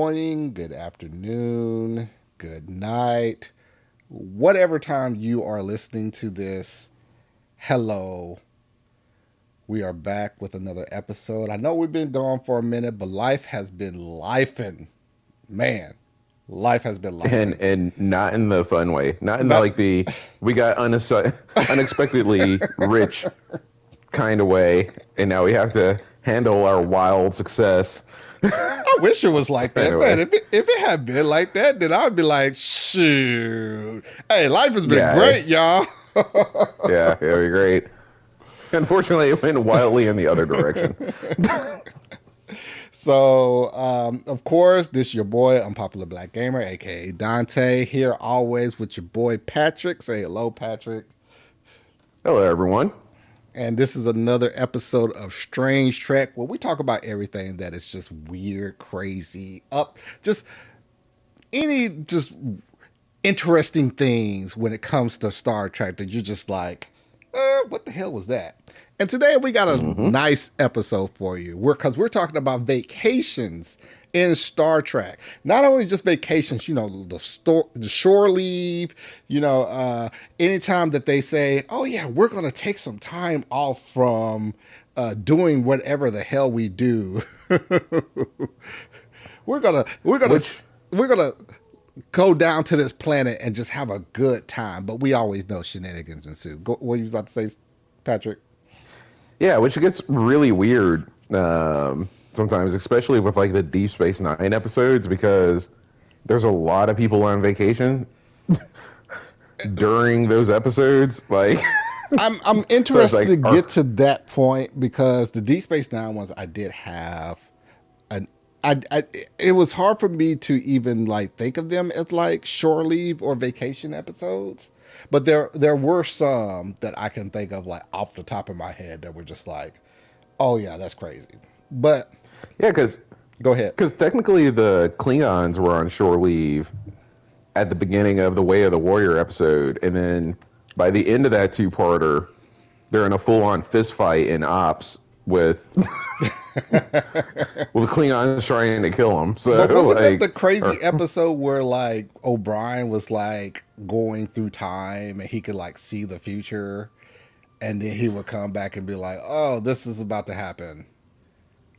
morning, good afternoon, good night, whatever time you are listening to this. Hello, we are back with another episode. I know we've been gone for a minute, but life has been lifing. Man, life has been and lifing. and not in the fun way, not in the, Not, like the we got unexpectedly rich kind of way, and now we have to handle our wild success I wish it was like kind that, of man. way. If it had been like that, then I'd be like, shoot. Hey, life has been Yeah, great, y'all. yeah, it'd be great. Unfortunately, it went wildly in the other direction. So, of course, this your boy, Unpopular Black Gamer, aka Dante, here always with your boy Patrick. Say hello, Patrick. Hello, everyone. And this is another episode of Strange Trek where we talk about everything that is just weird, crazy, just any just interesting things when it comes to Star Trek that you're just like, what the hell was that? And today we got a Hmm. nice episode for you. We're talking about vacations in Star Trek. Not only just vacations, the shore leave. Anytime that they say, "Oh yeah, we're gonna take some time off from doing whatever the hell we do," we're gonna we're gonna Which, we're gonna go down to this planet and just have a good time. But we always know shenanigans ensue. What are you about to say, Patrick? yeah, which gets really weird sometimes, especially with like the Deep Space Nine episodes, because there's a lot of people on vacation during those episodes. Like, I'm so it's interested like, to get to that point because the Deep Space Nine ones I did have an I it was hard for me to even like think of them as like shore leave or vacation episodes. But there were some that I can think of like off the top of my head that were just like, oh yeah, that's crazy. But yeah, because go ahead. technically the Klingons were on shore leave at the beginning of the Way of the Warrior episode, and then by the end of that two-parter, they're in a full-on fist fight in Ops with with Klingons trying to kill them. So But wasn't that the like, crazy episode where like O'Brien was like going through time and he could like see the future and then he would come back and be like, "Oh, this is about to happen."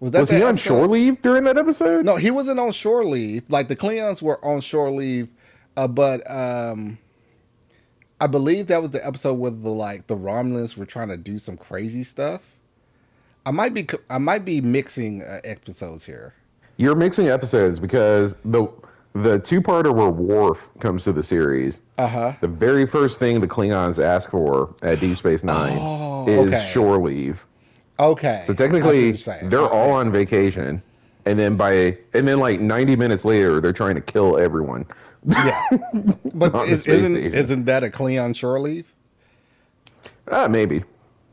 Was that was he that on shore episode? leave during that episode? No, he wasn't on shore leave. Like the Klingons were on shore leave, but I believe that was the episode where the Romulans were trying to do some crazy stuff. I might be mixing episodes here. You're mixing episodes because the two-parter where Worf comes to the series, Uh huh. the very first thing the Klingons ask for at Deep Space Nine Oh, is okay. shore leave. So Okay. I see what you're technically, saying. they're all on vacation, and then like 90 minutes later, they're trying to kill everyone Yeah. But on the is, space isn't station. isn't that a Cleon shore leave? Maybe.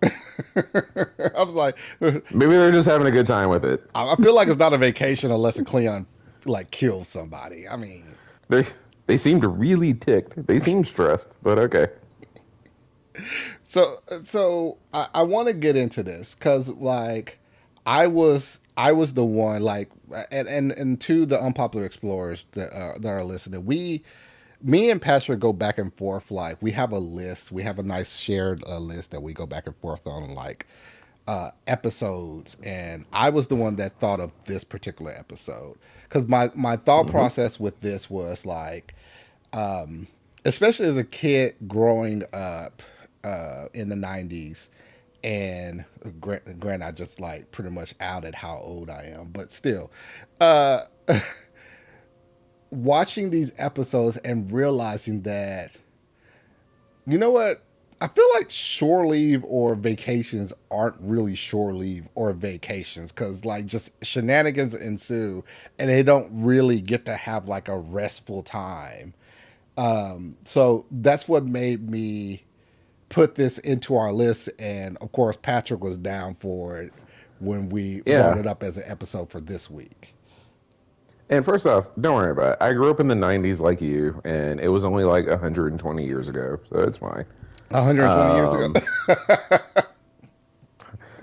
I was like, Maybe they're just having a good time with it. I feel like it's not a vacation unless a Cleon like kills somebody. I mean, They they seemed really ticked. They seemed stressed, but okay. so I want to get into this because like I was the one like and to the unpopular explorers that are listening, me and Patrick go back and forth. Like we have a list, we have a nice shared list that we go back and forth on like episodes, and I was the one that thought of this particular episode because my thought Hmm. process with this was like, um, especially as a kid growing up in the '90s, and grant I just like pretty much outed how old I am, but still, uh, watching these episodes and realizing that you know what? I feel like shore leave or vacations aren't really shore leave or vacations because, like, just shenanigans ensue and they don't really get to have like a restful time. So that's what made me put this into our list. And of course, Patrick was down for it when we brought Yeah. it up as an episode for this week. And first off, don't worry about it. I grew up in the 90s like you, and it was only like 120 years ago, so it's fine. 120 years ago. Um,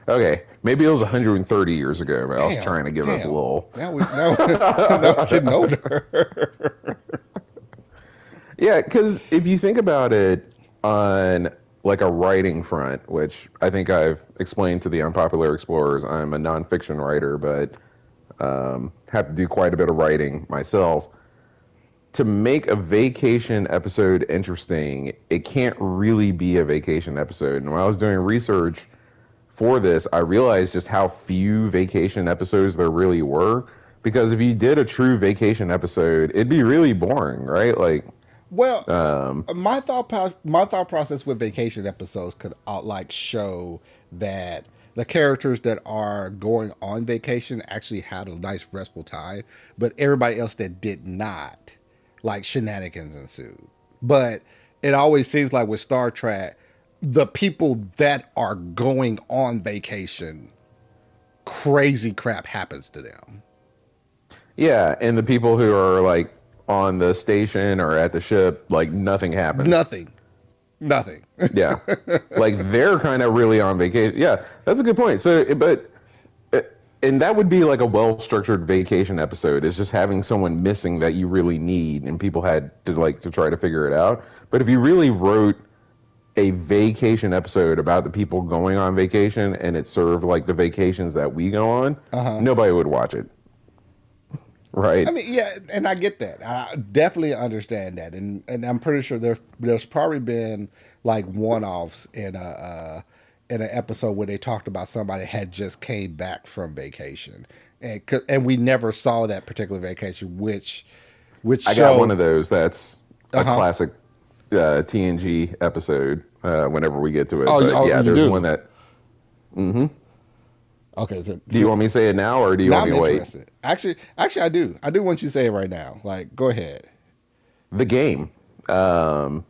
okay. Maybe it was 130 years ago, but I was Damn, trying to give us a damn. little. Now we're getting older. Yeah, because if you think about it on like a writing front, which I think I've explained to the Unpopular Explorers, I'm a nonfiction writer, but have to do quite a bit of writing myself. To make a vacation episode interesting, it can't really be a vacation episode. And when I was doing research for this, I realized just how few vacation episodes there really were. Because if you did a true vacation episode, it'd be really boring, right? Like, Well, um, my thought process with vacation episodes could like show that the characters that are going on vacation actually had a nice restful time, but everybody else that did not, like shenanigans ensued. But it always seems like with Star Trek, the people that are going on vacation, crazy crap happens to them. yeah, and the people who are like on the station or at the ship, like nothing happens. Nothing, nothing. Yeah, like they're kind of really on vacation. Yeah, that's a good point. So, but and that would be like a well-structured vacation episode. Is just having someone missing that you really need, and people had to like to try to figure it out. But if you really wrote a vacation episode about the people going on vacation, and it served like the vacations that we go on, Uh huh. nobody would watch it, right? I mean, yeah, and I get that. I definitely understand that, and I'm pretty sure there's probably been like one-offs in an episode where they talked about somebody had just came back from vacation, and we never saw that particular vacation, which I got one showed. of those. That's Uh a huh. classic TNG episode. Whenever we get to it, Oh, but oh, yeah, you there's one do. that. Hmm. Okay, so, Do you so want me to say it now, or do you now want me I'm to wait? interested. Actually, I do. I do want you to say it right now. Like, go ahead. The game. Um,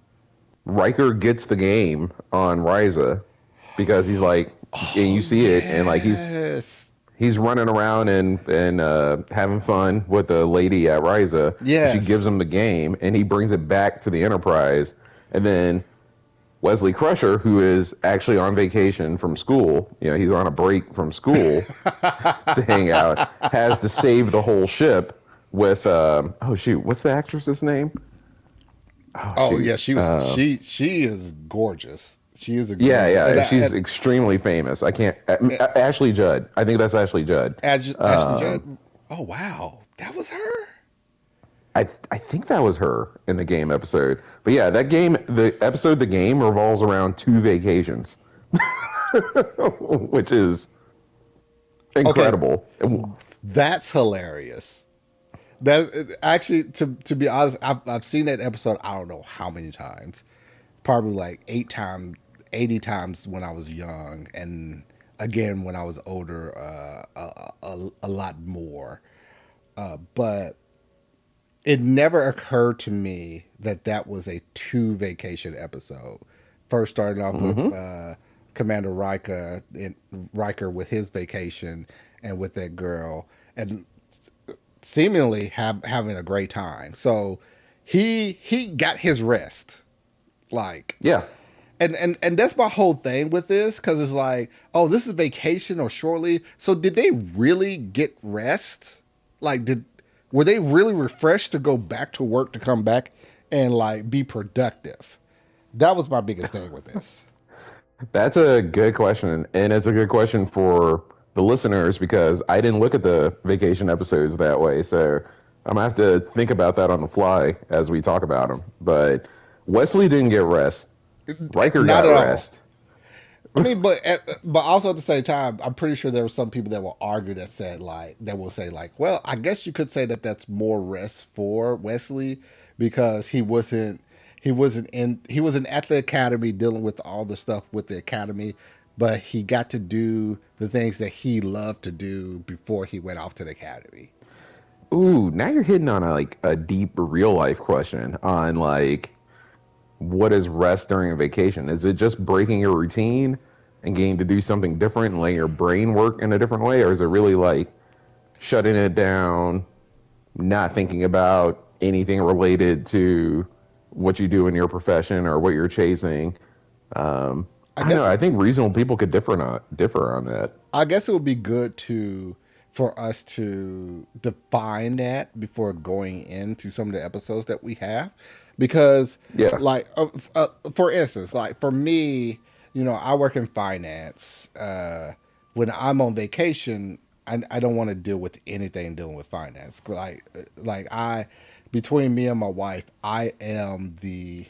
Riker gets the game on Ryza because he's like, and Oh you see it, and like yes, he's running around and having fun with the lady at Ryza, and she gives yes. him the game, and he brings it back to the Enterprise, and then Wesley Crusher, who is actually on vacation from school, he's on a break from school to hang out, has to save the whole ship with oh shoot, what's the actress's name? Oh Oh shoot. yeah, she is gorgeous. She is a Yeah, gorgeous yeah, she's and extremely famous. I can't. Ashley Judd. I think that's Ashley Judd. Ashley Um, Judd. Oh wow, that was her. I think that was her in the game episode. But yeah, that game, the episode, the game revolves around two vacations, which is Okay, incredible. that's hilarious. That actually, to be honest, I've seen that episode. I don't know how many times. Probably like 8 times, 80 times when I was young, and again when I was older, a lot more. But it never occurred to me that that was a two vacation episode. First started off with Hmm. Commander Riker with his vacation and with that girl, and seemingly having a great time. So he got his rest, like, Yeah, and that's my whole thing with this, because it's like, oh, this is vacation or short leave. So did they really get rest? Like, did were they really refreshed to go back to work to come back and like be productive? That was my biggest thing with this. that's a good question, and it's a good question for the listeners because I didn't look at the vacation episodes that way. So I'm gonna have to think about that on the fly as we talk about them. But Wesley didn't get rest. Riker Not got at all. rest. I mean, but also at the same time, I'm pretty sure there were some people that will argue that said like that will say like, well, I guess you could say that that's more rest for Wesley because he wasn't at the academy dealing with all the stuff with the academy, but he got to do the things that he loved to do before he went off to the academy. Ooh, now you're hitting on a deep real life question on like what is rest during a vacation? Is it just breaking your routine and getting to do something different and letting your brain work in a different way, or is it really like shutting it down, not thinking about anything related to what you do in your profession or what you're chasing? I I don't know. guess I think reasonable people could differ on that. I guess it would be good to for us to define that before going into some of the episodes that we have, because Yeah. like for instance, like for me, I work in finance. When I'm on vacation, I don't want to deal with anything dealing with finance. Like I, between me and my wife, I am the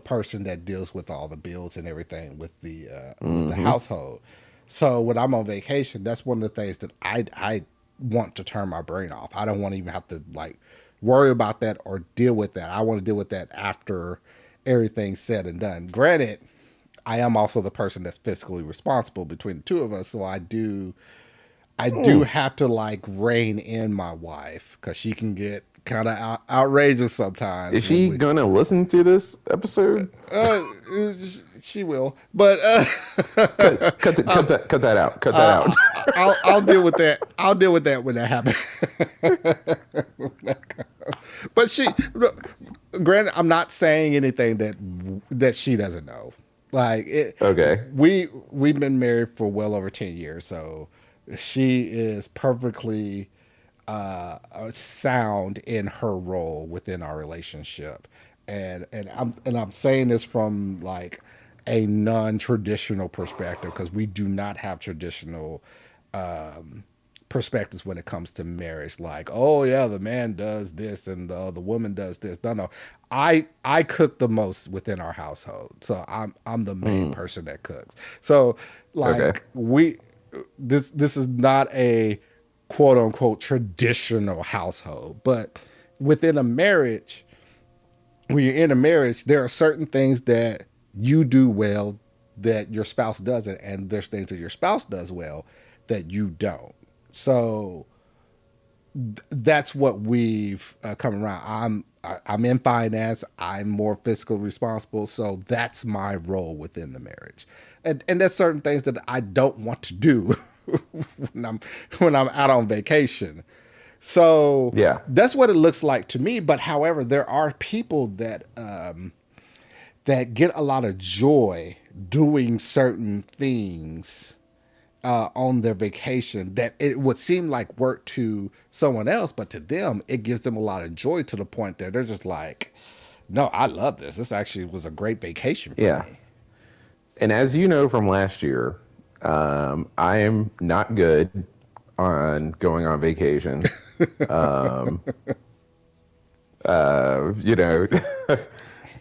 person that deals with all the bills and everything with the Mm-hmm. household. So when I'm on vacation, that's one of the things that I want to turn my brain off. I don't want to even have to like worry about that or deal with that. I want to deal with that after everything's said and done. Granted, I am also the person that's fiscally responsible between the two of us, so I do Mm. have to like rein in my wife because she can get kind of outrageous sometimes Is when she we gonna listen to this episode? Uh, she will, but I'll, Cut that out. Cut that out. I'll deal with that. I'll deal with that when that happens. But granted, I'm not saying anything that she doesn't know. Like it, Okay. we've been married for well over 10 years, so she is perfectly sound in her role within our relationship, and I'm saying this from like a non-traditional perspective because we do not have traditional um, perspectives when it comes to marriage. Like, oh yeah, the man does this and the woman does this. No, no, I cook the most within our household, so I'm the main Mm. person that cooks. So Okay. like this is not a quote unquote traditional household. But within a marriage, when you're in a marriage, there are certain things that you do well that your spouse doesn't, and there's things that your spouse does well that you don't. So that's what we've come around. I'm in finance. I'm more fiscally responsible, so that's my role within the marriage, and there's certain things that I don't want to do when I'm out on vacation. So Yeah. that's what it looks like to me. But however, there are people that get a lot of joy doing certain things on their vacation that it would seem like work to someone else, but to them, it gives them a lot of joy to the point that they're just like, no, I love this. This actually was a great vacation for Yeah. me. And as you know from last year, I am not good on going on vacations. Um, you know,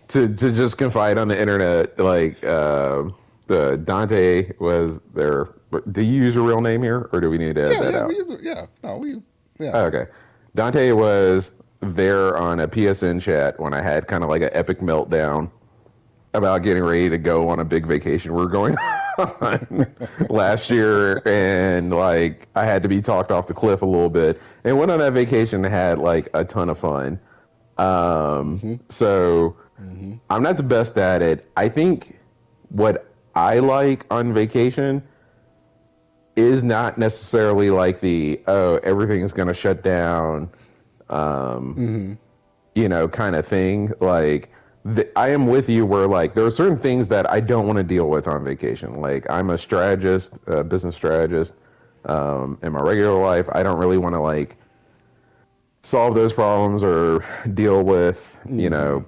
to just confide on the internet, like the Dante was there. Do you use your real name here, or do we need to add Yeah, that yeah, out? yeah, no, yeah, Oh, okay. Dante was there on a PSN chat when I had kind of like an epic meltdown about getting ready to go on a big vacation we are going on last year, and like I had to be talked off the cliff a little bit, and went on that vacation and had like a ton of fun. mm-hmm, So mm-hmm, I'm not the best at it. I think what I like on vacation is not necessarily like the oh everything's gonna shut down, um, mm-hmm. kind of thing. Like, I am with you where like there are certain things that I don't want to deal with on vacation. Like I'm a strategist, a business strategist, in my regular life. I don't really want to like solve those problems or deal with, Mm-hmm.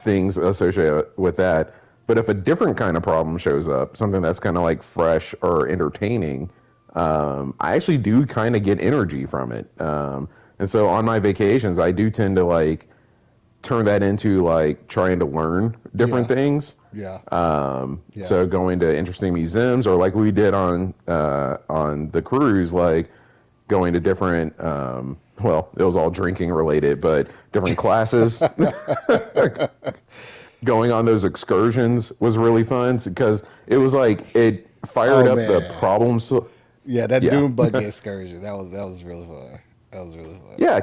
things associated with that. But if a different kind of problem shows up, something that's kind of like fresh or entertaining, I actually do kind of get energy from it. And so on my vacations, I do tend to like turn that into like trying to learn different Yeah, things. yeah, yeah. So going to interesting museums, or like we did on the cruise, like going to different. Well, it was all drinking related, but different classes. Going on those excursions was really fun because it was like it fired Oh up the man, problems. yeah, that Yeah, dune buggy excursion that was really fun. That was really fun. yeah,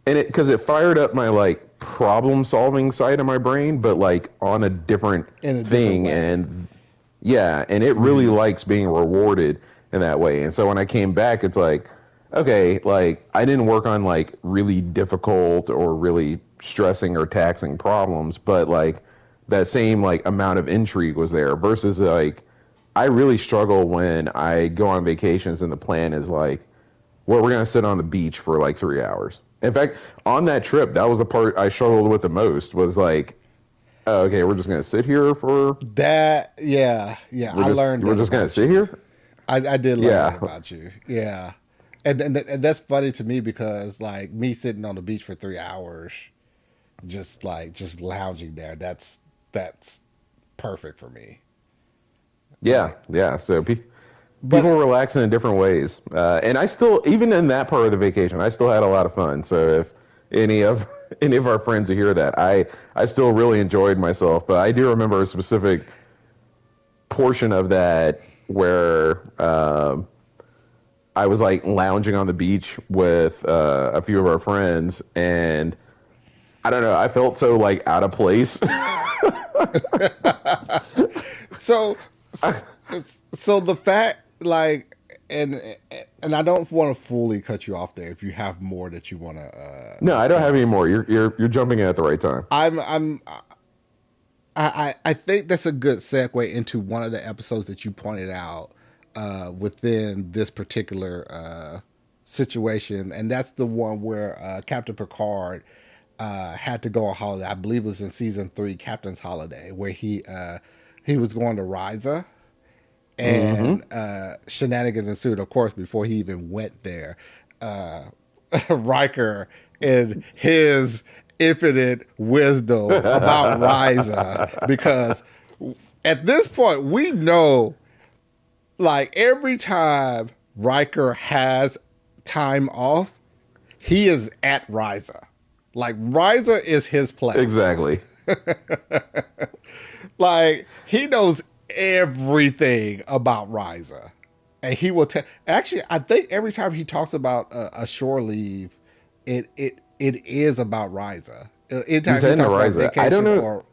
and it because it fired up my like problem solving side of my brain, but like on a different In a different thing. way. And yeah, and it really Mm-hmm. likes being rewarded in that way. And so when I came back, it's like, okay, like I didn't work on like really difficult or really stressing or taxing problems, but like that same like amount of intrigue was there versus like I really struggle when I go on vacations and the plan is like, well, we're gonna sit on the beach for like 3 hours. In fact, on that trip, that was the part I struggled with the most. Was like, oh, okay, we're just gonna sit here for That, yeah, yeah. I learned we're that just gonna about sit you. here. I did learn that Yeah, about you. Yeah, and that's funny to me because like me sitting on the beach for 3 hours, just lounging there. That's perfect for me. yeah, Like, yeah. So people but relax in different ways, and I still, even in that part of the vacation, I still had a lot of fun. So if any of any of our friends who hear that, I still really enjoyed myself. But I do remember a specific portion of that where I was like lounging on the beach with a few of our friends, and I don't know, I felt so like out of place. so so the fact like and and I don't want to fully cut you off there if you have more that you want to No, I don't have any discuss. more. You're jumping in at the right time. I'm I think that's a good segue into one of the episodes that you pointed out within this particular situation, and that's the one where Captain Picard had to go on holiday. I believe it was in season three, Captain's Holiday, where he was going to Riza, and Mm-hmm. shenanigans ensued. Of course, before he even went there, uh, Riker in his infinite wisdom about Riza, because at this point we know, like every time Riker has time off, he is at Riza. Like Riza is his place. Exactly. Like he knows everything about Riza, and he will tell. Actually, I think every time he talks about a shore leave, it is about Riza. He's Anytime he heading to talks about Riza. I don't vacation know.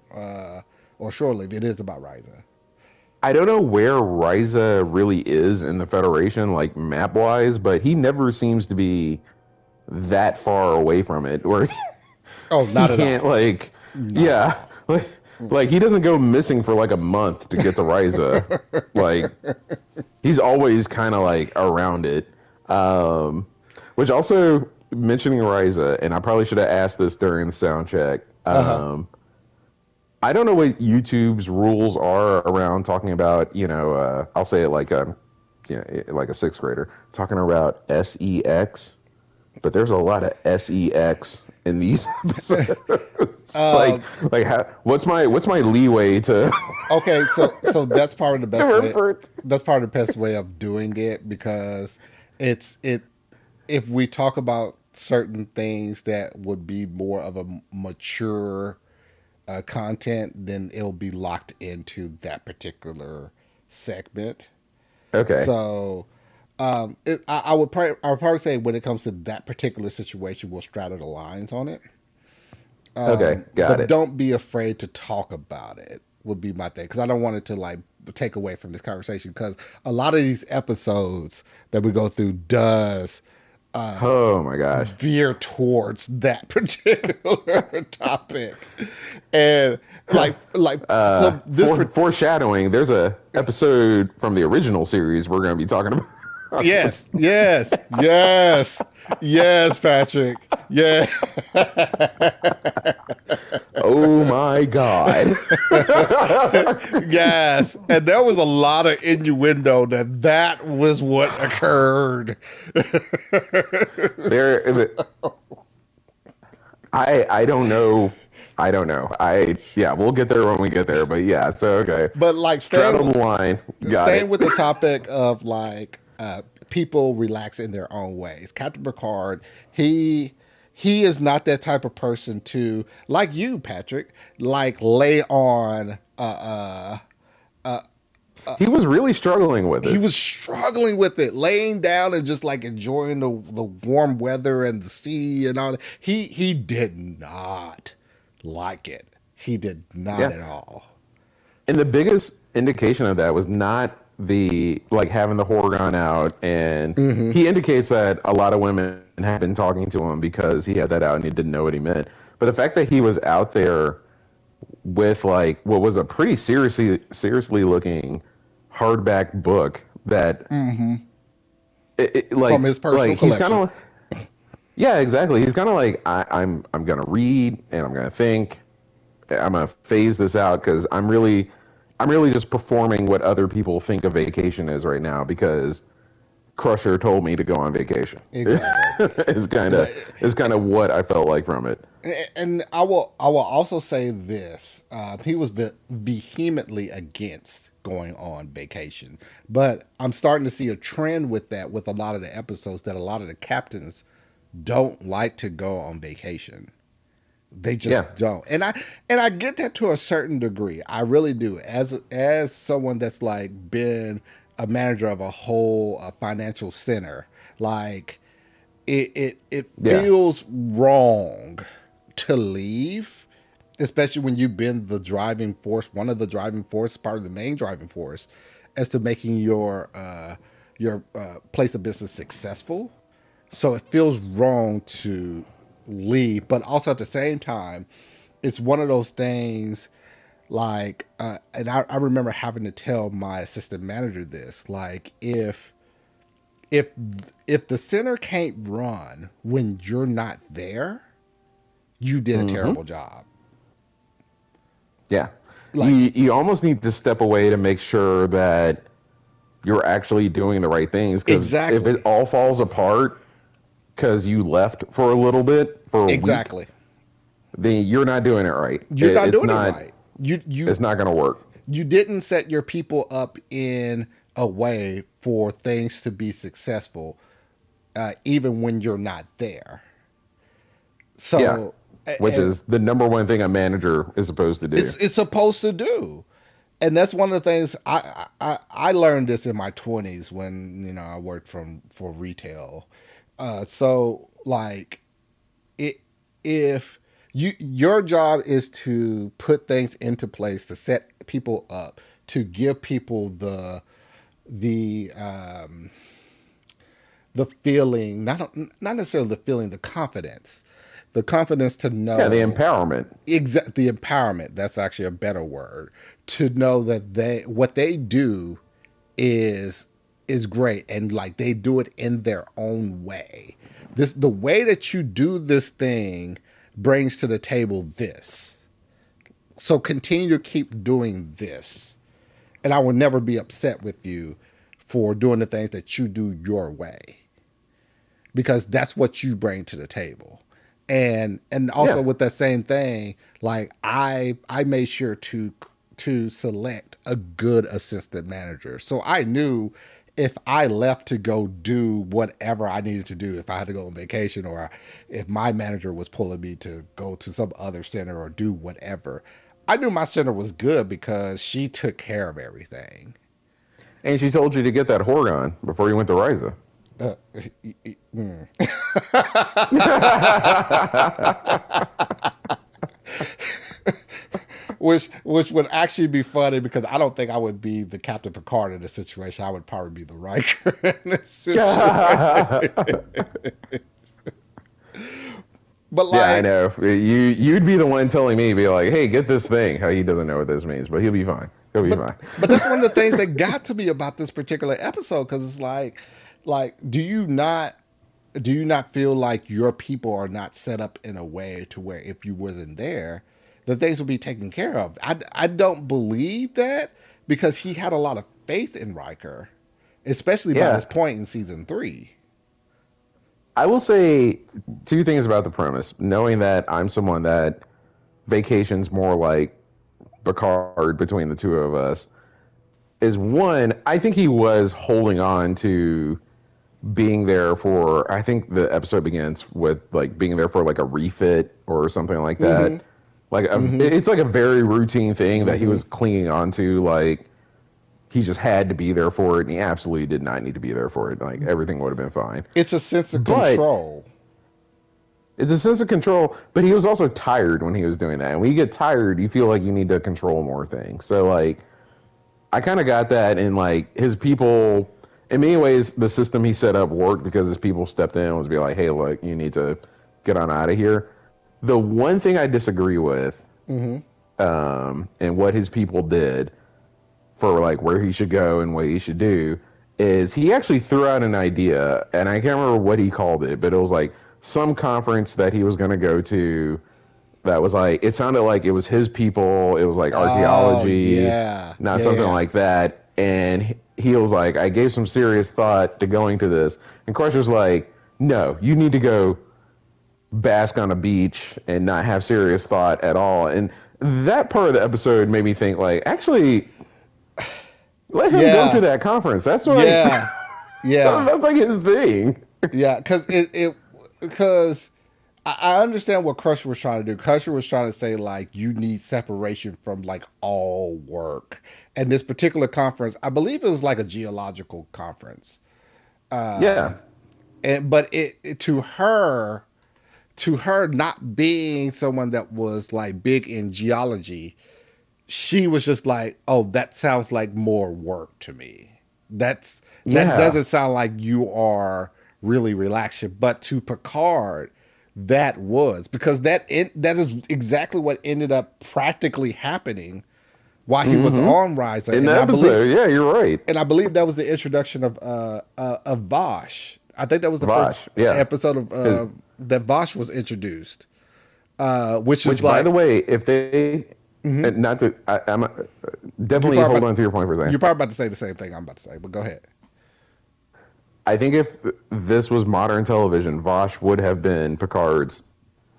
or shore leave, it is about Riza. I don't know where Riza really is in the Federation, like map wise, but he never seems to be that far away from it, where Oh, he not at can't all. like, Not at yeah, all. like he doesn't go missing for like a month to get to Riza. Like he's always kind of like around it. Um, which also mentioning Riza, and I probably should have asked this during the sound check. Uh huh. I don't know what YouTube's rules are around talking about, I'll say it like like a sixth grader talking about sex, but there's a lot of sex in these episodes. uh, What's my leeway to okay, so that's probably the to best way. refer to? That's probably the best way of doing it because it if we talk about certain things that would be more of a mature content, then it'll be locked into that particular segment. Okay, So I would probably say when it comes to that particular situation, we'll straddle the lines on it. okay, got But it. don't be afraid to talk about it. Would be my thing because I don't want it to like take away from this conversation because a lot of these episodes that we go through does uh, Oh my gosh. veer towards that particular topic, and so this Foreshadowing. There's a episode from the original series we're going to be talking about. yes, yes, yes, yes, Patrick, yeah. Oh my god. Yes, and there was a lot of innuendo that that was what occurred. there I don't know. I don't know. Yeah, we'll get there when we get there, but yeah, so okay. But like Straddle the line. Got staying it. with the topic of like people relax in their own ways. Captain Picard, he is not that type of person to like you, Patrick, like lay on He was really struggling with he it. was struggling with it, laying down and just like enjoying the warm weather and the sea and all that. He did not like it. He did not Yeah. at all. And the biggest indication of that was not the like having the Horgon out, and Mm-hmm. he indicates that a lot of women had been talking to him because he had that out and he didn't know what he meant. But the fact that he was out there with like what was a pretty seriously looking hardback book that Mm-hmm. From like his personal he's kind collection. of yeah, exactly. He's kind of like I'm gonna read and I'm gonna think. I'm gonna phase this out because I'm really just performing what other people think a vacation is right now because Crusher told me to go on vacation. Exactly. Like, Is kind of what I felt like from it. and I will also say this: he was vehemently against going on vacation, but I'm starting to see a trend with that with a lot of the episodes that a lot of the captains don't like to go on vacation. They just Yeah, don't, and I get that to a certain degree. I really do. As someone that's like been a manager of a whole financial center, like it yeah. feels wrong to leave, especially when you've been the driving force, one of the driving force, part of the main driving force, as to making your place of business successful. So it feels wrong to leave, but also at the same time, it's one of those things like, and I remember having to tell my assistant manager this, like if if the center can't run when you're not there, you did a Hmm. terrible job. Yeah. Like You almost need to step away to make sure that you're actually doing the right things because if it exactly, all falls apart because you left for a little bit for a week, exactly. then you're not doing it right. You're not It's doing it not right. You you it's not going to work. you didn't set your people up in a way for things to be successful, even when you're not there. Yeah, So, which and is the number one thing a manager is supposed to do. it's supposed to do. And that's one of the things I learned this in my 20s when I worked for retail. So like it if your job is to put things into place to set people up to give people the the feeling, not necessarily the feeling, the confidence to Yeah, the know empowerment. the empowerment. That's actually a better word, to know that what they do is is great, and like they do it in their own way. The way that you do this thing brings to the table this. So continue to keep doing this, and I will never be upset with you for doing the things that you do your way, because that's what you bring to the table. And also Yeah. with that same thing, like I made sure to select a good assistant manager. So I knew if I left to go do whatever I needed to do, if I had to go on vacation, or if my manager was pulling me to go to some other center or do whatever, I knew my center was good because she took care of everything. And she told you to get that Horgon before you went to Ryza. Uh, mm. Which would actually be funny because I don't think I would be the Captain Picard in this situation. I would probably be the Riker in this situation. But Yeah, I like, know. You'd be the one telling me, be like, "Hey, get this thing." How he doesn't know what this means, but he'll be fine. He'll be but fine. but that's one of the things that got to me about this particular episode, because it's like do you not feel like your people are not set up in a way to where if you wasn't there, the things would be taken care of? I don't believe that, because he had a lot of faith in Riker, especially by Yeah, this point in season three. I will say two things about the premise. Knowing that I'm someone that vacations more like Picard between the two of us is one. I think he was holding on to being there for. I think the episode begins with like being there for like a refit or something like Mm-hmm. that. Like Mm-hmm. it's like a very routine thing that he Mm-hmm. was clinging on to. Like he just had to be there for it, and he absolutely did not need to be there for it. Like everything would have been fine. It's a sense of But control. it's a sense of control, but he was also tired when he was doing that. And when you get tired, you feel like you need to control more things. So like I kind of got that in like his people. In many ways, the system he set up worked because his people stepped in and was be like, "Hey, look, you need to get on out of here." The one thing I disagree with Mm-hmm. and what his people did for like where he should go and what he should do is he actually threw out an idea, and I can't remember what he called it, but it was like some conference that he was going to go to that was like it sounded like it was his people, it was like Oh archaeology, yeah, not yeah, something yeah. like that, and he was like, I gave some serious thought to going to this, and Crusher's like, no, you need to go bask on a beach and not have serious thought at all. And that part of the episode made me think, like, actually, let him go to Yeah, that conference. That's like yeah, yeah, that's like his thing. yeah. Because I understand what Crusher was trying to do. Crusher was trying to say like you need separation from like all work. And this particular conference, I believe it was like a geological conference. Yeah. And but to her not being someone that was like big in geology, she was just like, "Oh, that sounds like more work to me. That Yeah. doesn't sound like you are really relaxing." But to Picard, that was because that is exactly what ended up practically happening while he was Mm-hmm. on Risa, In the episode, yeah, you're right. and I believe that was the introduction of Vosh. I think that was the first Vosh, yeah. episode of 'Cause- that Vosh was introduced, which is which, by like the way, if they mhm. not to, I'm you definitely probably hold about, on to your point for a second. you're probably about to say the same thing I'm about to say, but go ahead. I think if this was modern television, Vosh would have been Picard's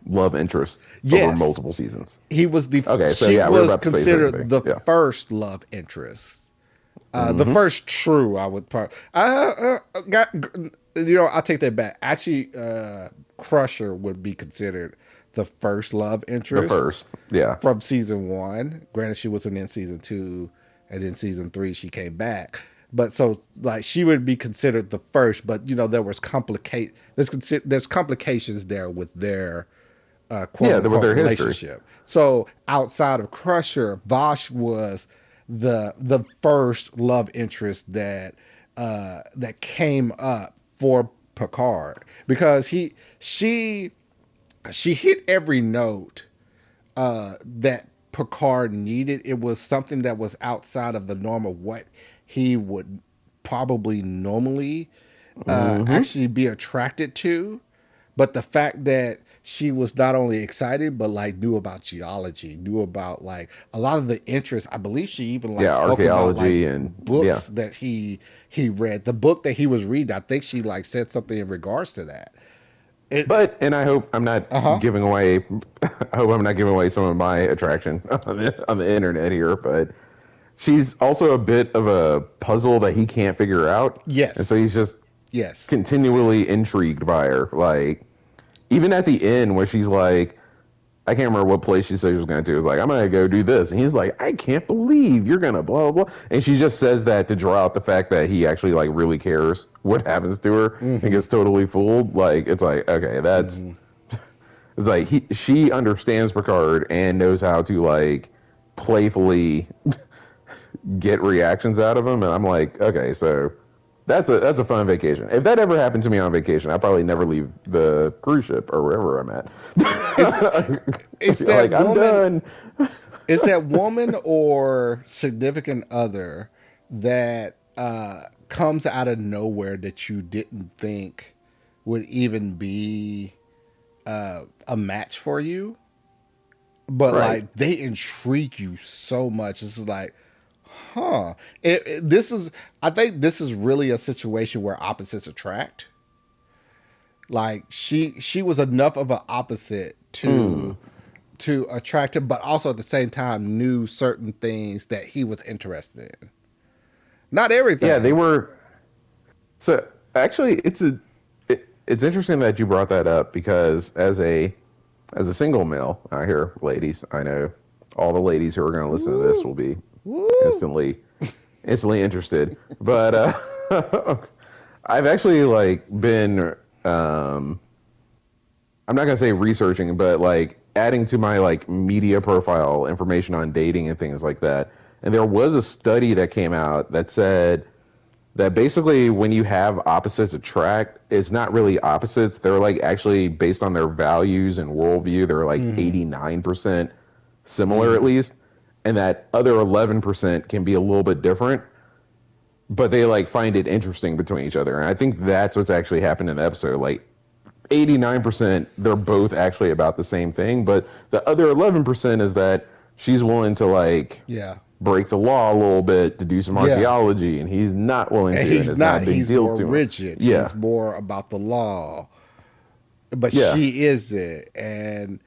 love interest over Yes, multiple seasons. he was the Okay, so she yeah, we were was about to say the same considered thing. the Yeah. first love interest. The Mm-hmm. first true, I would part. Got I'll take that back. Actually, Crusher would be considered the first love The interest first. Yeah. from season one. Granted, she wasn't in season two, and in season three she came back. But so like she would be considered the first. But there was there's complications there with their quote Yeah, with unquote their history. relationship. So outside of Crusher, Vosh was the first love interest that came up for Picard because she hit every note that Picard needed. It was something that was outside of the norm of what he would probably normally Mm-hmm. actually be attracted to. But the fact that she was not only excited, but like knew about geology, knew about like a lot of the interests. I believe she even like Yeah, spoke about like archaeology and yeah. books that he read. The book that he was reading, I think she like said something in regards to that. It But and I hope I'm not uh-huh. giving away. I hope I'm not giving away some of my attraction on the internet here. But she's also a bit of a puzzle that he can't figure out, and so Yes. he's just Yes. continually intrigued by her. Like even at the end where she's like, I can't remember what place she said she was going to. It was like, I'm going to go do this. And he's like, I can't believe you're going to blah, blah, blah. And she just says that to draw out the fact that he actually, like, really cares what happens to her and Mm-hmm. gets totally fooled. Like, it's like, okay, that's, Mm-hmm. it's like, she understands Picard and knows how to, like, playfully get reactions out of him. And I'm like, okay, so that's a fun vacation. If that ever happened to me on vacation, I'd probably never leave the cruise ship or wherever I'm It's at. it's that Like I'm woman. done. It's that woman or significant other that comes out of nowhere that you didn't think would even be a match for you, but Right. like they intrigue you so much. It's like, huh? I think this is really a situation where opposites attract. Like she was enough of an opposite Mm. to attract him, but also at the same time knew certain things that he was interested in. Not Yeah, they everything. were. So actually, it's interesting that you brought that up because as a single male out here, ladies, I know all the ladies who are going to listen to this Woo, will be woo. instantly interested. But I've actually like been I'm not gonna say researching, but like adding to my like media profile information on dating and things like that. And there was a study that came out that said that basically when you have opposites attract, it's not really opposites. They're like actually based on their values and worldview. They're like Mm-hmm. 89% similar at Mm-hmm. least, and that other 11% can be a little bit different, but they like find it interesting between each other. And I think that's what's actually happened in the episode. Like 89%, they're both actually about the same thing, but the other 11% is that she's willing to like Yeah. break the law a little bit to do some Yeah. archaeology, and he's not willing And to, and he's it's not a not. big He's deal more to him. rigid. Yeah, He's more about the law. But yeah, she isn't. And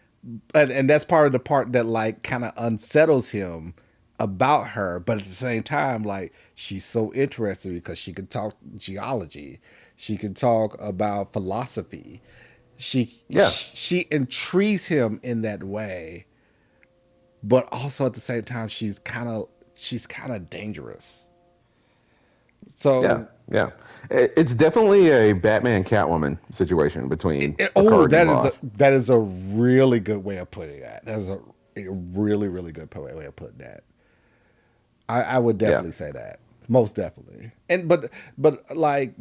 that's part of the part that like kind of unsettles him about her, but at the same time like she's so interested because she can talk geology, she can talk about philosophy, yeah, she intrigues him in that way, but also at the same time she's kind of dangerous. yeah, So yeah. It's definitely a Batman Catwoman situation between oh, Picard and Vosh. that is a really good way of putting that. That is a really really good way of putting that. I would Yeah, definitely say that. Most definitely. And but like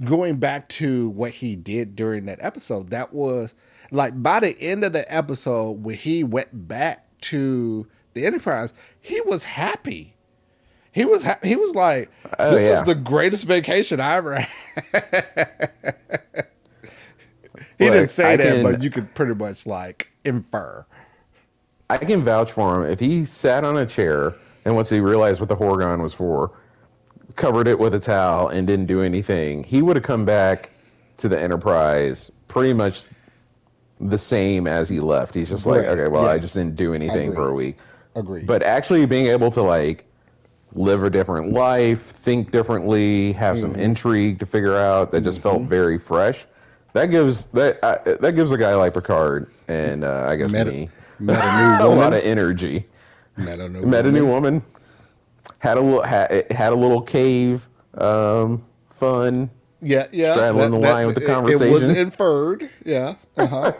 going back to what he did during that episode, that was like by the end of the episode when he went back to the Enterprise, he was happy. He was like, oh this is yeah. the greatest vacation I ever had. He didn't Look, say that, but you could pretty much like infer. I can vouch for him. If he sat on a chair and once he realized what the Horgon was for, covered it with a towel and didn't do anything, he would have come back to the Enterprise pretty much the same as he left. He's just like, Great. okay, well, I just Yes. didn't do anything for a Agreed. week. Agreed. But actually being able to like live a different life, think differently, have some Mm-hmm. intrigue to figure out that just felt Mm-hmm. very fresh. That gives a guy like Picard and I guess Met me met a new a lot woman. of energy. Met a new Met a new woman. woman. Had a little cave. Fun Yeah, yeah. straddling the line with the It was conversation. inferred. Yeah. Uh huh.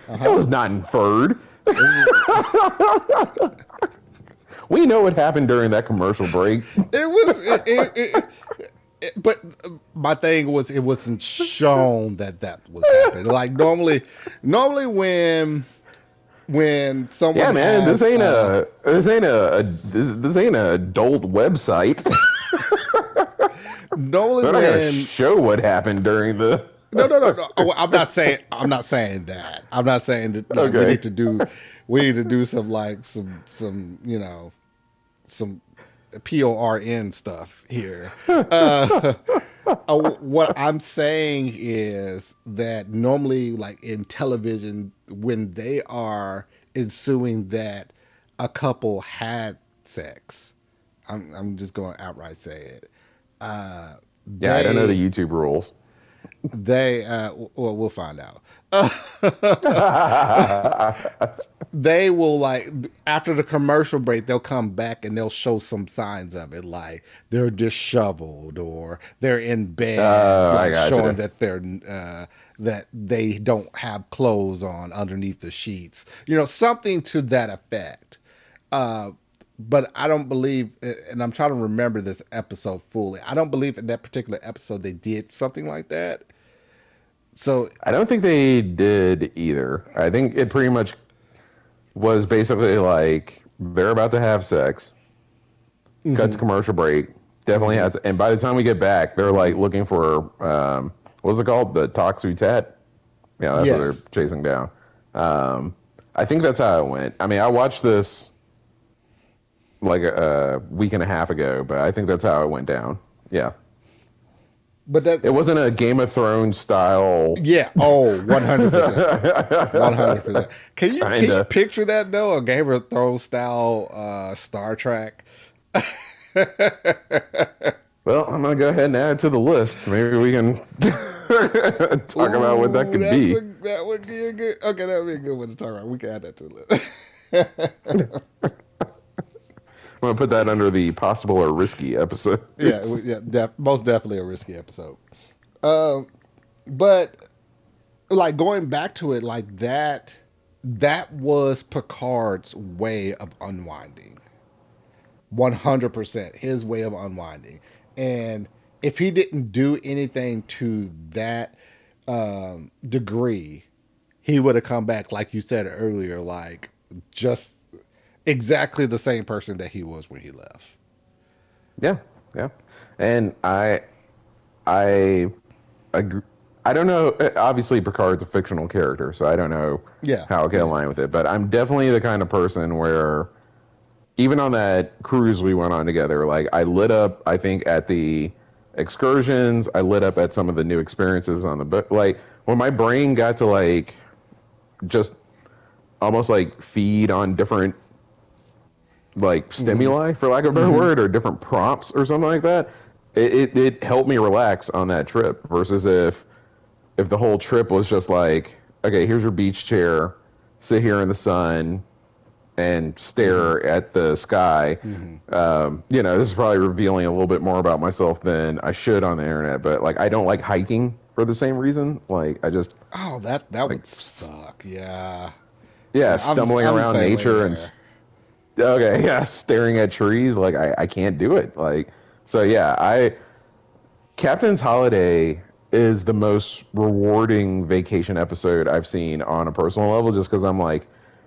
Uh It huh. was not inferred. It was. We know what happened during that commercial break. It was. But my thing was, it wasn't shown that that was happening. Like normally when someone Yeah, man, has this ain't a adult website. normally They're not gonna when show what happened during the. no. Oh, I'm not saying that. I'm not saying that like Okay. we need to do some like some some PORN stuff here. Uh, what I'm saying is that normally, like in television, when they are ensuing that a couple had sex, I'm just going to outright say it. Uh, Yeah, I don't know the they YouTube rules. well, we'll find out. They will like after the commercial break they'll come back and they'll show some signs of it like they're disheveled or they're in bed I like showing gotcha. that they're that they don't have clothes on underneath the sheets, you know, something to that effect. uh but I don't believe, and I'm trying to remember this episode fully, I don't believe in that particular episode they did something like that. So I don't think they did either. I think it pretty much was basically like they're about to have sex, cut to mhm, commercial break, definitely mhm, has, and by the time we get back, they're like looking for what's it called, the Toxu Tet. Yeah, that's what they're yes. chasing down. Um, I think that's how it went. I mean, I watched this like a week and a half ago, but I think that's how it went down. Yeah, But it that, wasn't a Game of Thrones style. yeah, oh, 100%. 100%. Can you Kinda. picture that though? A Game of Thrones style Star Trek? Well, I'm gonna go ahead and add it to the list. Maybe we can talk about what that Ooh, could be. that would be a good, okay, that would be a good one to talk about. We can add that to the list. I'm gonna put that under the possible or risky episode. Yeah, yeah, most definitely a risky episode. Um, but like going back to it, like that was Picard's way of unwinding. 100% his way of unwinding. And if he didn't do anything to that degree, he would have come back, like you said earlier, like just exactly the same person that he was when he left. Yeah, yeah. And I agree. I don't know. Obviously, Picard's a fictional character, so I don't know Yeah, how it can yeah. align with it. But I'm definitely the kind of person where, even on that cruise we went on together, like I lit up. I think at the excursions, I lit up at some of the new experiences on the book. Like when my brain got to like just almost like feed on different like Hmm. stimuli, for lack of a better Hmm. word, or different prompts or something like that. It helped me relax on that trip versus if the whole trip was just like, okay, here's your beach chair, sit here in the sun and Hmm. stare at the sky. Hmm. This is probably revealing a little bit more about myself than I should on the internet, but like I don't like hiking for the same reason. Like I just Oh, that like would suck. Yeah, yeah, yeah. stumbling I'm the around same way nature and there. okay, yeah, staring at trees, like I can't do it. Like so yeah, I Captain's Holiday is the most rewarding vacation episode I've seen on a personal level just because I'm like,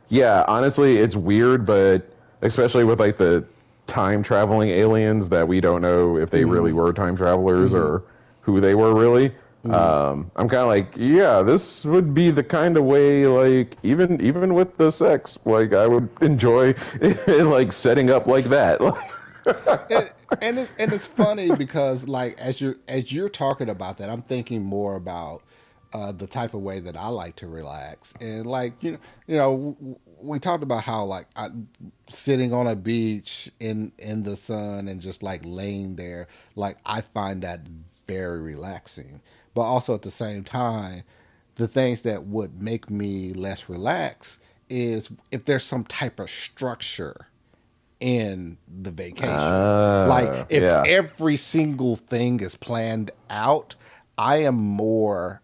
yeah, honestly, it's weird, but especially with like the time traveling aliens that we don't know if they really Hmm. were time travelers Hmm. or who they were really. Hmm. I'm kind of like, yeah, this would be the kind of way, like even with the sex, like I would enjoy like setting up like that. And it's funny because like as you're talking about that, I'm thinking more about the type of way that I like to relax. And like we talked about how like sitting on a beach in the sun and just like laying there, like I find that very relaxing. But also at the same time, the things that would make me less relaxed is if there's some type of structure in the vacation. Like if Yeah. every single thing is planned out, I am more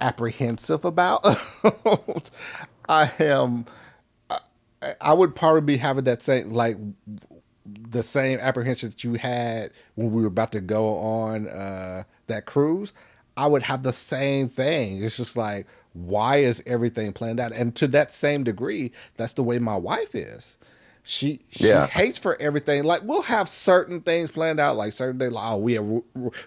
apprehensive about. I am. I would probably be having that same like the same apprehension that you had when we were about to go on that cruise. I would have the same thing. It's just like, why is everything planned out? And to that same degree, that's the way my wife is. She Yeah. hates for everything. Like we'll have certain things planned out, like certain days, like oh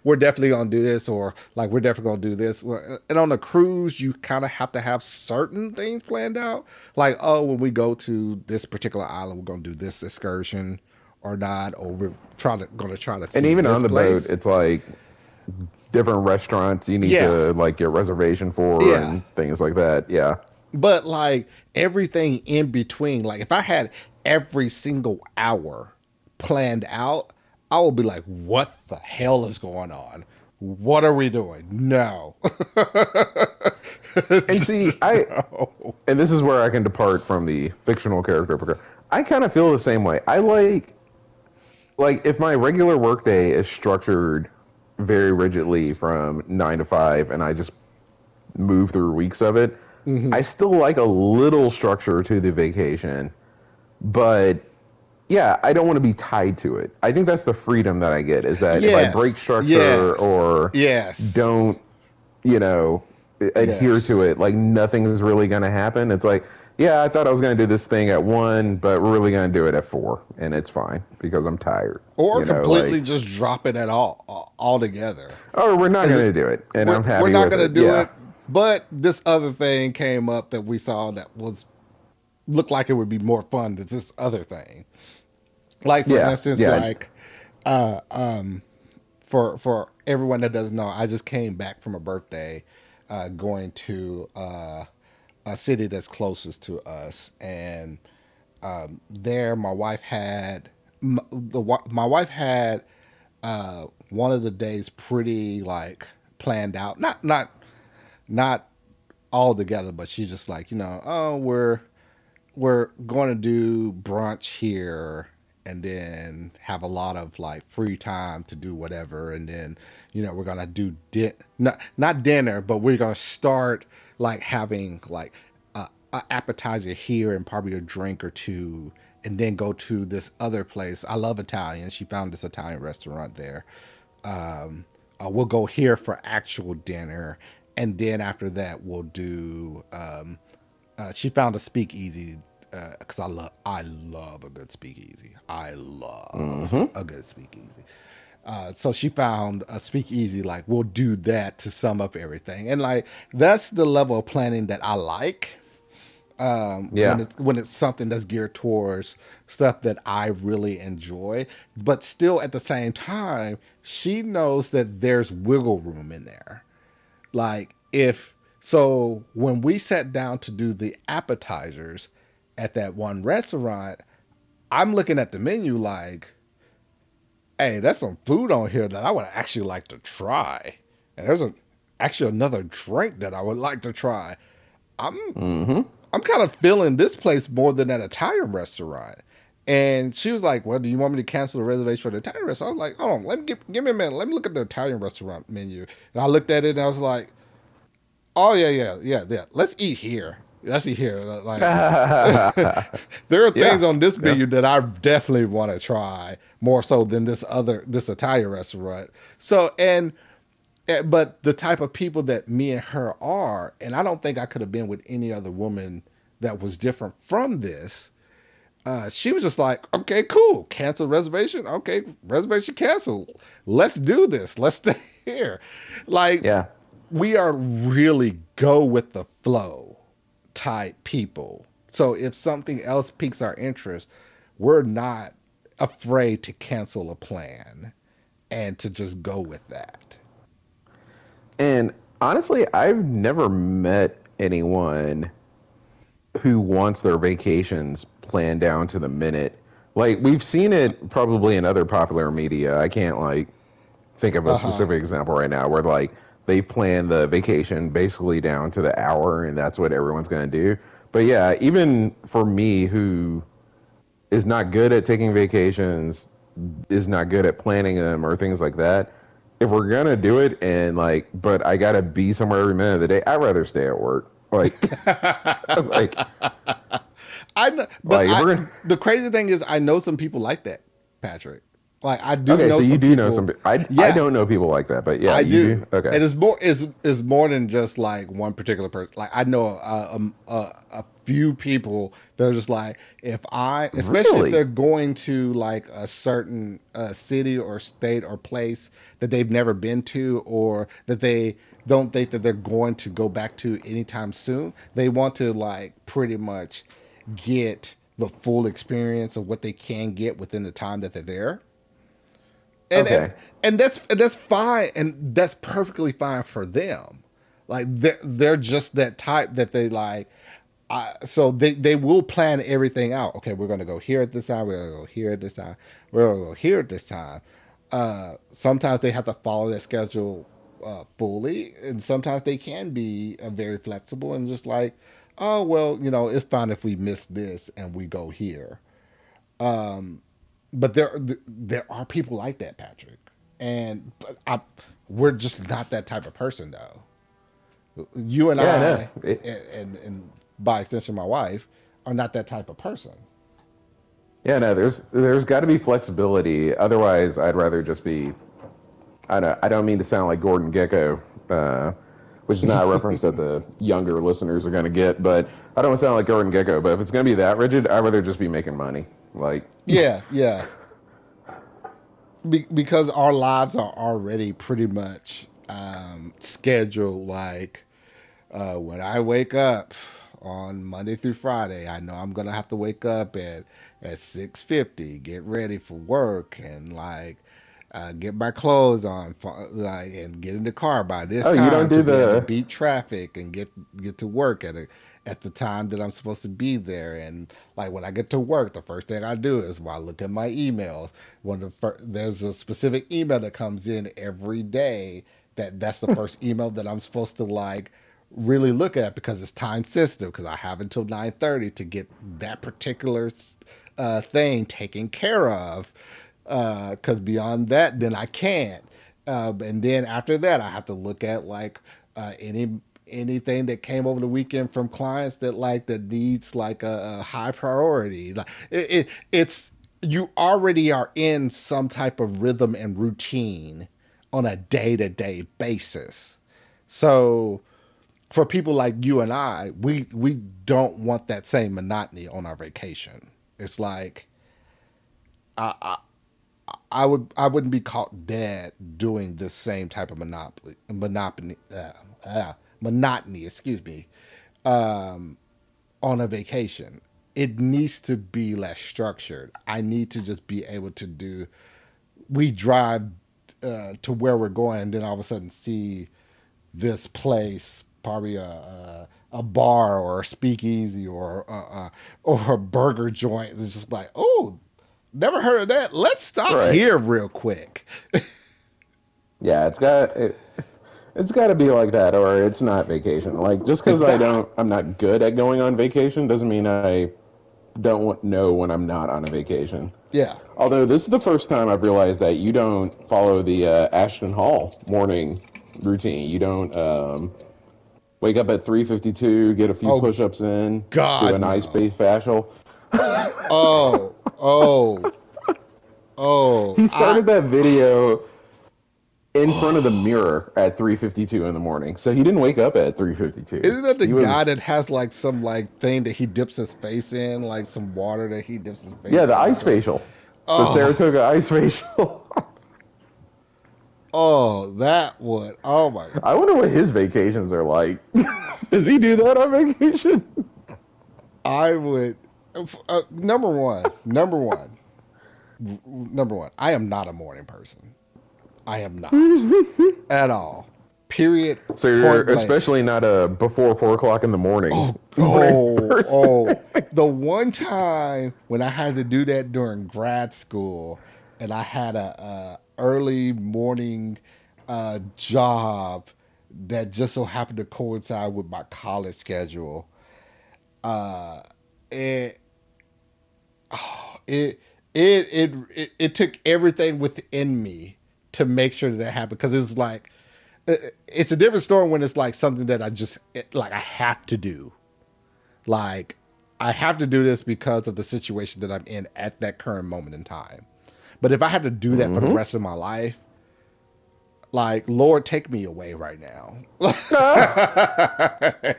we're definitely gonna do this, or like we're definitely gonna do this. And on a cruise, you kind of have to have certain things planned out. Like oh, when we go to this particular island, we're gonna do this excursion or not, or we're gonna try to And see even this on the boat, place. it's like different restaurants you need Yeah, to like get reservation for yeah. and things like that. Yeah. But like everything in between, like if I had every single hour planned out, I would be like, what the hell is going on? What are we doing? No. And see, I No. and this is where I can depart from the fictional character. I kind of feel the same way. I like if my regular workday is structured very rigidly from 9 to 5 and I just move through weeks of it, Hmm. I still like a little structure to the vacation, but yeah, I don't want to be tied to it. I think that's the freedom that I get is that if I break Yes. structure Yes. or Yes. don't, you know, adhere Yes. to it, like nothing is really going to happen. It's like, yeah, I thought I was going to do this thing at 1, but we're really going to do it at 4, and it's fine because I'm tired. Or completely Like, just drop it at all together. or we're not Because going to do it, and I'm we're happy not with going to it. do Yeah. it. But this other thing came up that we saw that was looked like it would be more fun than this other thing. Like for Yeah. instance, Yeah. like uh, um, for everyone that doesn't know, I just came back from a birthday, going to a city that's closest to us, and there my wife had my wife had one of the days pretty like planned out. Not all together, but she's just like, oh, we're going to do brunch here and then have a lot of like free time to do whatever, and then we're going to do not dinner, but we're going to start like having like a appetizer here and probably a drink or two, and then go to this other place. I love Italian. She found this Italian restaurant there. um, we'll go here for actual dinner, and then after that we'll do she found a speakeasy because I love a good speakeasy. I love Hmm. a good speakeasy. So she found a speakeasy like we'll do that to sum up everything, and like that's the level of planning that I like. When Yeah. it's something that's geared towards stuff that I really enjoy, but still at the same time, she knows that there's wiggle room in there. Like if so when we sat down to do the appetizers at that one restaurant, I'm looking at the menu like, hey, that's some food on here that I would actually like to try. And there's actually another drink that I would like to try. I'm Hmm. I'm kind of feeling this place more than an Italian restaurant. And she was like, well, do you want me to cancel the reservation for the Italian restaurant? I was like, oh, give me a minute. Let me look at the Italian restaurant menu. And I looked at it and I was like, oh yeah. Let's eat here. Let's eat here. Like there are Yeah. things on this Yeah. menu that I definitely want to try more so than this Italian restaurant. So but the type of people that me and her are, and I don't think I could have been with any other woman that was different from this. She was just like, okay, cool, cancel reservation. Okay, reservation canceled. Let's do this. Let's stay here. Like Yeah. we are really go with the flow type people. So if something else piques our interest, we're not afraid to cancel a plan and to just go with that. And honestly, I've never met anyone who wants their vacations planned down to the minute. Like we've seen it probably in other popular media. I can't like think of a Uh huh. specific example right now where like they plan the vacation basically down to the hour and that's what everyone's going to do. But yeah, even for me who is not good at taking vacations, is not good at planning them or things like that. If we're gonna do it and like, but I gotta be somewhere every minute of the day, I'd rather stay at work. Like, like, I know, but like if we're gonna, the crazy thing is I know some people like that, Patrick. Like I do okay, know so you some do know people. some. I Yeah, don't know people like that, but yeah, I you do. do. Okay, And it's more than just like one particular person. Like I know a few people that are just like if I, especially if really? they're going to like a certain city or state or place that they've never been to or that they don't think that they're going to go back to anytime soon. They want to like pretty much get the full experience of what they can get within the time that they're there, and and Okay, and that's fine, and that's perfectly fine for them. Like they're just that type that they like. So they will plan everything out. Okay, we're gonna go here at this time. We're gonna go here at this time. We're gonna go here at this time. Sometimes they have to follow that schedule fully, and sometimes they can be very flexible and just like, oh well, it's fine if we miss this and we go here. Um, but there are people like that, Patrick, and we're just not that type of person, though. You and yeah, no, I, and by extension, my wife, are not that type of person. yeah, no. There's got to be flexibility. Otherwise, I'd rather just be. I don't mean to sound like Gordon Gecko, which is not a reference that the younger listeners are going to get. But I don't want to sound like Gordon Gecko. But if it's going to be that rigid, I'd rather just be making money. Like, Yeah. Because our lives are already pretty much scheduled. Like when I wake up on Monday through Friday, I know I'm gonna have to wake up at 6:50, get ready for work, and like get my clothes on, like and get in the car by this oh, you don't time to do be able to the. beat traffic and get to work at the time that I'm supposed to be there. And like when I get to work, the first thing I do is I look at my emails. There's a specific email that comes in every day that's the first email that I'm supposed to like really look at because it's time sensitive because I have until 9:30 to get that particular thing taken care of. Because beyond that, then I can't. And then after that, I have to look at like anything that came over the weekend from clients that needs like a high priority. Like it's you already are in some type of rhythm and routine on a day to day basis. So for people like you and I, we don't want that same monotony on our vacation. It's like I, I wouldn't be caught dead doing the same type of monotony. Excuse me, um, on a vacation. It needs to be less structured. I need to just be able to do. We drive to where we're going, and then all of a sudden see this place, probably a bar or a speakeasy or a burger joint. It's just like, oh, never heard of that. Let's stop Right. here real quick. Yeah, it's got to be like that, or it's not vacation. Like just because It's not. I'm not good at going on vacation doesn't mean I don't know when I'm not on a vacation. Yeah. Although this is the first time I've realized that you don't follow the Ashton Hall morning routine. You don't wake up at 3:52, get a few Oh push-ups in, do God, a nice no. base facial. Oh, oh, oh. He I. started that video in front of the mirror at 3:52 in the morning. So he didn't wake up at 3:52. Isn't that the He was guy that has like some like thing that he dips his face in, like some water that he dips his yeah, face the ice into? facial. The Oh, Saratoga ice facial. oh, that would. Oh my. I wonder what his vacations are like. Does he do that on vacation? I would. Number one. I am not a morning person. I am not at all. Period. So you're Point blank. especially not a before 4 o'clock in the morning Oh, morning oh, person. oh. The one time when I had to do that during grad school, and I had a early morning job that just so happened to coincide with my college schedule. Uh, it, oh, it took everything within me to make sure that happened because it's like it's a different story when it's like something that like I have to do. Like, I have to do this because of the situation that I'm in at that current moment in time. But if I had to do that for the Mm-hmm. rest of my life, like, Lord, take me away right now. Ah,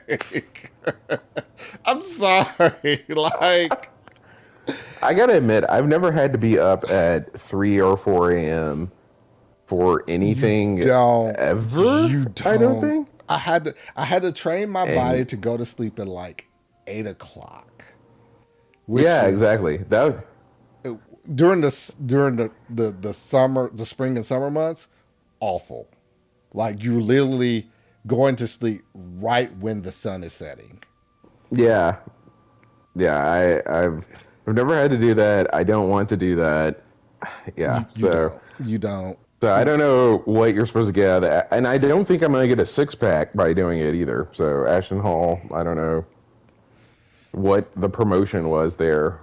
Like, I'm sorry. Like, I gotta admit, I've never had to be up at 3 or 4 a.m. for you anything don't, ever. you I don't don't. think. I had to train my And body to go to sleep at like 8 o'clock, which yeah, is exactly. That during the summer, the spring and summer months, awful. Like you're literally going to sleep right when the sun is setting. yeah, yeah. I've never had to do that. I don't want to do that. Yeah. You don't. You don't. So I don't know what you're supposed to get out of that, and I don't think I'm going to get a 6 pack by doing it either. So Ashton Hall, I don't know what the promotion was there.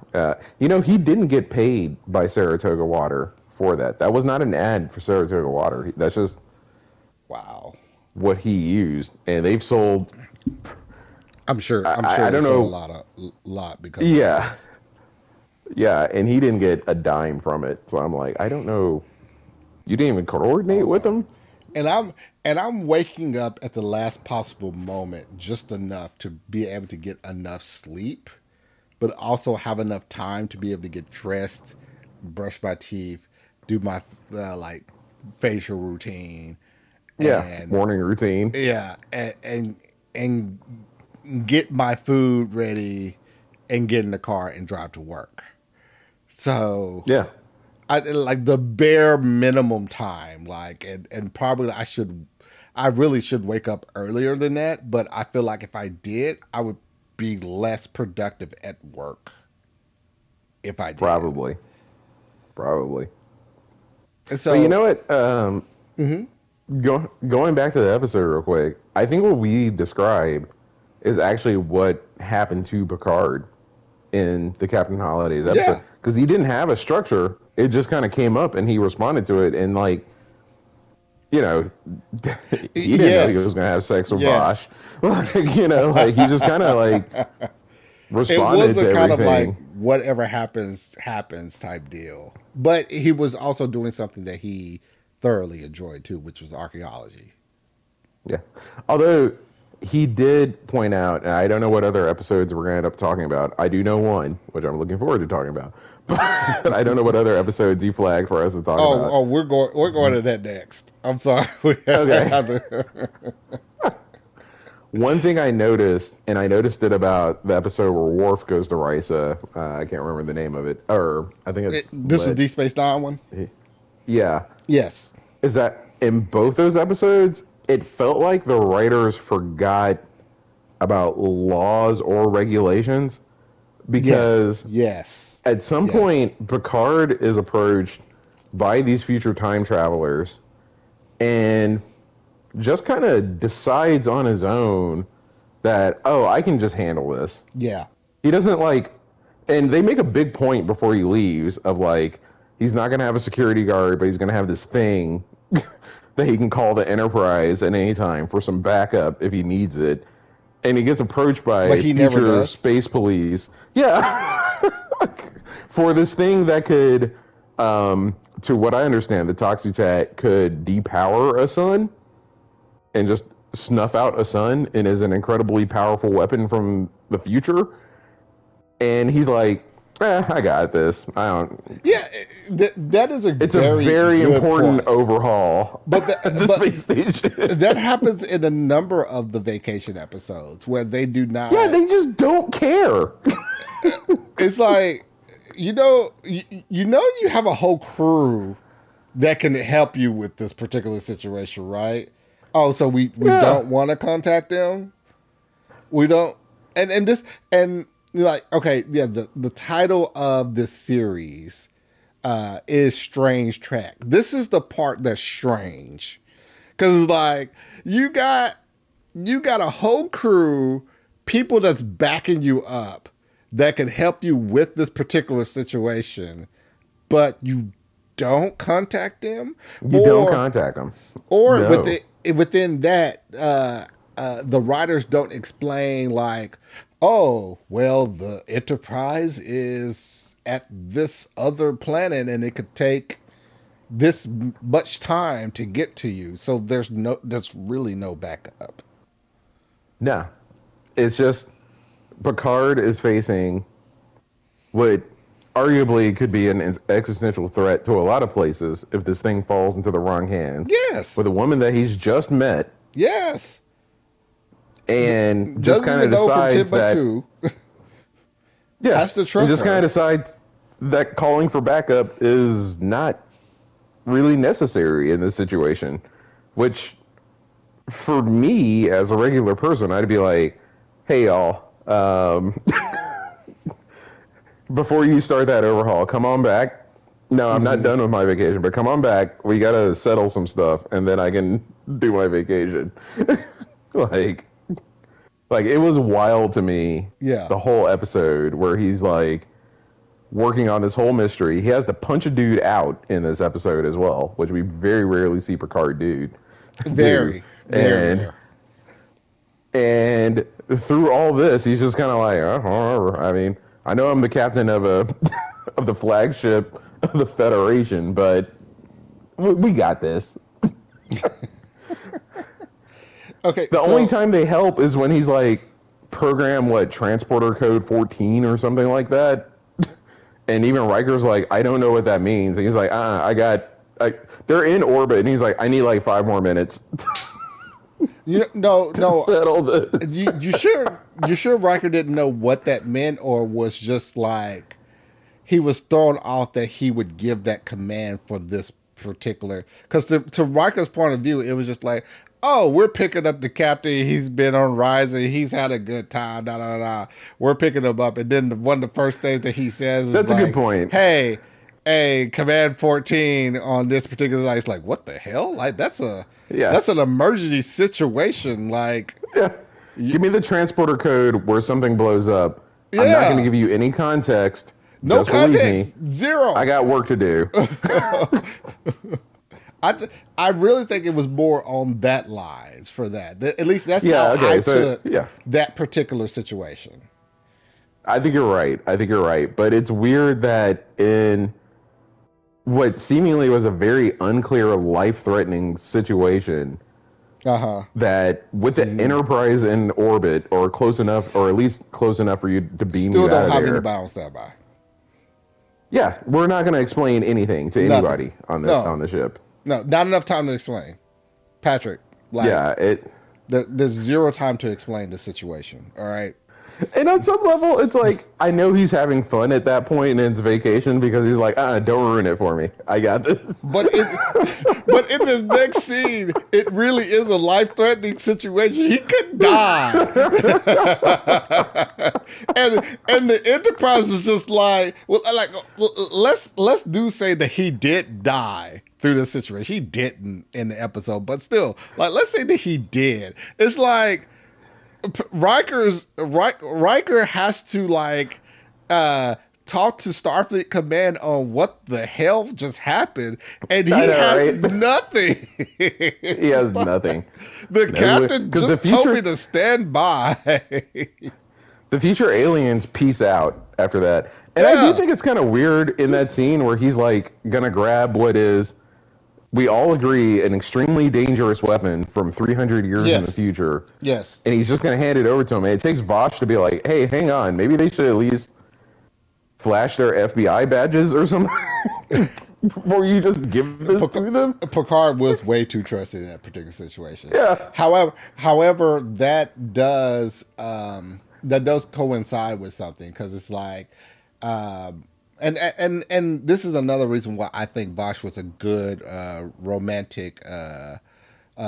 He didn't get paid by Saratoga Water for that. That was not an ad for Saratoga Water. That's just Wow. what he used, and they've sold. I'm I sure they don't sold a know. lot because of Yeah, this. yeah, and he didn't get a dime from it. So I'm like, I don't know. You didn't even Oh coordinate with no. him. And I'm waking up at the last possible moment just enough to be able to get enough sleep, but also have enough time to be able to get dressed, brush my teeth, do my like facial routine, Yeah, and morning routine. yeah, and get my food ready and get in the car and drive to work. So Yeah, I like the bare minimum time, like and probably I really should wake up earlier than that, but I feel like if I did, I would be less productive at work if I did. probably, probably. And But you so, know what? mhm, Going back to the episode real quick, I think what we described is actually what happened to Picard in the Captain Holidays episode yeah, because he didn't have a structure. It just kind of came up and he responded to it, and like you know, he didn't know he was yes, gonna have sex with Bosch. yes. Like like he just kind of like It was responded a to kind of like everything. whatever happens happens type deal, but he was also doing something that he thoroughly enjoyed too, which was archaeology. Yeah. Although, he did point out, and I don't know what other episodes we're going to end up talking about. I do know one, which I'm looking forward to talking about. But I don't know what other episodes he flagged for us to talk about. We're going to that next. I'm sorry. We have Okay. to- One thing I noticed, and I noticed it about the episode where Worf goes to Risa. I can't remember the name of it, or I think it's This was Lit. Deep Space Nine one. Yeah, Yes. is that in both those episodes, it felt like the writers forgot about laws or regulations Yes. because Yes. at some Yes. point Picard is approached by these future time travelers and just kind of decides on his own that, oh, I can just handle this. Yeah. He doesn't like, and they make a big point before he leaves of like, he's not going to have a security guard, but he's going to have this thing that he can call the Enterprise at any time for some backup if he needs it. And he gets approached But by he never future does. space police. Yeah. For this thing that could, to what I understand, the Toxutat could depower a sun and just snuff out a sun and is an incredibly powerful weapon from the future. And he's like, I got this. I don't. Yeah. That is a It's a very very good important point. overhaul But at the but space station. that happens in a number of the vacation episodes where they do Yeah, not. they just don't care. It's like you have a whole crew that can help you with this particular situation, right? Oh, so we Yeah. don't want to contact them. We don't, and this and you're like, okay, yeah. The title of this series is Strange Track. This is the part that's strange because like you got you got a whole crew, people that's backing you up that can help you with this particular situation, but you don't contact them, You don't or contact them. or No. within that, the writers don't explain like, oh, well, the Enterprise is at this other planet and it could take this much time to get to you, so there's really no backup. No. It's just Picard is facing what arguably could be an existential threat to a lot of places if this thing falls into the wrong hands Yes, with a woman that he's just met yes. and just Doesn't kind even of know from decides that, Timbuktu. yeah, Has to he trust just kind her. of decides that calling for backup is not really necessary in this situation, which for me as a regular person, I'd be like, hey, y'all, before you start that overhaul, come on back. No, I'm not Mhm. done with my vacation, but come on back. We gotta settle some stuff, and then I can do my vacation. like, like it was wild to me. Yeah. The whole episode where he's like working on this whole mystery. He has to punch a dude out in this episode as well, which we very rarely see Picard do. Very, very And rare. and through all this, he's just kind of like, I mean, I know I'm the captain of a of the flagship of the Federation, but we got this. Okay, The only so time they help is when he's like, program what transporter code 14 or something like that, and even Riker's like, I don't know what that means. And he's like, they're in orbit, and he's like, I need like 5 more minutes no, to no. settle this. You sure Riker didn't know what that meant, or was just like he was thrown off that he would give that command for this particular? Because to Riker's point of view, it was just like, oh, we're picking up the captain. He's been on Rising. He's had a good time. Da da da. We're picking him up, and then one of the first things that he says is That's a good like, point. "Hey, hey, Command 14 on this particular night." It's like, what the hell? Like Yeah. that's an emergency situation. Like, Yeah. you, Give me the transporter code where something blows up. I'm not going to yeah, give you any context. no Just believe context, me. zero. I got work to do. I really think it was more on that lines for that. At least that's Yeah, how I okay. So, took yeah. that particular situation. I think you're right. I think you're right. But it's weird that in what seemingly was a very unclear life threatening situation, Uh-huh. that with the Enterprise in orbit or close enough, or at least close enough for you to beam Still you out don't of have there. anybody on standby. Yeah, we're not going to explain anything to Nothing. anybody on No. the ship. No. Not enough time to explain. Patrick, like, Yeah, it. there's zero time to explain the situation. All right. And on some level, it's like I know he's having fun at that point in his vacation because he's like, don't ruin it for me. I got this. But but in this next scene, it really is a life-threatening situation. He could die, and the Enterprise is just like, well, let's do say that he did die through this situation. He didn't in the episode, but still, like, let's say that he did. It's like Riker has to like talk to Starfleet Command on what the hell just happened, and he I know, has right? nothing. He has nothing. The No, captain because just told me to stand by. the future aliens peace out after that. And I do Yeah. think it's kind of weird in that scene where he's like gonna grab what is, we all agree, an extremely dangerous weapon from 300 years in the Yes. future, Yes. and he's just gonna hand it over to him. And it takes Vosh to be like, "Hey, hang on, maybe they should at least flash their FBI badges or something before you just give this to them." Picard was way too trusting in that particular situation. Yeah. However, that does coincide with something, because it's like, and this is another reason why I think Vosh was a good romantic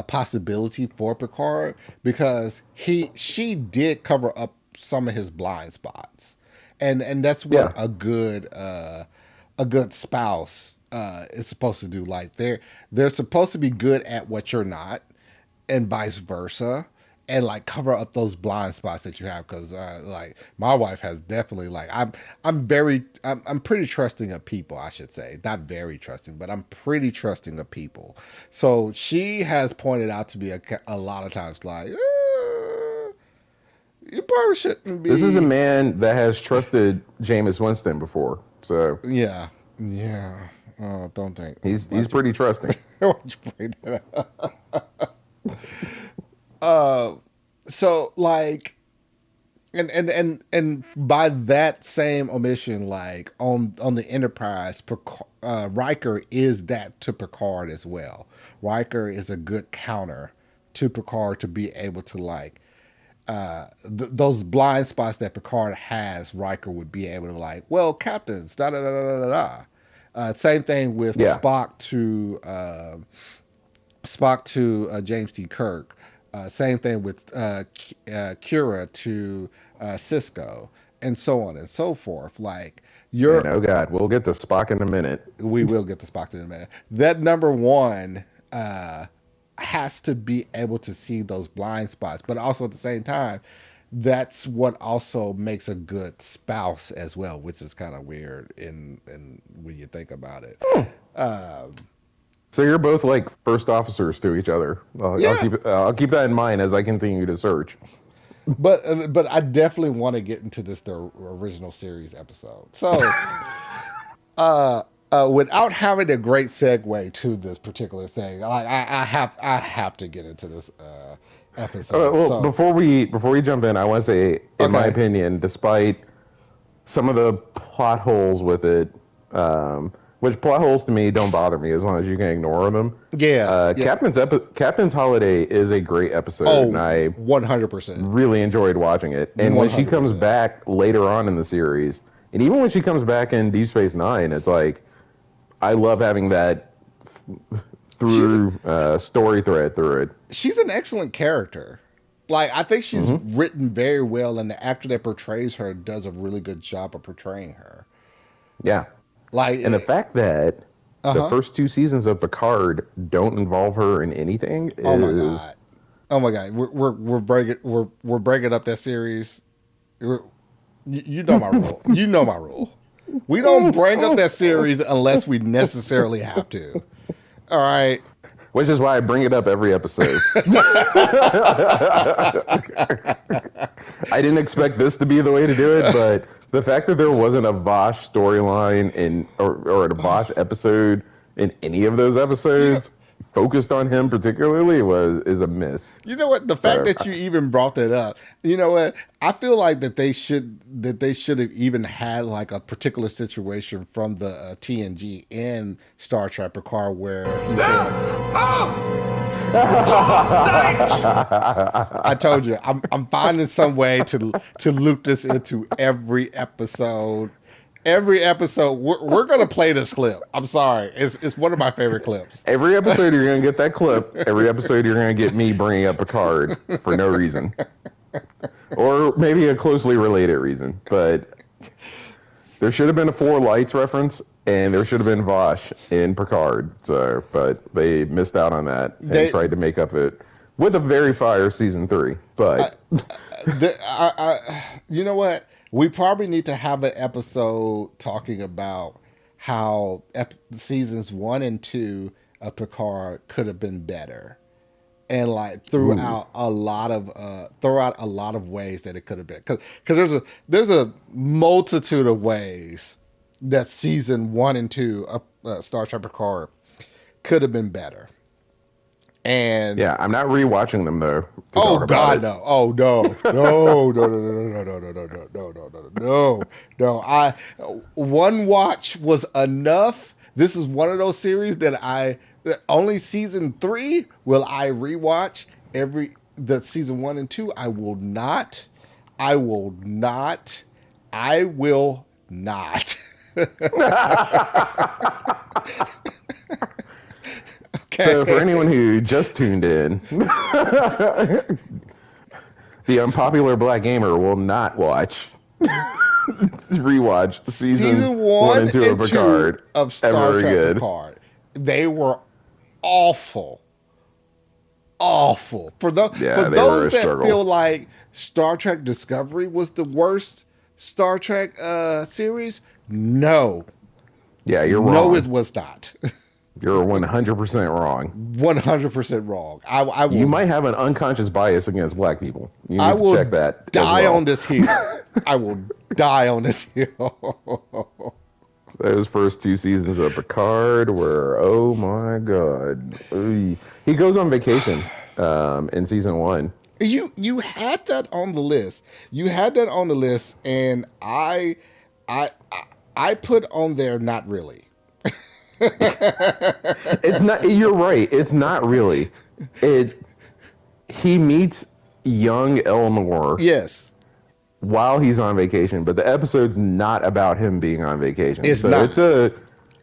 possibility for Picard, because she did cover up some of his blind spots, and that's what Yeah. a good spouse is supposed to do. Like, they're supposed to be good at what you're not, and vice versa, and like cover up those blind spots that you have. Because like, my wife has definitely, like, I'm pretty trusting of people, I should say. Not very trusting, but I'm pretty trusting of people. So she has pointed out to me a lot of times, like, you probably shouldn't This is a be. man that has trusted Jameis Winston before, so Yeah. Yeah. Oh, don't think. he's pretty trusting. Why'd you bring that up? uh, so like, and by that same omission, like, on the Enterprise, Riker is that to Picard as well. Riker is a good counter to Picard to be able to, like, those blind spots that Picard has, Riker would be able to, like, well, captains, da da da da da da. Same thing with Yeah. Spock to James T. Kirk. Same thing with Kira to Cisco, and so on and so forth. Like, And you're, oh god, we'll get to Spock in a minute. we will get to Spock in a minute. That number one uh, has to be able to see those blind spots, but also at the same time, that's what also makes a good spouse as well, which is kind of weird in when you think about it. Um, So you're both like first officers to each other. yeah, I'll keep that in mind as I continue to search. but I definitely want to get into the original series episode. So, without having a great segue to this particular thing, I have to get into this episode. Well, So, before we jump in, I want to say, in my okay, opinion, despite some of the plot holes with it, which plot holes to me don't bother me as long as you can ignore them. yeah, yeah, Captain's Holiday is a great episode, and oh, I 100%, really enjoyed watching it. And when she comes 100%. back later on in the series, and even when she comes back in Deep Space Nine, it's like I love having that She's through story thread through it. she's an excellent character. Like, I think she's written very well, and the actor that portrays her does a really good job of portraying her. Yeah. Like, And the fact that the uh-huh. first two seasons of Picard don't involve her in anything Oh my is god. Oh my god. We're breaking up that series. You know my rule. You know my rule. We don't bring up that series unless we necessarily have to. All right. which is why I bring it up every episode. I didn't expect this to be the way to do it, but the fact that there wasn't a Vosh storyline in or a Vosh episode in any of those episodes focused on him particularly was is a miss. You know what? The fact So that you even brought that up, you know what? I feel like that they should have even had like a particular situation from the TNG in Star Trek Picard where he said, "I told you, I'm finding some way to loop this into every episode." Every episode, we're gonna play this clip. I'm sorry, it's one of my favorite clips. every episode you're gonna get that clip. Every episode you're gonna get me bringing up a card for no reason, or maybe a closely related reason. But there should have been a Four Lights reference, and there should have been Vosh in Picard. So, but they missed out on that and They, tried to make up it with a very fire season 3. I, But you know what? We probably need to have an episode talking about how seasons 1 and 2 of Picard could have been better, and like ooh, throughout a lot of ways that it could have been. Because there's a multitude of ways that season 1 and 2 of Star Trek Picard could have been better. And yeah, I'm not rewatching them though to oh talk about God, it. no! Oh no! No! No! No! No! No! No! No! No! No! No! No! No! No! No! I one watch was enough. This is one of those series that only season 3 will I rewatch. Every the season 1 and 2 I will not. I will not. I will not. So, for anyone Okay. who just tuned in, the unpopular black gamer will not watch rewatch season Season one one and two of and two Picard of Star ever Trek again. Picard, they were awful, awful. For Yeah, they were those a that feel struggle. like Star Trek Discovery was the worst Star Trek series, no, Yeah, you're no, it wrong. was not. You're 100% wrong. 100% wrong. I You will might have an unconscious bias against black people. You I need to check will that as die on well. this hill. I will die on this hill. Those first 2 seasons of Picard were, oh my god. Oy. He goes on vacation in season 1. You had that on the list. You had that on the list, and I put on there not really. It's not. You're right. It's not really. It. He meets young Eleanor Yes, while he's on vacation, but the episode's not about him being on vacation. it's So it's not, a.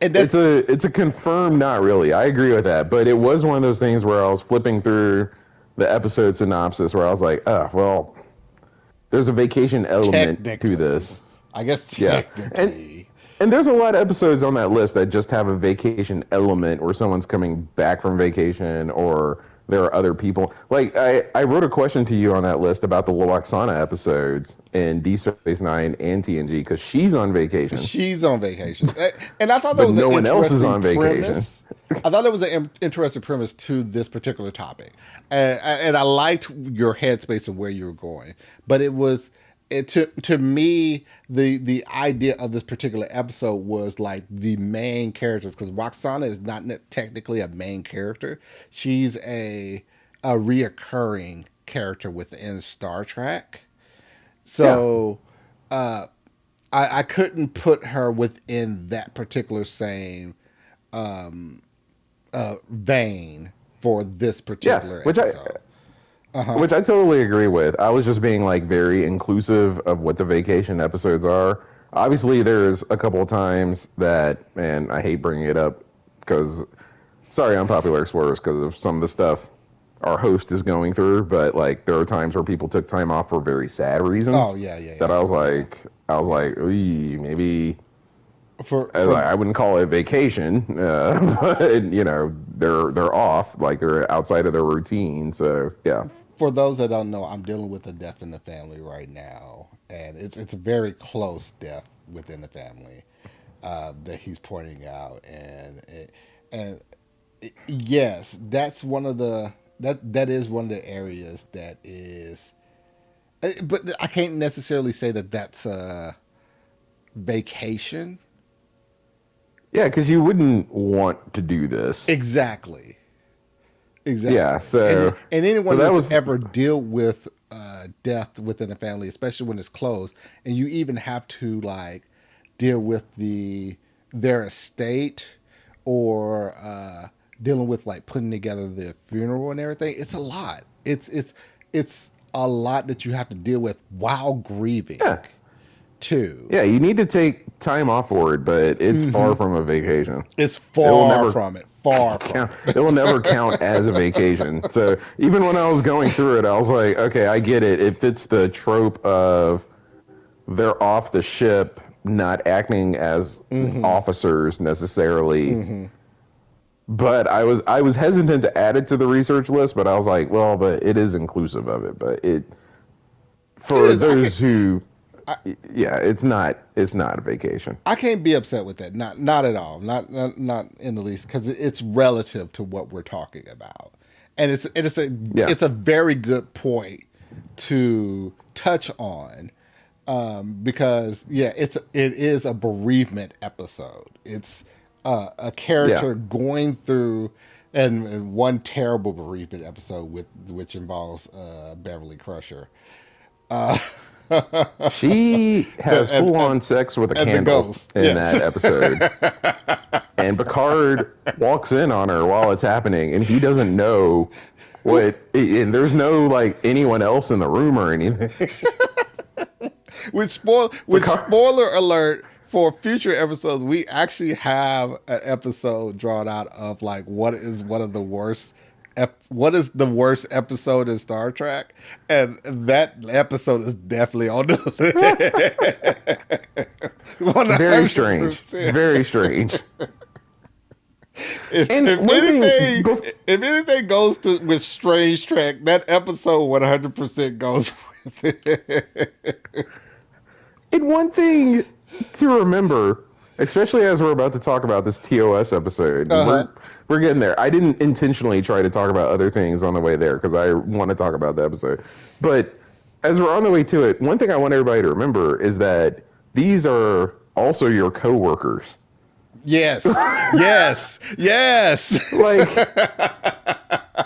and that's It's a confirmed not really. I agree with that, but it was one of those things where I was flipping through the episode synopsis where I was like, oh well, there's a vacation element to technically, this. I guess Yeah, and technically, and there's a lot of episodes on that list that just have a vacation element where someone's coming back from vacation or there are other people. Like I wrote a question to you on that list about the Loaxana episodes in Deep Space Nine and TNG because she's on vacation, she's on vacation, and I thought that but was an no one else is interesting on vacation. premise. I thought it was an interesting premise to this particular topic, and I liked your headspace and where you were going. But to me the idea of this particular episode was like the main characters because Roxana is not technically a main character. She's a reoccurring character within Star Trek. Yeah, So uh, I couldn't put her within that particular same um, vein for this yeah, particular episode. Uh huh. which I totally agree with. I was just being like very inclusive of what the vacation episodes are. Obviously, there's a couple of times that, man, I hate bringing it up because, sorry, unpopular explorers, because of some of the stuff our host is going through. But like, there are times where people took time off for very sad Oh reasons yeah, yeah, that yeah, yeah. I was like, "Ooh, maybe For I wouldn't call it vacation, but you know, they're off, like they're outside of their routine. So yeah. for those that don't know, I'm dealing with a death in the family right now, and it's a very close death within the family that he's pointing out, and yes, that's one of the that is one of the areas that is, but I can't necessarily say that that's a vacation. Yeah, because you wouldn't want to do this. Exactly. Yeah, Exactly. so And so anyone that that's was ever dealt with death within a family, especially when it's close, and you even have to like deal with their estate or dealing with like putting together the funeral and everything. It's a lot. It's a lot that you have to deal with while grieving yeah. too. Yeah, you need to take time off for it, but it's far Hmm. from a vacation. It's It will far never from it. Far from count. It will never count as a vacation. So even when I was going through it, I was like, okay, I get it. It fits the trope of they're off the ship, not acting as it. Hmm. officers necessarily. Hmm. But I was hesitant to add it to the research list, but I was like, well, but it is inclusive of it. But it It for is. those who, I, yeah, it's not a vacation. I can't be upset with that. Not at all. Not in the least because it's relative to what we're talking about, and Yeah, it's a very good point to touch on because yeah, it is a bereavement episode. It's a yeah. character going through and one terrible bereavement episode with which involves Beverly Crusher. Uh, She has full on sex with a and the candle ghost, in yes. that episode. And Picard walks in on her while it's happening, and he doesn't know and there's no like anyone else in the room or anything. With Picard, spoiler alert for future episodes, we actually have an episode drawn out of like what is one of the worst what is the worst episode in Star Trek, and that episode is definitely on the list. One very hundred strange, percent. very strange. If And if one thing, anything if anything goes to with Strange Trek, that episode 100% goes with it. and one thing to remember, especially as we're about to talk about this TOS episode, and Uh huh. we're getting there. I didn't intentionally try to talk about other things on the way there because I want to talk about the episode. But as we're on the way to it, one thing I want everybody to remember is that these are also your coworkers. Yes. Yes. Yes. like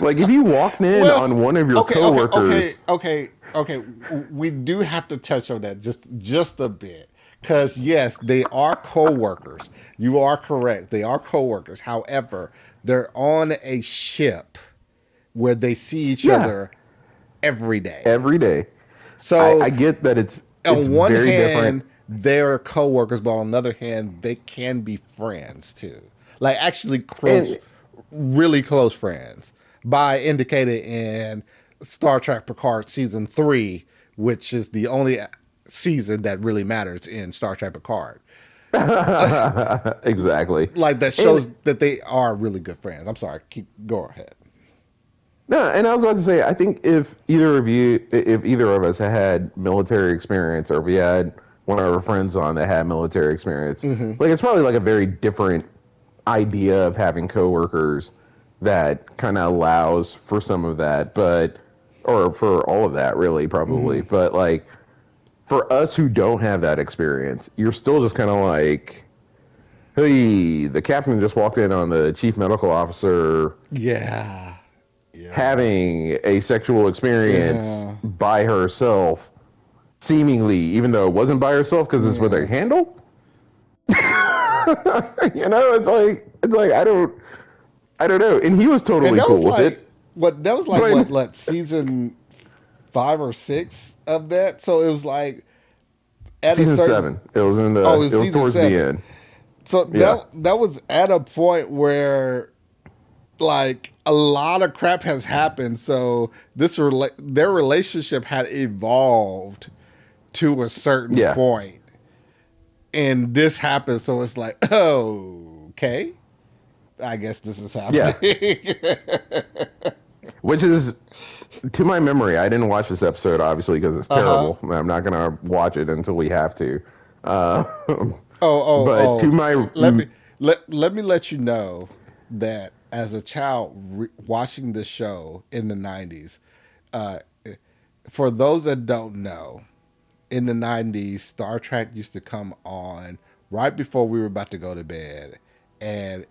like if you walked in Well, on one of your okay, okay, okay, coworkers, okay, okay. We do have to touch on that just a bit. Because yes, they are co-workers. You are correct. They are co-workers. However, they're on a ship where they see each yeah, other every day. every day. I So get that it's on one very different. hand, they're coworkers, but on the other hand, they can be friends too. Like actually close, And really close friends. By indicated in Star Trek Picard season 3, which is the only season that really matters in Star Trek Picard. exactly. Like that And shows that they are really good friends. I'm sorry, keep go ahead. no, and I was about to say, I think if either of us had military experience, or if we had one of our friends on that had military experience, Hmm. like it's probably like a very different idea of having coworkers that kind of allows for some of that, but or for all of that, really, probably. Hmm. But like for us who don't have that experience, you're still just kind of like, hey, the captain just walked in on the chief medical officer Yeah, yeah, having a sexual experience yeah, by herself, seemingly, even though it wasn't by herself because it's with a yeah. handle. It's like I don't know. And he was And totally that was cool with like it. what that was like But what season 5 or 6 of that. So it was like at a season certain 7, it was in oh, the it's it was season towards the 7. end. So Yeah. that was at a point where like a lot of crap has happened. So their relationship had evolved to a certain Yeah. point, and this happened. So it's like, oh, okay, I guess this is happening. Yeah. Which is, to my memory, I didn't watch this episode obviously because it's Uh huh. terrible. I'm not gonna watch it until we have to. Uh, Oh, oh, but to oh. my Let me let you know that as a child watching this show in the 90s, uh, for those that don't know, in the 90s, Star Trek used to come on right before we were about to go to bed. And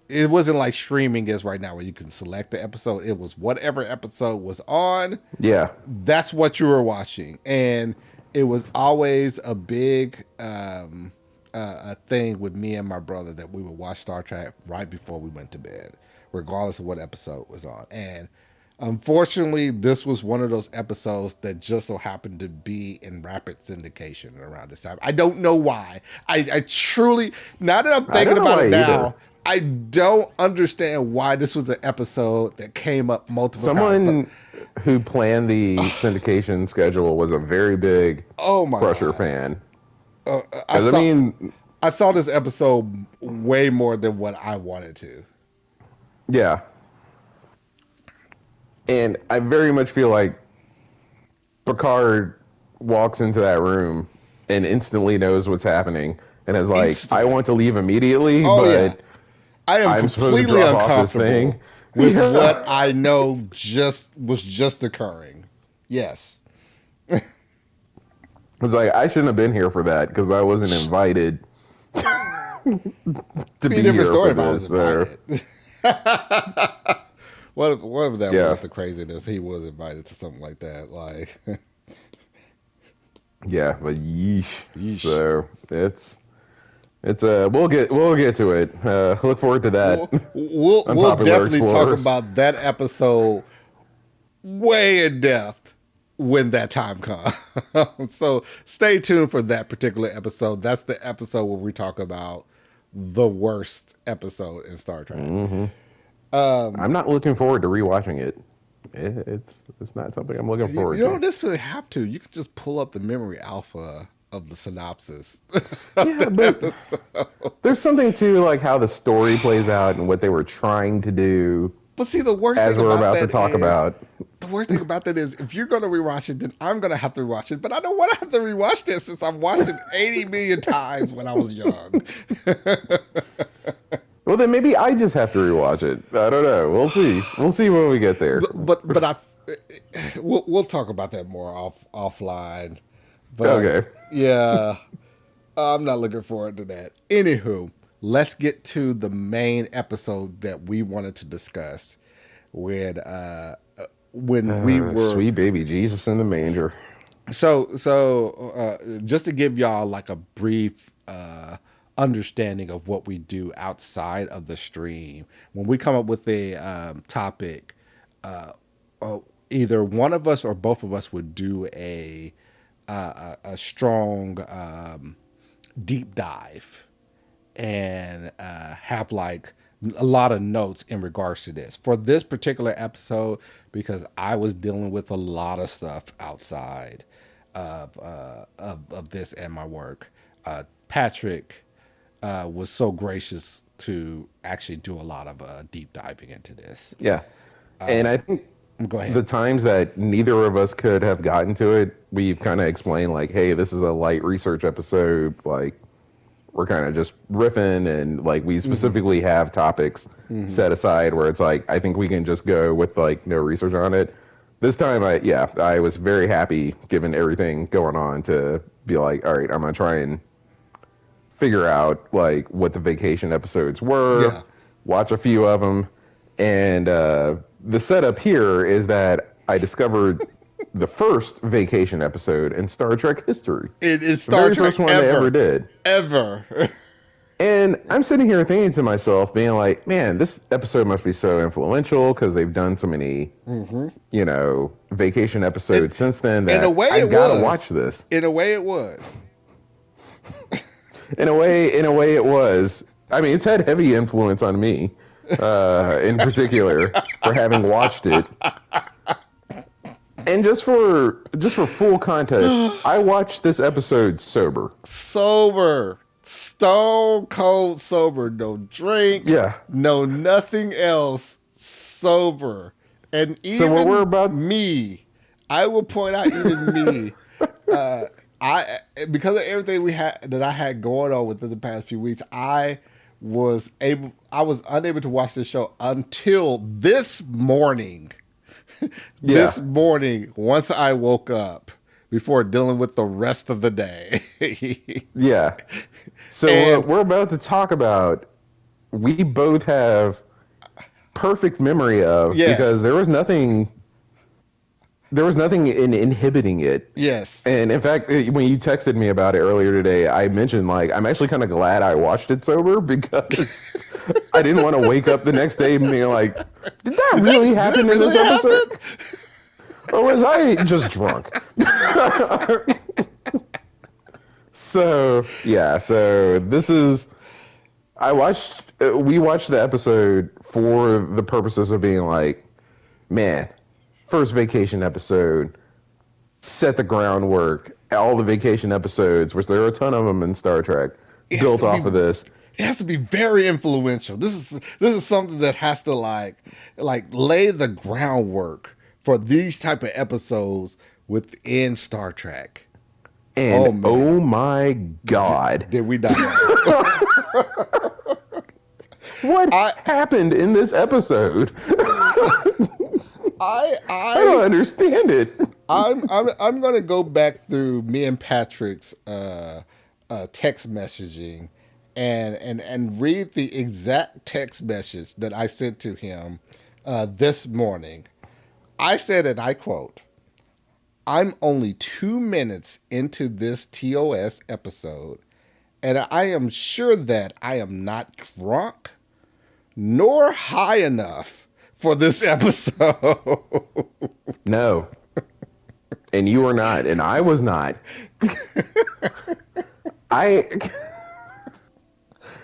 it wasn't like streaming is right now where you can select the episode. It was whatever episode was on, Yeah. that's what you were watching, and it was always a big a thing with me and my brother that we would watch Star Trek right before we went to bed, regardless of what episode was on. And unfortunately, this was one of those episodes that just so happened to be in rapid syndication around this time. I don't know why. I truly, now that I'm I thinking don't know about why it either. now, I don't understand why this was an episode that came up multiple times. But Someone who planned the syndication schedule was a very big oh my Crusher god, fan. uh, I Because, I saw mean, I saw this episode way more than what I wanted to. yeah. And I very much feel like Picard walks into that room and instantly knows what's happening and is like, I Instantly. want to leave immediately, Oh yeah, but I am I'm supposed to completely drop off this uncomfortable thing. with what Yeah. I know just occurring. Yes. It's like, I shouldn't have been here for that because I wasn't invited to Be a be different here story for if I was this. So, invited. What if that yeah. was the craziness? He was invited to something like that. Like, Yeah, but yeesh. yeesh. So, we'll get to it. Look forward to that. We'll Unpopular definitely talk Explorers. about that episode way in depth when that time comes. So stay tuned for that particular episode. That's the episode where we talk about the worst episode in Star Trek. Hmm. Um, I'm not looking forward to rewatching it. It's not something I'm looking you forward don't to. necessarily have to. You can just pull up the memory alpha of the synopsis of Yeah, the but episode. there's something to like how the story plays out and what they were trying to do, But see, the worst as thing we're about about to that talk is about. if you're going to rewatch it, then I'm going to have to rewatch it. But I don't want to have to rewatch this since I've watched it 80 million times when I was young. Well, then maybe I just have to rewatch it. I don't know. We'll see. We'll see when we get there. but I we'll talk about that more offline. But Okay. yeah, I'm not looking forward to that. Anywho, let's get to the main episode that we wanted to discuss when we were Sweet baby Jesus in the manger. just to give y'all like a brief understanding of what we do outside of the stream. When we come up with a topic, uh, either one of us or both of us would do a strong deep dive and have like a lot of notes in regards to this for this particular episode, because I was dealing with a lot of stuff outside of this and my work. Patrick was so gracious to actually do a lot of deep diving into this. Yeah. And I think Go the ahead. times that neither of us could have gotten to it, we've kind of explained like, hey, this is a light research episode. Like, we're kind of just riffing, and like we Hmm. specifically have topics Hmm. set aside where it's like I think we can just go with like no research on it. This time, I was very happy given everything going on to be like, all right, I'm gonna try and figure out like what the vacation episodes were, Yeah. watch a few of them, and the setup here is that I discovered the first vacation episode in Star Trek history, It's the Star very Trek first one they ever ever. did. Ever. And I'm sitting here thinking to myself, being like, man, this episode must be so influential because they've done so many, Hmm. vacation In, episodes since then in a that way, I it gotta was. watch this. In a way, it was. In a way, it was. I mean, it's had heavy influence on me, in particular, for having watched it. And just for full context, I watched this episode sober. Sober. Stone cold sober. No drink. Yeah. No nothing else. Sober. And So what we're even about. me, I will point out even me. Uh, I because of everything we had that I had going on within the past few weeks, I was unable to watch this show until this morning. Yeah. This morning, once I woke up before dealing with the rest of the day. Yeah. So And what we're about to talk about we both have perfect memory of because Yes, there was nothing inhibiting it. yes. And in fact, when you texted me about it earlier today, I mentioned like I'm actually kind of glad I watched it sober because I didn't want to wake up the next day and be like, "Did that really Did it happen in this really episode, happen? or was I just drunk?" So yeah, so this is I watched. We watched the episode for the purposes of being like, man, first vacation episode set the groundwork. All the vacation episodes, which there are a ton of them in Star Trek, It has built to be. off of this. It has to be very influential. This is something that has to like lay the groundwork for these type of episodes within Star Trek. And Oh man, oh my god, did we not know? what I happened in this episode? I I don't I understand it. I'm gonna go back through me and Patrick's text messaging and read the exact text message that I sent to him this morning. I said, and I quote, "I'm only 2 minutes into this TOS episode, and I am sure that I am not drunk nor high enough for this episode." No, and you were not, and I was not. I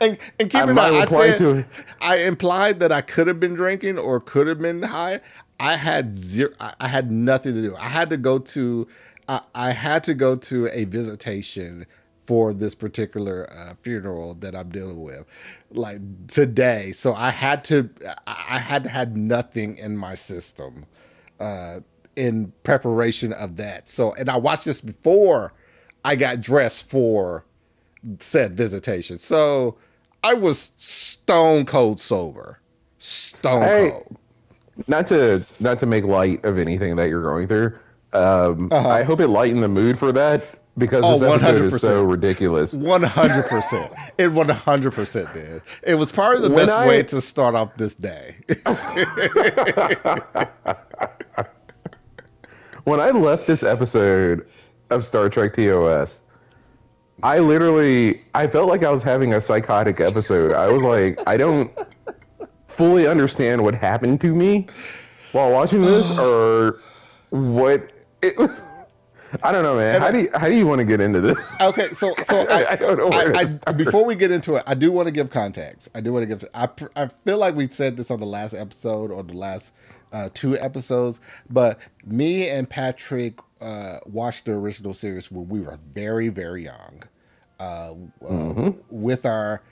And keep in my mind, I reply said to I implied that I could have been drinking or could have been high. I had zero. I had nothing to do. I had to go to. I had to go to a visitation for this particular funeral that I'm dealing with, like today. So I had to. I had nothing in my system, in preparation of that. So, and I watched this before I got dressed for said visitation. So I was stone cold sober. Stone I cold. not to make light of anything that you're going through. Uh I huh. hope it lightened the mood for that because Oh, this episode one is so 100%. ridiculous. 100%. It 100% did. It was probably the When best way I to start off this day. when I left this episode of Star Trek TOS, I felt like I was having a psychotic episode. I was like, I don't fully understand what happened to me while watching this or what it was. I don't know, man. And How do you want to get into this? okay, so I don't know where to I start. before we get into it, I do want to give context. I do want to give. I feel like we said this on the last episode or the last two episodes, but me and Patrick watched the original series when we were very young, uh, uh, Hmm. with our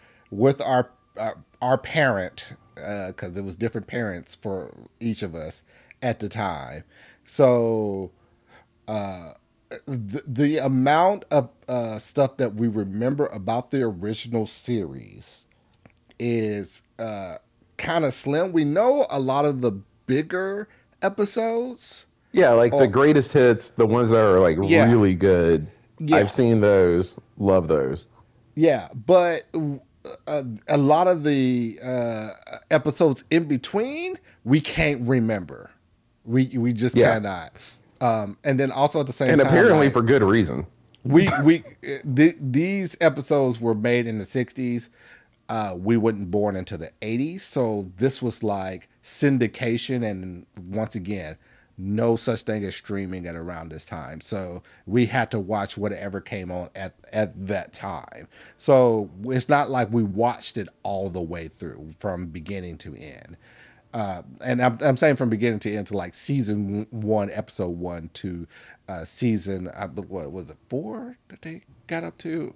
parent, because it was different parents for each of us at the time. So uh, the amount of stuff that we remember about the original series is kind of slim. We know a lot of the bigger episodes. Yeah, like the Oh, greatest hits, the ones that are like yeah, really good. I've yeah, seen those. Love those. yeah. But a lot of the episodes in between, we can't remember. We just Yeah, cannot. And then also at the same and time, apparently like for good reason. these episodes were made in the 60s. We weren't born into the 80s, so this was like syndication, and once again, no such thing as streaming at around this time. So we had to watch whatever came on at that time. So it's not like we watched it all the way through from beginning to end. And I'm saying from beginning to end to like season one, episode one to season, what was it, four that they got up to?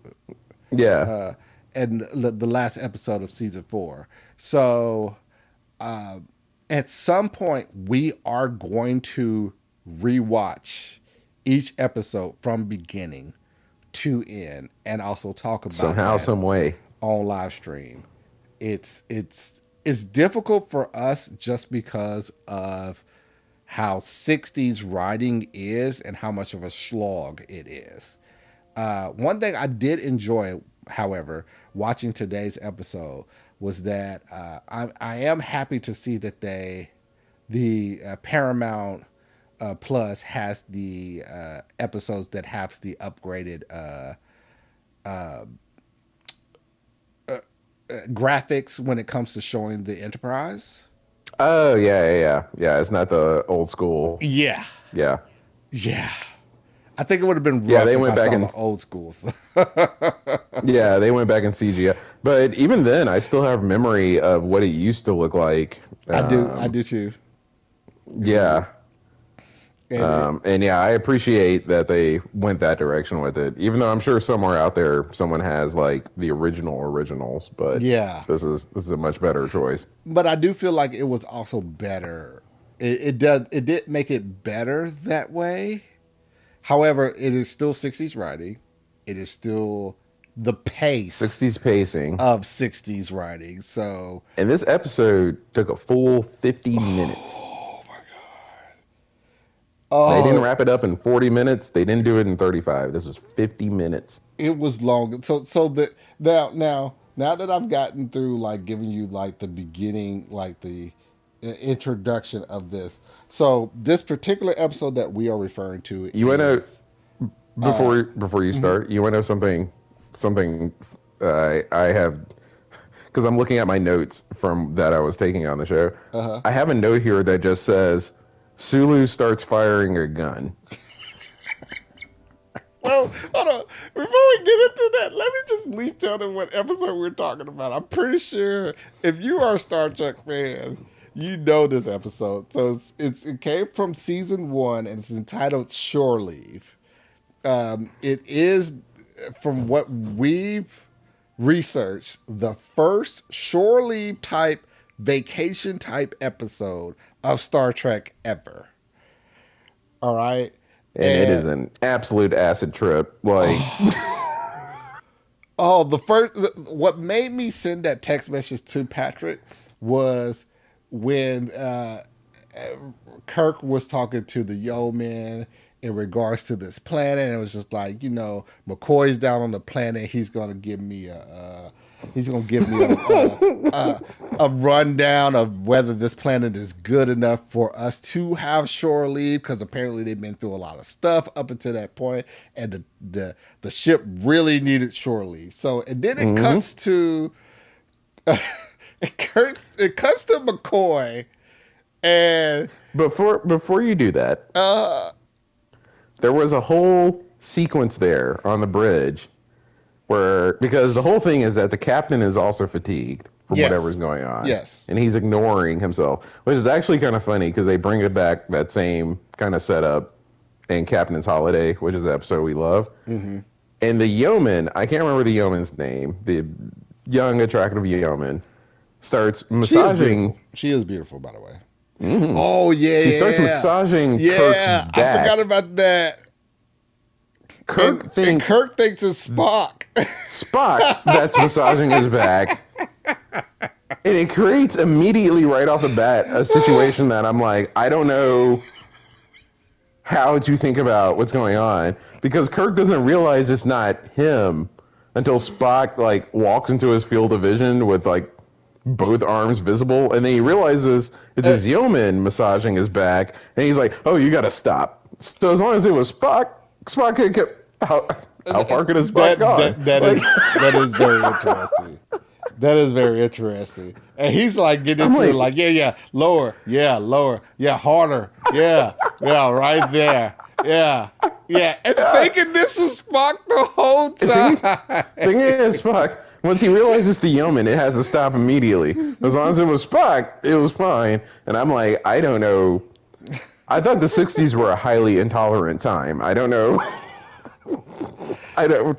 Yeah, uh, and the last episode of season four. So uh, at some point, we are going to rewatch each episode from beginning to end, and also talk about somehow, that some way. on live stream. It's difficult for us just because of how 60s writing is and how much of a slog it is. One thing I did enjoy, however, watching today's episode was that I am happy to see that the Paramount Plus has the episodes that have the upgraded uh, uh, graphics when it comes to showing the Enterprise. Oh yeah. It's not the old school. Yeah, Yeah, yeah. I think it would have been yeah. rough They if went I back saw the and old schools. yeah, they went back in CGI. But even then, I still have memory of what it used to look like. I do too. I do. Yeah, And it, and yeah, I appreciate that they went that direction with it. Even though I'm sure somewhere out there, someone has like the original originals, but yeah, this is a much better choice. but I do feel like it was also better. It did make it better that way. However, it is still 60s writing. It is still the pace 60s pacing, of 60s writing. So, and this episode took a full 50 minutes. oh my god. They didn't Oh, wrap it up in 40 minutes. They didn't do it in 35. This was 50 minutes. it was long. So the now that I've gotten through like giving you like the beginning, like the introduction of this. So this particular episode that we are referring to You want to is uh before you mhm, start, you want to know something I have because I'm looking at my notes from that I was taking on the show. uh-huh. I have a note here that just says Sulu starts firing a gun. Well, hold on. Before we get into that, let me just at least tell them what episode we're talking about. I'm pretty sure if you are a Star Trek fan, you know this episode. So it came from season one and it's entitled Shore Leave. It is, from what we've researched, the first shore leave type, vacation type episode of Star Trek ever. All right. And it is And an absolute acid trip. Like, oh, the first, what made me send that text message to Patrick was when Kirk was talking to the yeoman in regards to this planet, and it was just like, McCoy's down on the planet. He's gonna give me he's gonna give me a rundown of whether this planet is good enough for us to have shore leave, because apparently they've been through a lot of stuff up until that point, and the ship really needed shore leave. So, and then it mm-hmm. cuts to it cuts to McCoy, and Before you do that, uh there was a whole sequence there on the bridge where because the whole thing is that the captain is also fatigued from whatever's yes, going on yes, and he's ignoring himself, which is actually kind of funny because they bring it back that same kind of setup in Captain's Holiday, which is the episode we love. hmm And the yeoman, I can't remember the yeoman's name, the young attractive yeoman starts she is massaging. beautiful. She is beautiful, by the way. Mhm. Oh yeah, She starts yeah, massaging Kirk's yeah. I forgot back. about that. And Kirk and thinks Kirk thinks it's Spock. Spock that's massaging his back. And it creates immediately right off the bat a situation that I'm like, I don't know how to think about what's going on because Kirk doesn't realize it's not him until Spock like walks into his field of vision with like both arms visible, and then he realizes it's Uh, his yeoman massaging his back, and he's like, "Oh, you got to stop." So as long as it was Spock, Spock could get how far could a Spock gone? Like that is very interesting. That is very interesting. And he's like getting I'm into it like, like, lower, yeah, harder, yeah, right there, yeah, and thinking this is Spock the whole thing, time. thing is, Spock. Once he realizes the yeoman, it has to stop immediately. As long as it was Spock, it was fine. And I'm like, I don't know. I thought the '60s were a highly intolerant time. I don't know. I don't.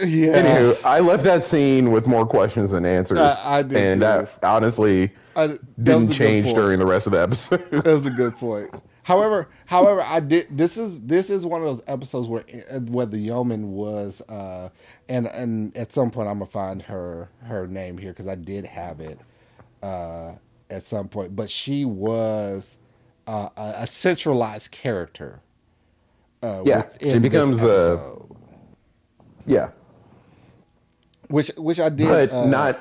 Yeah, Anywho, I left that scene with more questions than answers, I did and too. that honestly That didn't was a good change point. during the rest of the episode. That was a good point. However, I did. This is one of those episodes where the yeoman was, and at some point I'm gonna find her name here because I did have it uh, at some point, but she was a centralized character Yeah, she within this becomes episode, yeah, which I did. but not.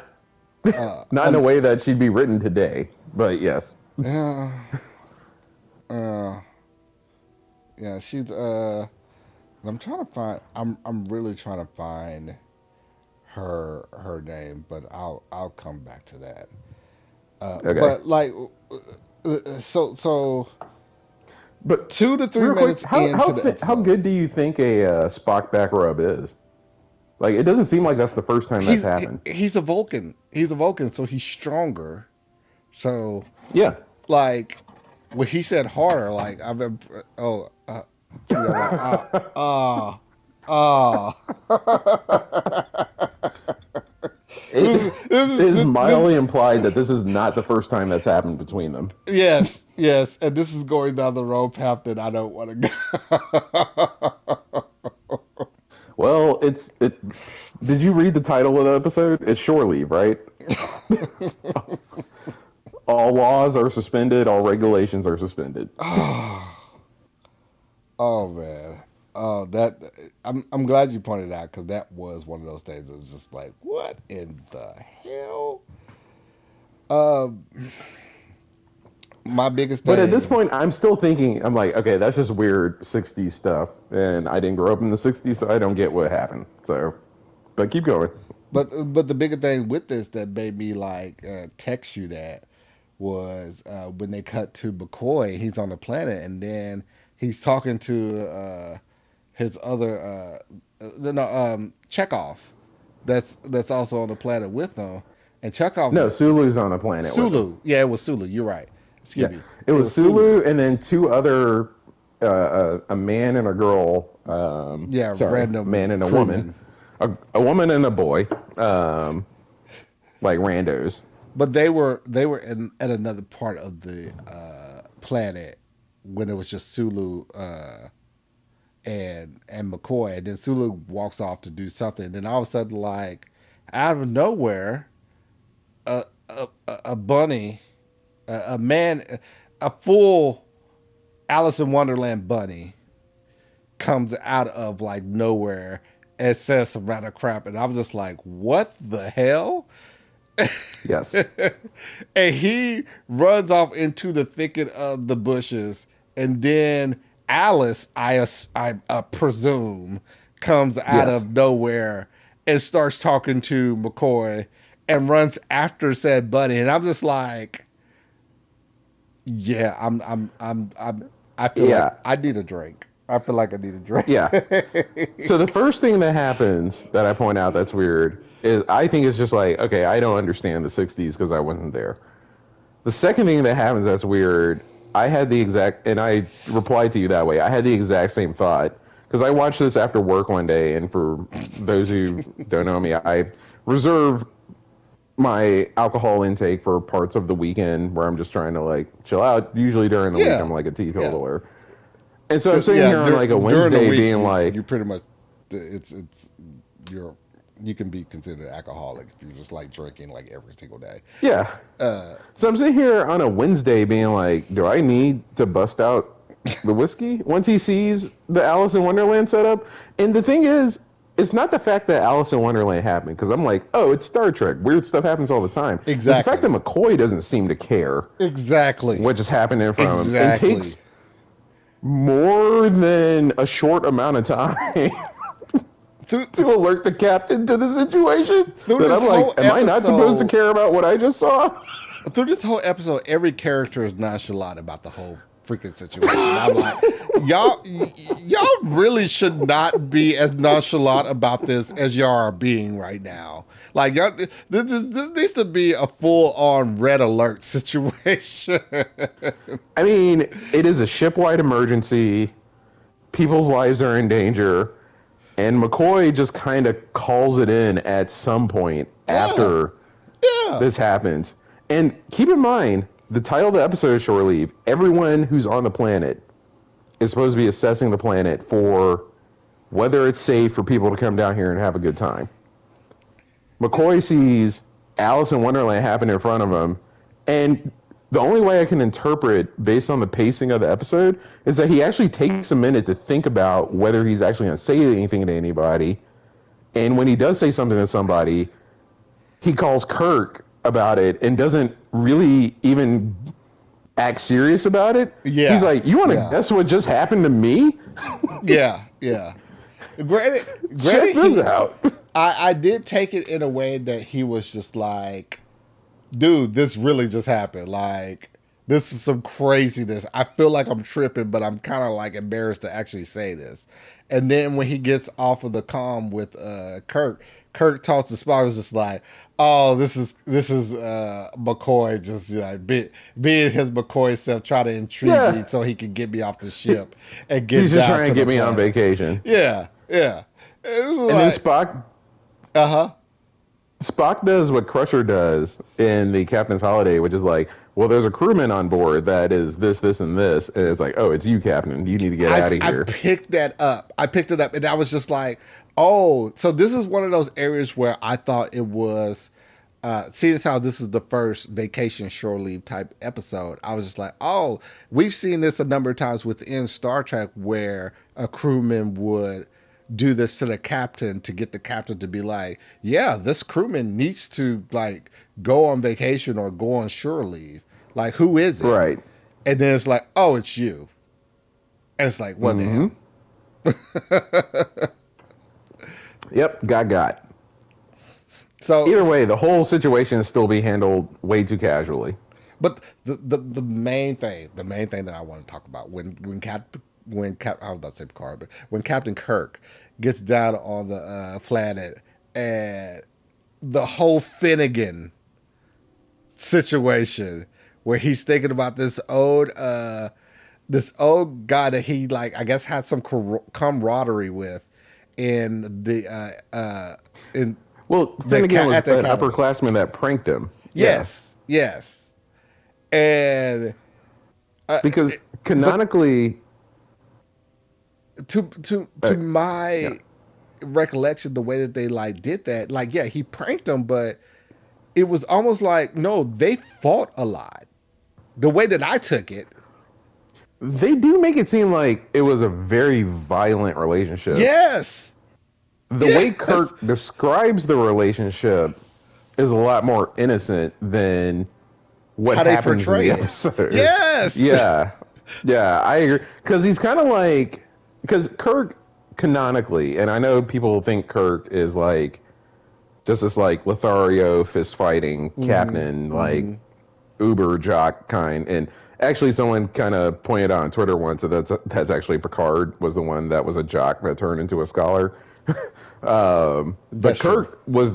Not in a way that she'd be written today, but yes. uh, uh, yeah, she's I'm trying to find. I'm really trying to find her name, but I'll come back to that. Okay. But like, so But 2 to 3 real quick, minutes into the how episode, good do you think a Spock back rub is? Like, it doesn't seem like that's the first time that's happened. he's a Vulcan. He's a Vulcan, so he's stronger. So Yeah. like when he said harder, like I've been you know like ah It is mildly implied that this is not the first time that's happened between them. yes, and this is going down the road path that I don't want to go. Well, it. Did you read the title of the episode? It's shore leave, right? All laws are suspended. All regulations are suspended. Oh man. Oh, that I'm glad you pointed out because that was one of those things that was just like, what in the hell? Um, my biggest But at this thing, point, I'm still thinking. I'm like, okay, that's just weird '60s stuff, and I didn't grow up in the '60s, so I don't get what happened. So, but keep going. but the bigger thing with this that made me like text you that was when they cut to McCoy. He's on the planet, and then he's talking to his other no Chekhov. That's also on the planet with them, and Chekhov No, Sulu's on the planet with him. Sulu. Yeah, it was Sulu. You're right. Excuse Yeah, me. it It was was Sulu. Sulu, and then two other, a man and a girl. Yeah, Sorry, random man and a woman, crewmen. a woman and a boy, like randos. But they were at another part of the planet when it was just Sulu and McCoy. And then Sulu walks off to do something. And then all of a sudden, like out of nowhere, a bunny, a man, a full Alice in Wonderland bunny comes out of like nowhere and says some rather crap. And I was just like, what the hell? Yes, And he runs off into the thicket of the bushes, and then Alice, I presume, comes out yes, of nowhere and starts talking to McCoy and runs after said buddy, and I'm just like, yeah, I feel like yeah, I need a drink. I feel like I need a yeah. drink. So the first thing that happens that I point out that's weird is I think it's just like, okay, I don't understand the '60s because I wasn't there. The second thing that happens that's weird, I had the exact, and I replied to you that way. I had the exact same thought because I watched this after work one day, and for those who don't know me, I reserve my alcohol intake for parts of the weekend where I'm just trying to like chill out. Usually during the week, I'm Yeah, like a yeah. teetotaler, and so I'm sitting Yeah, here on like a during the Wednesday, week, being you like, pretty much it's you're you can be considered alcoholic if you just like drinking like every single day. yeah. Uh, So I'm sitting here on a Wednesday being like, do I need to bust out the whiskey once he sees the Alice in Wonderland setup? And the thing is, it's not the fact that Alice in Wonderland happened, because I'm like, oh, it's Star Trek. Weird stuff happens all the time. It's the fact exactly, that McCoy doesn't seem to care exactly, what just happened in front of him and exactly. takes more than a short amount of time Through to alert the captain to the situation. through That this I'm like, whole am I not supposed to episode, care about what I just saw? through this whole episode, every character is nonchalant about the whole freaking situation. I'm like, y'all really should not be as nonchalant about this as y'all are being right now. Like y'all, this needs to be a full on red alert situation. I mean, it is a shipwide emergency. People's lives are in danger. And McCoy just kind of calls it in at some point Yeah, after yeah, this happens. And keep in mind, the title of the episode is Shore Leave. Everyone who's on the planet is supposed to be assessing the planet for whether it's safe for people to come down here and have a good time. McCoy sees Alice in Wonderland happen in front of him, and the only way I can interpret, based on the pacing of the episode, is that he actually takes a minute to think about whether he's actually going to say anything to anybody. And when he does say something to somebody, he calls Kirk about it and doesn't really even act serious about it. He's Yeah, like, "You want to yeah, guess what just happened to me? yeah, yeah. Granted, Check granted, this out." I did take it in a way that he was just like, dude, this really just happened. Like, this is some craziness. I feel like I'm tripping, but I'm kind of like embarrassed to actually say this. And then when he gets off of the comm with Kirk, Kirk talks to Spock is just like, oh, this is McCoy just being his McCoy self, trying to intrigue me Yeah, so he can get me off the ship and he's get just down trying to to the get me on planet. vacation. Yeah, yeah. It was And then like, uh Spock does what Crusher does in the Captain's Holiday, which is like, well, there's a crewman on board that is this, this, and this, and it's like, oh, it's you, Captain. You need to get out of I here. picked that up. I picked it up, and I was just like, "Oh, so this is one of those areas where I thought it was." Seeing as how this is the first vacation shore leave type episode, I was just like, "Oh, we've seen this a number of times within Star Trek where a crewman would do this to the captain to get the captain to be like, yeah, this crewman needs to like go on vacation or go on shore leave. Like, who is it?" Right. And then it's like, "Oh, it's you." And it's like, what the Mm-hmm. hell? Yep. Got. so, Either way, the whole situation is still be handled way too casually. but the main thing that I want to talk about I was about to say Picard, but when Captain Kirk gets down on the planet and the whole Finnegan situation where he's thinking about this old guy that he like I guess had some camaraderie with in the in Well, Finnegan was at the an academy. upperclassman that pranked him. Yeah. Yes, yes, and uh, Because but canonically, to yeah, my recollection, the way that they like did that, like yeah, he pranked him, but it was almost like no, they fought a lot. The way that I took it, they do make it seem like it was a very violent relationship. yes, The way yes, Kirk describes the relationship is a lot more innocent than what how they happens in the portray it, episode. yes, Yeah, yeah, I agree. Because he's kind of like, because Kirk canonically, and I know people think Kirk is like just this like Lothario fist fighting mm-hmm, captain, like mm-hmm. uber jock kind. And actually, someone kind of pointed out on Twitter once that that's actually Picard was the one that was a jock that turned into a scholar. But That's true. Kirk was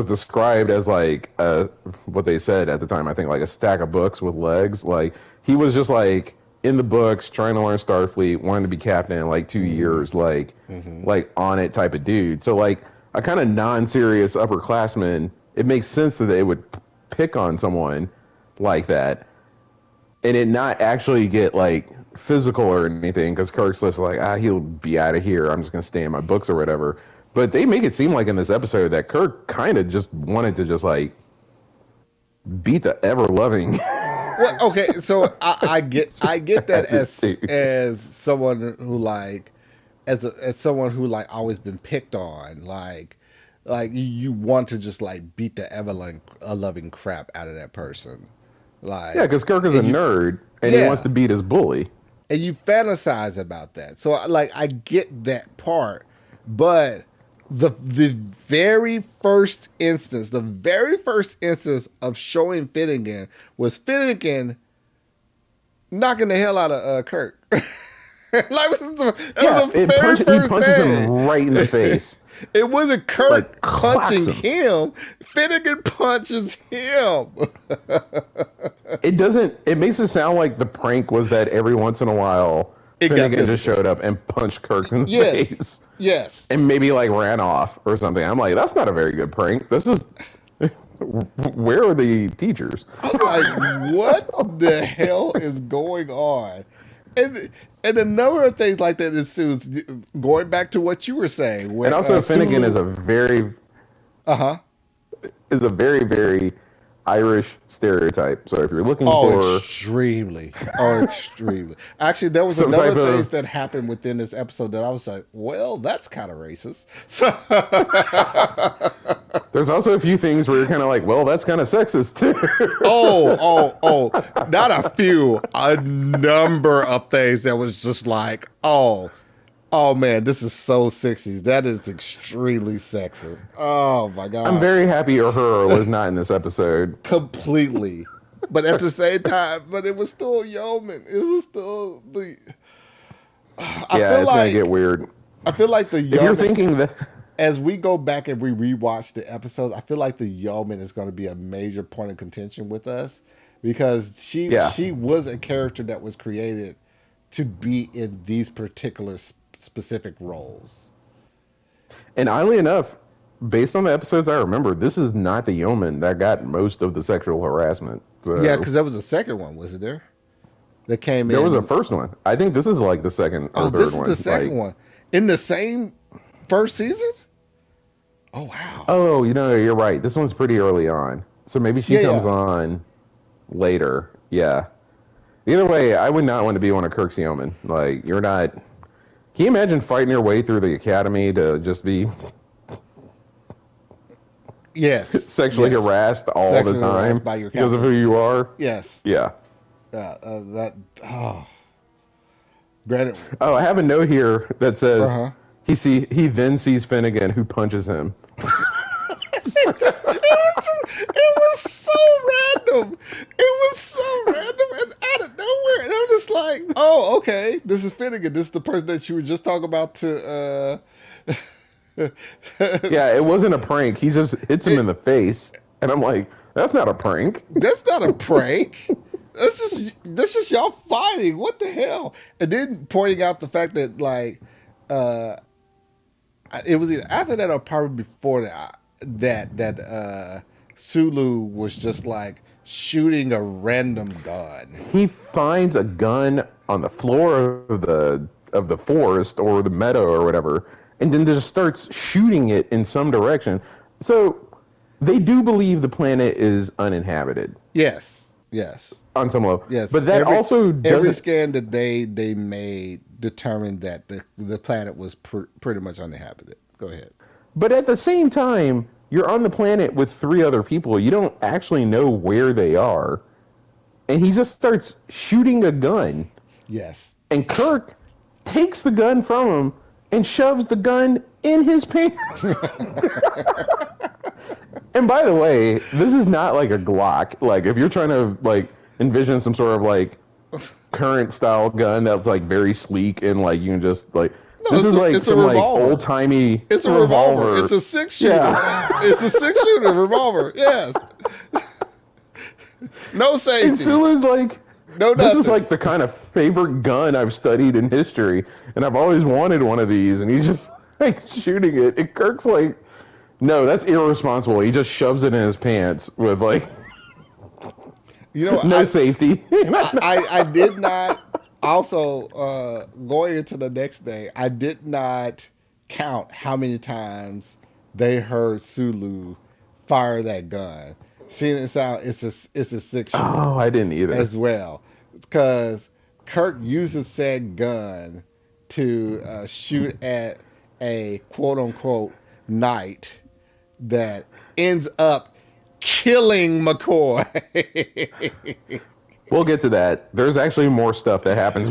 described as like what they said at the time. I think like a stack of books with legs. Like he was just like in the books trying to learn Starfleet, wanted to be captain in like 2 years, Mm-hmm, mm-hmm. like on it type of dude. So like a kind of non-serious upperclassman, it makes sense that they would pick on someone like that and it not actually get like physical or anything because Kirk's just like, he'll be out of here. I'm just gonna stay in my books or whatever. But they make it seem like in this episode that Kirk kind of just wanted to just like beat the ever loving. Well, okay, so I get that as someone who like as someone who like always been picked on, like you want to just like beat the ever loving crap out of that person, Yeah, like because Kirk is a and you nerd and he wants yeah, to beat his bully. and you fantasize about that. So like I get that part, but the very first instance of showing Finnegan was Finnegan knocking the hell out of Kurt. Like that Yeah, was the very he first punches him right in the thing. face, It wasn't like Kirk clocks punching him. him. Finnegan punches him. It doesn't. It makes it sound like the prank was that every once in a while It got Finnegan just physical. showed up and punched Kirk in the Yes. face. Yes. And maybe like ran off or something. I'm like, that's not a very good prank. This is where are the teachers? I was like, what the hell is going on? And and a number of things like that ensues. Going back to what you were saying, And where also Finnegan Sulu, uh huh, is a very very Irish stereotype. So if you're looking Oh, for extremely. Oh, extremely. Actually, there was a some number type of things of that happened within this episode that I was like, well, that's kind of racist. So, there's also a few things where you're kind of like, well, that's kind of sexist too. not a few, a number of things that was just like, oh man, this is so sexy. That is extremely sexist. Oh my I'm God. very happy Uhura was not in this episode. Completely. But at the same time, but it was still Yeoman. It was still the. I Yeah, feel it's gonna get like weird. I feel like the If you're Yeoman, thinking that, as we go back and we rewatch the episodes, I feel like the Yeoman is going to be a major point of contention with us because yeah, she was a character that was created to be in these particular specific roles. and oddly enough, based on the episodes I remember, this is not the yeoman that got most of the sexual harassment. Yeah, So because there was a second one, was it there? That came there was a in. first one. I think this is like the second Oh, or third this is the one. second Like, one in the same first season. Oh wow. oh, you're right. This one's pretty early on. So maybe she Yeah, comes yeah. on later. Yeah. Either way, I would not want to be one of Kirk's yeomen. Like, you're not. Can you imagine fighting your way through the academy to just be Yes, sexually yes. harassed all the Sexually harassed time by your because of captain. who you are? Yes. Yeah. That. Oh, granted. Oh, I have a note here that Uh says huh. he then sees Finnegan who punches him. It was so random. It was so random and out of nowhere. And I'm just like, oh, okay. This is Finnegan. This is the person that you were just talking about to. Yeah, it wasn't a prank. He just hits him in it, the face, and I'm like, that's not a prank. that's not a prank. That's just y'all fighting. What the hell? And then pointing out the fact that like uh it was either after that or probably before that Sulu was just like shooting a random gun. He finds a gun on the floor of the forest or the meadow or whatever, and then just starts shooting it in some direction. So they do believe the planet is uninhabited Yes, yes, on some level, yes. but that also Every doesn't. scan that they made determined that the planet was pretty much uninhabited. Go ahead. But at the same time, you're on the planet with three other people. You don't actually know where they are, and he just starts shooting a gun. Yes. And Kirk takes the gun from him and shoves the gun in his pants. And by the way, this is not like a Glock. Like if you're trying to like envision some sort of like current style gun that's like very sleek and like you can just like No, this is like it's a some like revolver. old timey It's a revolver. revolver. It's a six shooter. Yeah. It's a six shooter revolver. Yes. No And safety. Sulu's like, No this is nothing. like the kind of favorite gun I've studied in history, and I've always wanted one of these. And he's just like shooting it. And Kirk's like, no, that's irresponsible. He just shoves it in his pants with like You know, no safety. I did not. Also, going into the next day, I did not count how many times they heard Sulu fire that gun. Seeing it out, it's a six shooter Oh, I didn't either. as well, because Kirk uses said gun to shoot at a quote unquote knight that ends up killing McCoy. We'll get to that. There's actually more stuff that happens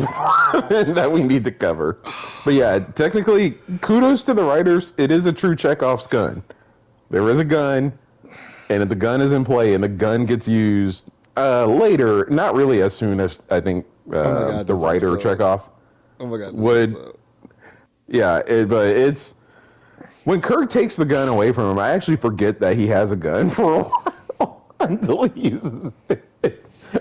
that we need to cover. But yeah, technically, kudos to the writers. It is a true Chekhov's gun. There is a gun, and if the gun is in play, and the gun gets used later, not really as soon as I think Oh my god, the this writer episode. Chekhov Oh my god, this would. episode. Yeah, but it's when Kirk takes the gun away from him. I actually forget that he has a gun for a while until he uses it.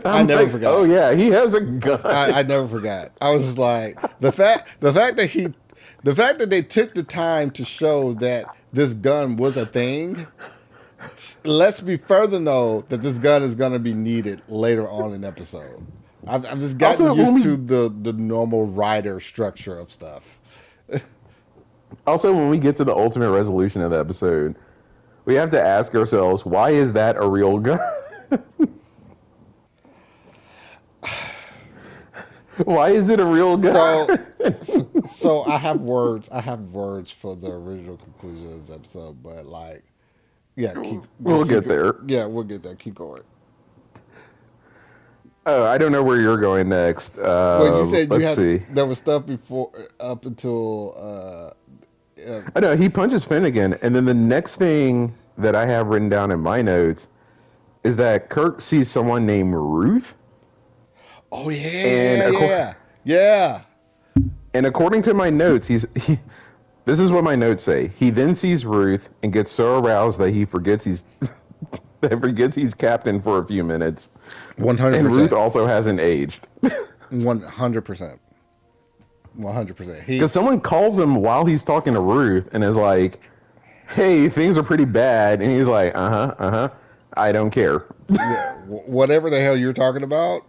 I I'm never like, forgot. oh yeah, he has a gun. I never forgot. I was just like the fact that they took the time to show that this gun was a thing lets me further know that this gun is going to be needed later on in the episode. I've just gotten Also, when used we to the normal rider structure of stuff. also when we get to the ultimate resolution of the episode, we have to ask ourselves, why is that a real gun? Why is it a real guy? So, so I have words. I have words for the original conclusion of this episode, but like, yeah, We'll get there. yeah, we'll get there. Keep going. Oh, I don't know where you're going next. Well, you said you Let's had see. there was stuff before up until I know he punches Finnegan, and then the next thing that I have written down in my notes is that Kirk sees someone named Ruth, oh and yeah, yeah, yeah. and according to my notes, this is what my notes say. He then sees Ruth and gets so aroused that he forgets he's that forgets he's captain for a few minutes. One hundred And Ruth percent. also hasn't aged. 100%. 100%. Because someone calls him while he's talking to Ruth and is like, hey, things are pretty bad. And he's like, I don't care. Yeah, whatever the hell you're talking about,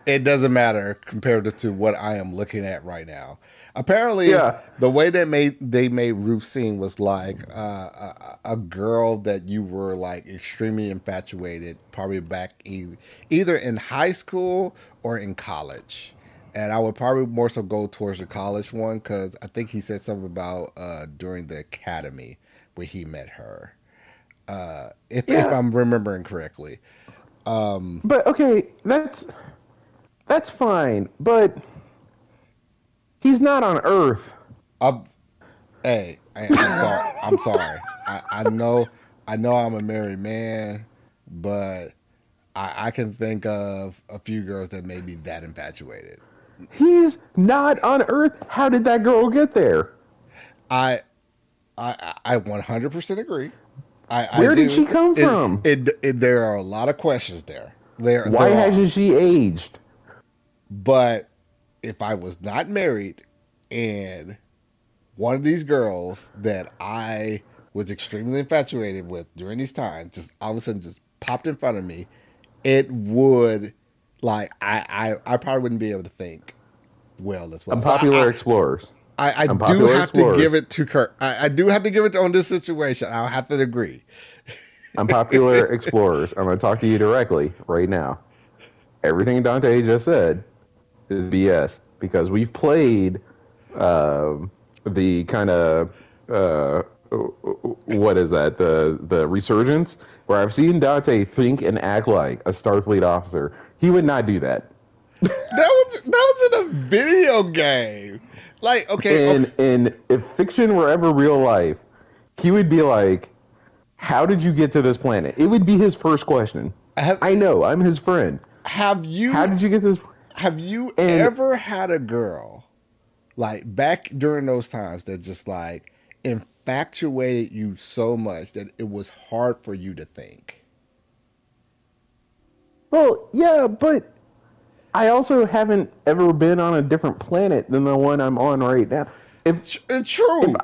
it doesn't matter compared to what I am looking at right now. Apparently, Yeah. the way they made Ruth seem was like a girl that you were like extremely infatuated, probably back either in high school or in college. And I would probably more so go towards the college one because I think he said something about during the academy where he met her. If Yeah. I'm remembering correctly. Um, But okay, that's fine. But he's not on Earth. I'm, hey, I'm sorry. I'm sorry. I know I'm a married man, but I can think of a few girls that may be that infatuated. He's not on Earth. How did that girl get there? I I 100% agree. I Where did do. she come from? There are a lot of questions there. Why There are. hasn't she aged? But if I was not married and one of these girls that I was extremely infatuated with during these times just all of a sudden just popped in front of me, it would like I probably wouldn't be able to think well as well. So Unpopular explorers. I do Unpopular have to give explorers. it to Kirk. I do have to give it to on this situation. I'll have to agree. Unpopular explorers. I'm going to talk to you directly right now. Everything Dante just said is BS because we've played the kind of what is that the resurgence where I've seen Dante think and act like a Starfleet officer. He would not do that. That was in a video game. Like okay. And if fiction were ever real life, he would be like, "How did you get to this planet?" It would be his first question. Have I know, I'm his friend. have How you did you get this? have you And ever had a girl like back during those times that just like infatuated you so much that it was hard for you to think? well, yeah, but I also haven't ever been on a different planet than the one I'm on right now. If if True,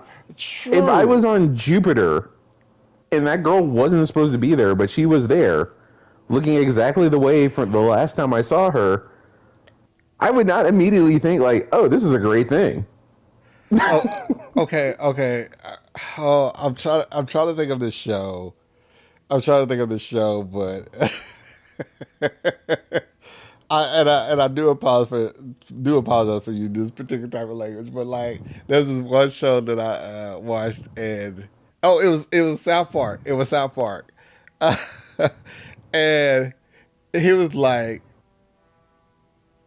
if I true. was on Jupiter and that girl wasn't supposed to be there, but she was there, looking exactly the way from the last time I saw her, I would not immediately think like, "Oh, this is a great thing." Oh, okay, okay. Oh, I'm trying to think of this show. I'm trying to think of this show, but I do apologize for you this particular type of language, but like there's this one show that I watched and oh it was South Park. It was South Park, uh, and he was like,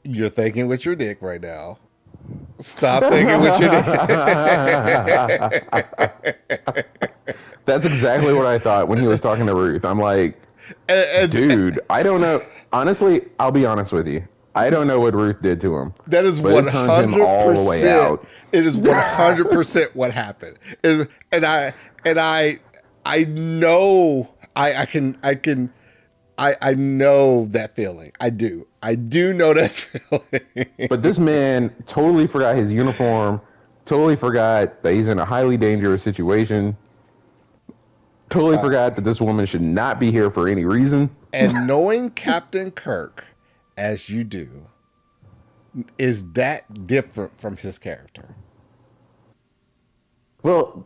"You're thinking with your dick right now. Stop thinking with your dick." That's exactly what I thought when he was talking to Ruth. I'm like, and dude, I don't know. Honestly, I'll be honest with you. I don't know what Ruth did to him, that is but it one turned him hundred all the way percent. out. It is 100% what happened. And I know I know that feeling. I do know that feeling. But this man totally forgot his uniform, totally forgot that he's in a highly dangerous situation, totally uh, forgot that this woman should not be here for any reason. and knowing Captain Kirk as you do is that different from his character. Well,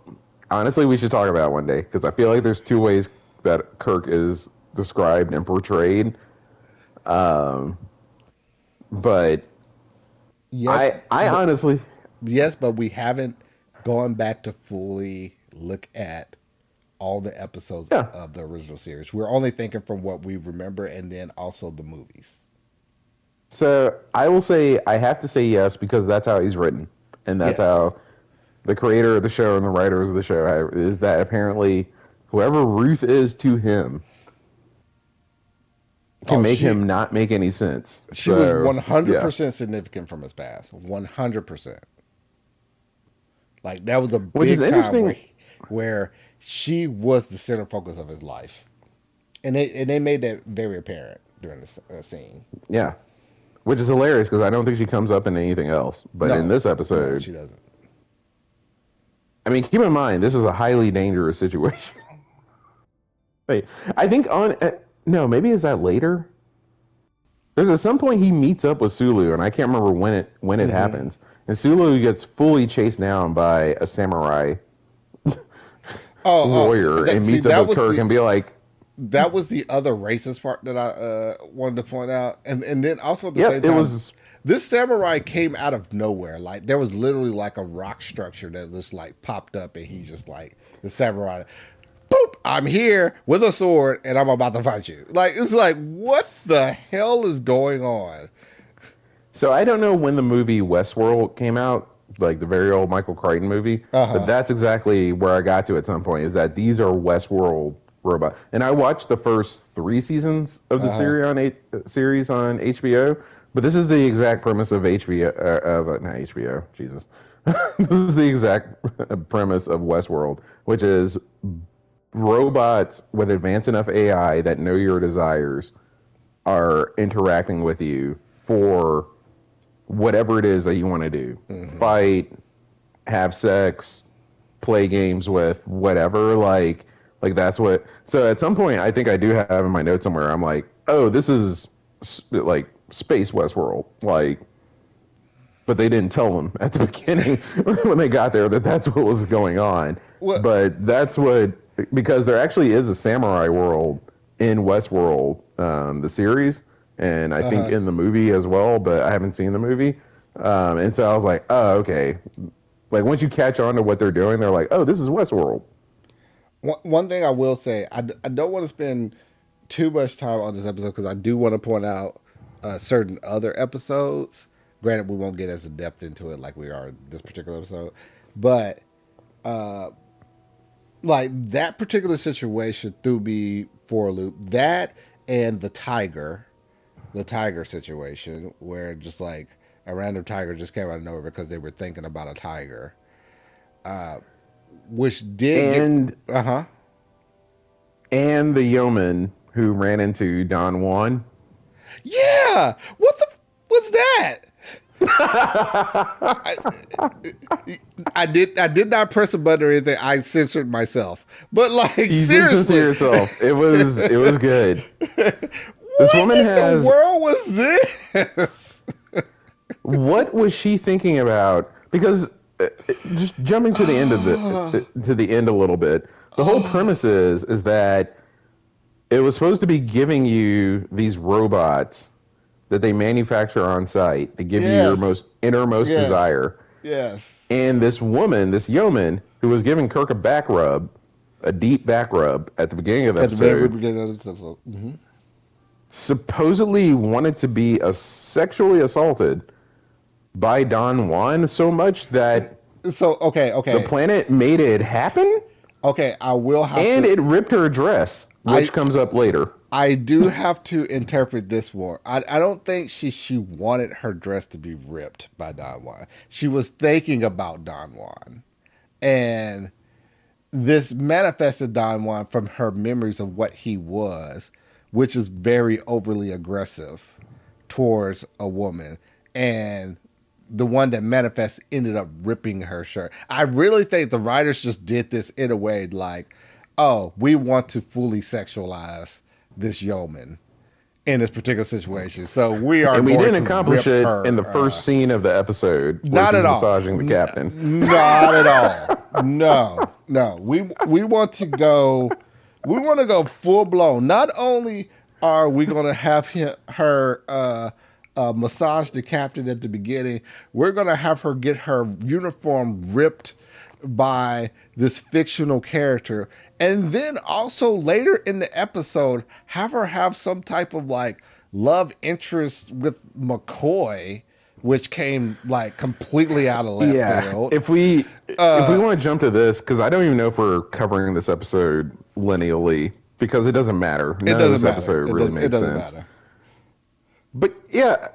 honestly, we should talk about it one day because I feel like that Kirk is described and portrayed. Um, but Yes, I but honestly, yes, but we haven't gone back to fully look at all the episodes yeah. of the original series. We're only thinking from what we remember, and then also the movies. So I will say I have to say yes because that's how he's written, and that's Yes. how the creator of the show and the writers of the show is that apparently whoever Ruth is to him can Oh, make him not make any sense. she was So yeah, 100% significant from his past. 100%. Like that was a which is big time interesting. where she was the center focus of his life, and they made that very apparent during the scene. Yeah, which is hilarious because I don't think she comes up in anything else. But in No, this no, episode, she doesn't. I mean, keep in mind this is a highly dangerous situation. Wait, I think on no, maybe is that later? There's at some point he meets up with Sulu, and I can't remember when it Hmm. happens. And Sulu gets fully chased down by a samurai warrior, and See, meets up with Kirk, and be like, that was the other racist part that I wanted to point out, and then also at the "Yep, same it time, was." this samurai came out of nowhere. Like there was literally like a rock structure that just like popped up, and he's just like the samurai. Boop! I'm here with a sword, and I'm about to fight you. Like it's like what the hell is going on? So I don't know when the movie Westworld came out, like the very old Michael Crichton movie, Uh but huh. that's exactly where I got to at some point. Is that these are Westworld robots? And I watched the first 3 seasons of the Uh huh. series on HBO. But this is the exact premise of HBO of not HBO, Jesus. This is the exact premise of Westworld, which is robots with advanced enough AI that know your desires are interacting with you for whatever it is that you want to do. Hmm. Fight, have sex, play games with, whatever. Like that's what. So at some point, I think I do have in my notes somewhere. I'm like, oh, this is like space Westworld. Like, but they didn't tell them at the beginning when they got there that that's what was going on. Well, But that's what because there actually is a samurai world in Westworld, the series, and I uh think huh. in the movie as well. But I haven't seen the movie, and so I was like, oh, okay. Like once you catch on to what they're doing, they're like, oh, this is Westworld. One thing I will say, I don't want to spend too much time on this episode because I do want to point out certain other episodes. Granted, we won't get as in depth into it like we are in this particular episode, but uh, like that particular situation threw me for a loop. That and the tiger situation, where just like a random tiger just came out of nowhere because they were thinking about a tiger, uh, which did get And uh huh. the yeoman who ran into Don Juan. Yeah, what the what's that? I, I did not press a button or anything. I censored myself. But like You did censor seriously. yourself. It was good. This What woman in the has world was this? what was she thinking about? Because just jumping to the end of the to the end a little bit, the whole Oh, premise is that it was supposed to be giving you these robots that they manufacture on site to give you your yes, most innermost yes, desire. yes. And this woman, this yeoman, who was giving Kirk a back rub, a deep back rub at the beginning of the At the very episode, beginning of this episode. Hmm. supposedly wanted to be sexually assaulted by Don Juan so much that So the planet made it happen, okay. I will have and to. it ripped her dress, I which comes up later. I do have to interpret this more. I don't think she wanted her dress to be ripped by Don Juan. She was thinking about Don Juan. And this manifested Don Juan from her memories of what he was, which is very overly aggressive towards a woman. And the one that manifests ended up ripping her shirt. I really think the writers just did this in a way like, oh, we want to fully sexualize this yeoman in this particular situation. So we are And we going didn't to accomplish rip it in her. the first scene of the episode where Not she's at all. massaging the captain. Not at all. No, no. We want to go. We want to go full blown. Not only are we going to have her massage the captain at the beginning, we're going to have her get her uniform ripped by this fictional character. And then also later in the episode, have her have some type of like love interest with McCoy, which came like completely out of left Yeah, field. if we want to jump to this, because I don't even know if we're covering this episode lineally, because it doesn't matter. It None of doesn't this matter. episode really It makes doesn't sense. matter. But yeah.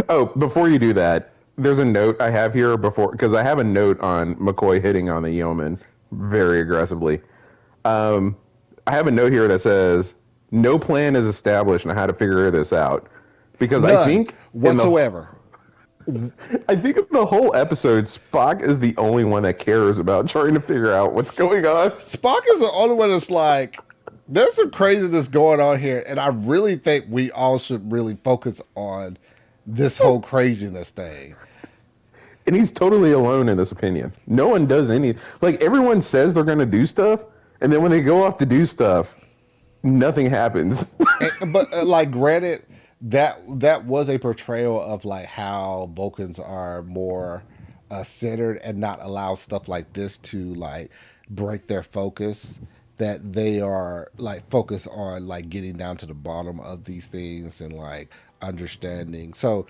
Oh, before you do that, there's a note I have here before, because I have a note on McCoy hitting on the yeoman very aggressively. Um, I have a note here that says no plan is established on how to figure this out, because None whatsoever. I think in the whole episode, Spock is the only one that cares about trying to figure out what's going on. Spock is the only one that's like, there's some craziness going on here, and I really think we all should really focus on this whole craziness thing. And he's totally alone in this opinion. No one does any. Like, everyone says they're going to do stuff, and then when they go off to do stuff, nothing happens. But like, granted, that was a portrayal of like how Vulcans are more centered and not allow stuff like this to like break their focus. That they are like focused on like getting down to the bottom of these things and like understanding. So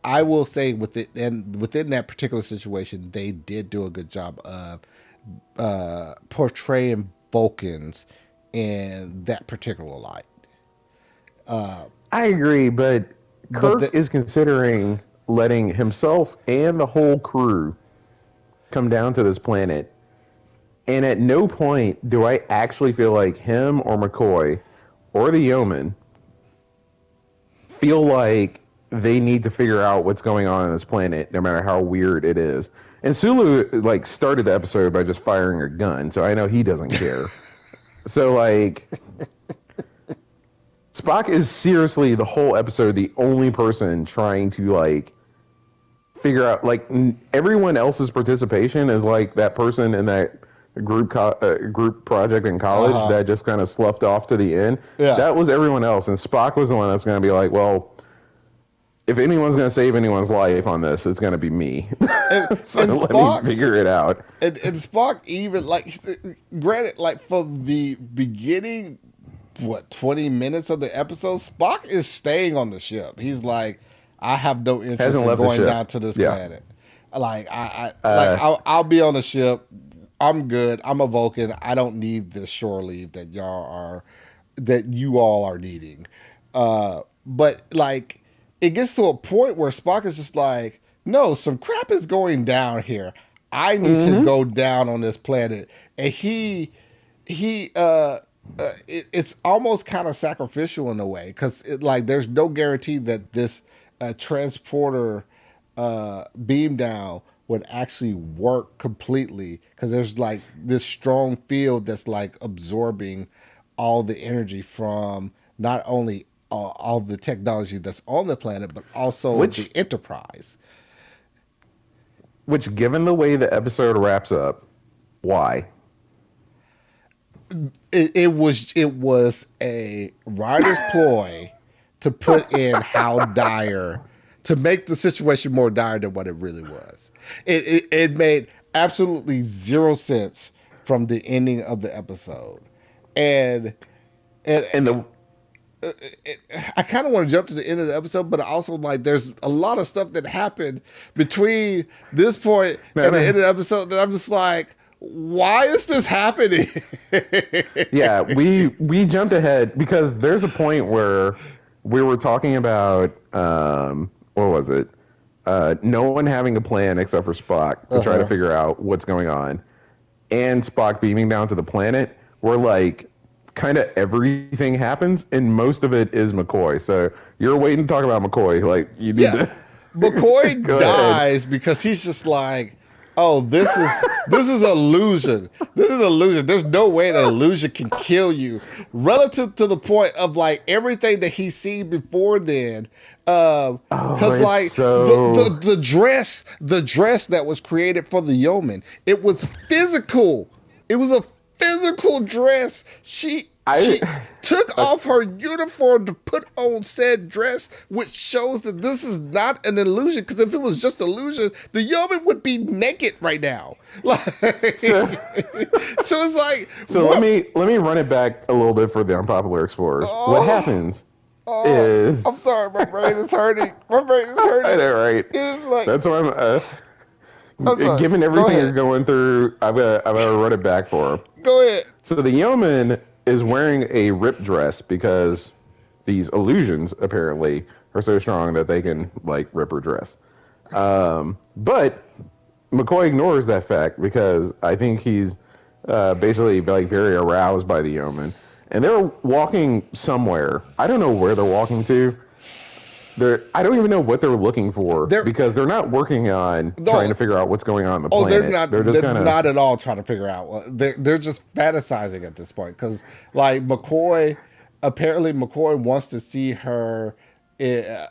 I will say within that particular situation, they did do a good job of portraying Vulcans in that particular light. I agree, but But Kirk the, is considering letting himself and the whole crew come down to this planet. And at no point do I actually feel like him or McCoy or the yeoman feel like they need to figure out what's going on this planet, no matter how weird it is. And Sulu like started the episode by just firing a gun, so I know he doesn't care. So like, Spock is seriously the whole episode the only person trying to like figure out, like, everyone else's participation is like that person in that group project in college that just kind of sloughed off to the end. Yeah. That was everyone else, and Spock was the one that's going to be like, well, if anyone's going to save anyone's life on this, it's going to be me. So and let Spock, me figure it out. and Spock even like, granted, like for the beginning, what 20 minutes of the episode, Spock is staying on the ship. He's like, I have no interest Hasn't in left the going ship. down to this Yeah. planet. Like I'll be on the ship. I'm good. I'm a Vulcan. I don't need this shore leave that you all are needing. But like, it gets to a point where Spock is just like, no, some crap is going down here. I need to go down on this planet, and it's almost kind of sacrificial in a way, because like there's no guarantee that this transporter beam down would actually work completely, because there's like this strong field that's like absorbing all the energy from not only all the technology that's on the planet, but also the Enterprise. Which, given the way the episode wraps up, why? It was a writer's ploy to put in how dire, to make the situation more dire than what it really was. It made absolutely zero sense from the ending of the episode, and I kind of want to jump to the end of the episode, but also like there's a lot of stuff that happened between this point and the end of the episode that I'm just like, why is this happening? Yeah, we jumped ahead because there's a point where we were talking about what was it? No one having a plan except for Spock to try to figure out what's going on, and Spock beaming down to the planet. Where like kind of everything happens, and most of it is McCoy. So you're waiting to talk about McCoy. Like, you need to. McCoy Go dies because he's just like, oh, this is illusion. This is illusion. There's no way an illusion can kill you. Relative to the point of like everything that he's seen before then. Because like the dress that was created for the yeoman, it was physical. It was a physical dress. She I took off her uniform to put on said dress, which shows that this is not an illusion. Because if it was just illusion, the yeoman would be naked right now. Like, so so it's like so let what? me run it back a little bit for the unpopular explorers. What Oh, happens oh, is I'm sorry, my brain is hurting. My brain is I hurting. know, right? It is like That's why I'm sorry. given Go everything you're ahead. going through, I'm gonna run it back for him. Go ahead. So the yeoman is wearing a ripped dress because these illusions apparently are so strong that they can like rip her dress. But McCoy ignores that fact because I think he's basically like very aroused by the yeoman, and they're walking somewhere. I don't know where they're walking to. I don't even know what they're looking for They're because they're not working on trying no. to figure out what's going on the Oh, they're planet. not. They're just They're kind of not at all trying to figure out. They're just fantasizing at this point because, like McCoy, apparently McCoy wants to see her uh,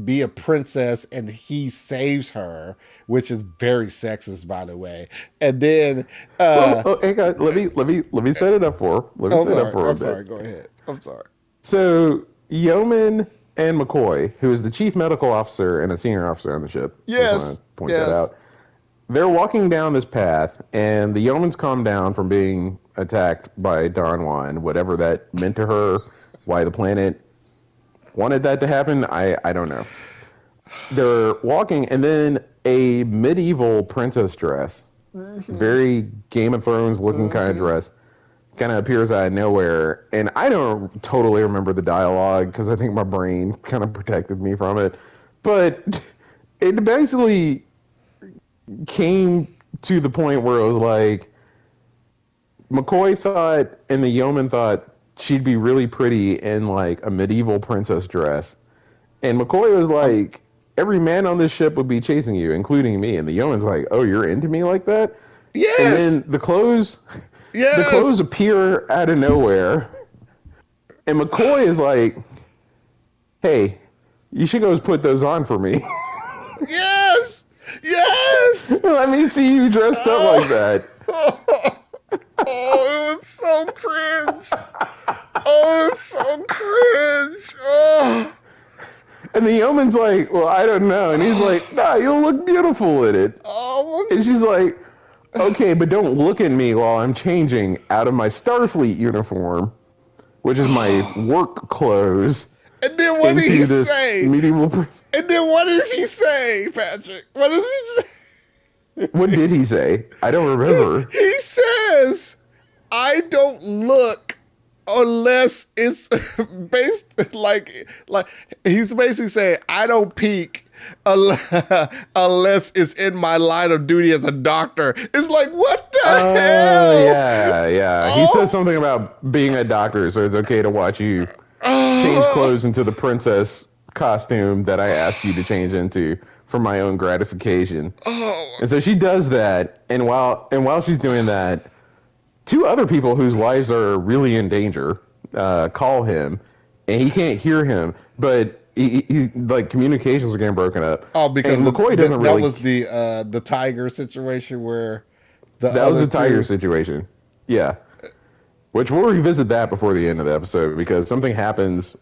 be a princess, and he saves her, which is very sexist, by the way. And then, well, oh, hang on. Let me set it up for. Let me oh, I'm set it up sorry. for a I'm bit. sorry. Go ahead. I'm sorry. So Yeoman and McCoy, who is the chief medical officer and a senior officer on the ship, just want Yes. to point that Yes. out. They're walking down this path, and the yeoman's calmed down from being attacked by Don Juan, whatever that meant to her, why the planet wanted that to happen, I don't know. They're walking, and then a medieval princess dress, Mm-hmm. very Game of Thrones looking kind of Mm-hmm. dress, kind of appears out of nowhere. And I don't totally remember the dialogue because I think my brain kind of protected me from it. But it basically came to the point where it was like McCoy thought and the yeoman thought she'd be really pretty in like a medieval princess dress. And McCoy was Um. like, every man on this ship would be chasing you, including me. And the yeoman's like, oh, you're into me like that? And Yes. then the clothes Yes. appear out of nowhere. And McCoy is like, hey, you should go put those on for me. Yes. Yes. Let me see you dressed up like Oh. that. Oh, it was so cringe. Oh, it's so cringe. Oh. And the yeoman's like, well, I don't know. And he's like, nah, you'll look beautiful in it. Oh, And she's like, okay, but don't look at me while I'm changing out of my Starfleet uniform, which is my my. work clothes, And then what did he into this say? medieval. And then what does he say, Patrick? What does he What say? did he say? I don't remember. He says, I don't look unless it's based like he's basically saying I don't peek unless it's in my line of duty as a doctor. It's like what the Oh hell? yeah, yeah. He says Oh, something about being a doctor, so it's okay to watch you change oh, clothes into the princess costume that I asked you to change into for my own gratification. oh. And so she does that, and while she's doing that, two other people whose lives are really in danger call him, and he can't hear him, but he like communications are getting broken up, Oh, because and McCoy doesn't that really. was the tiger situation where the That was other the tiger two. situation, yeah. Which we'll revisit that before the end of the episode because something happens.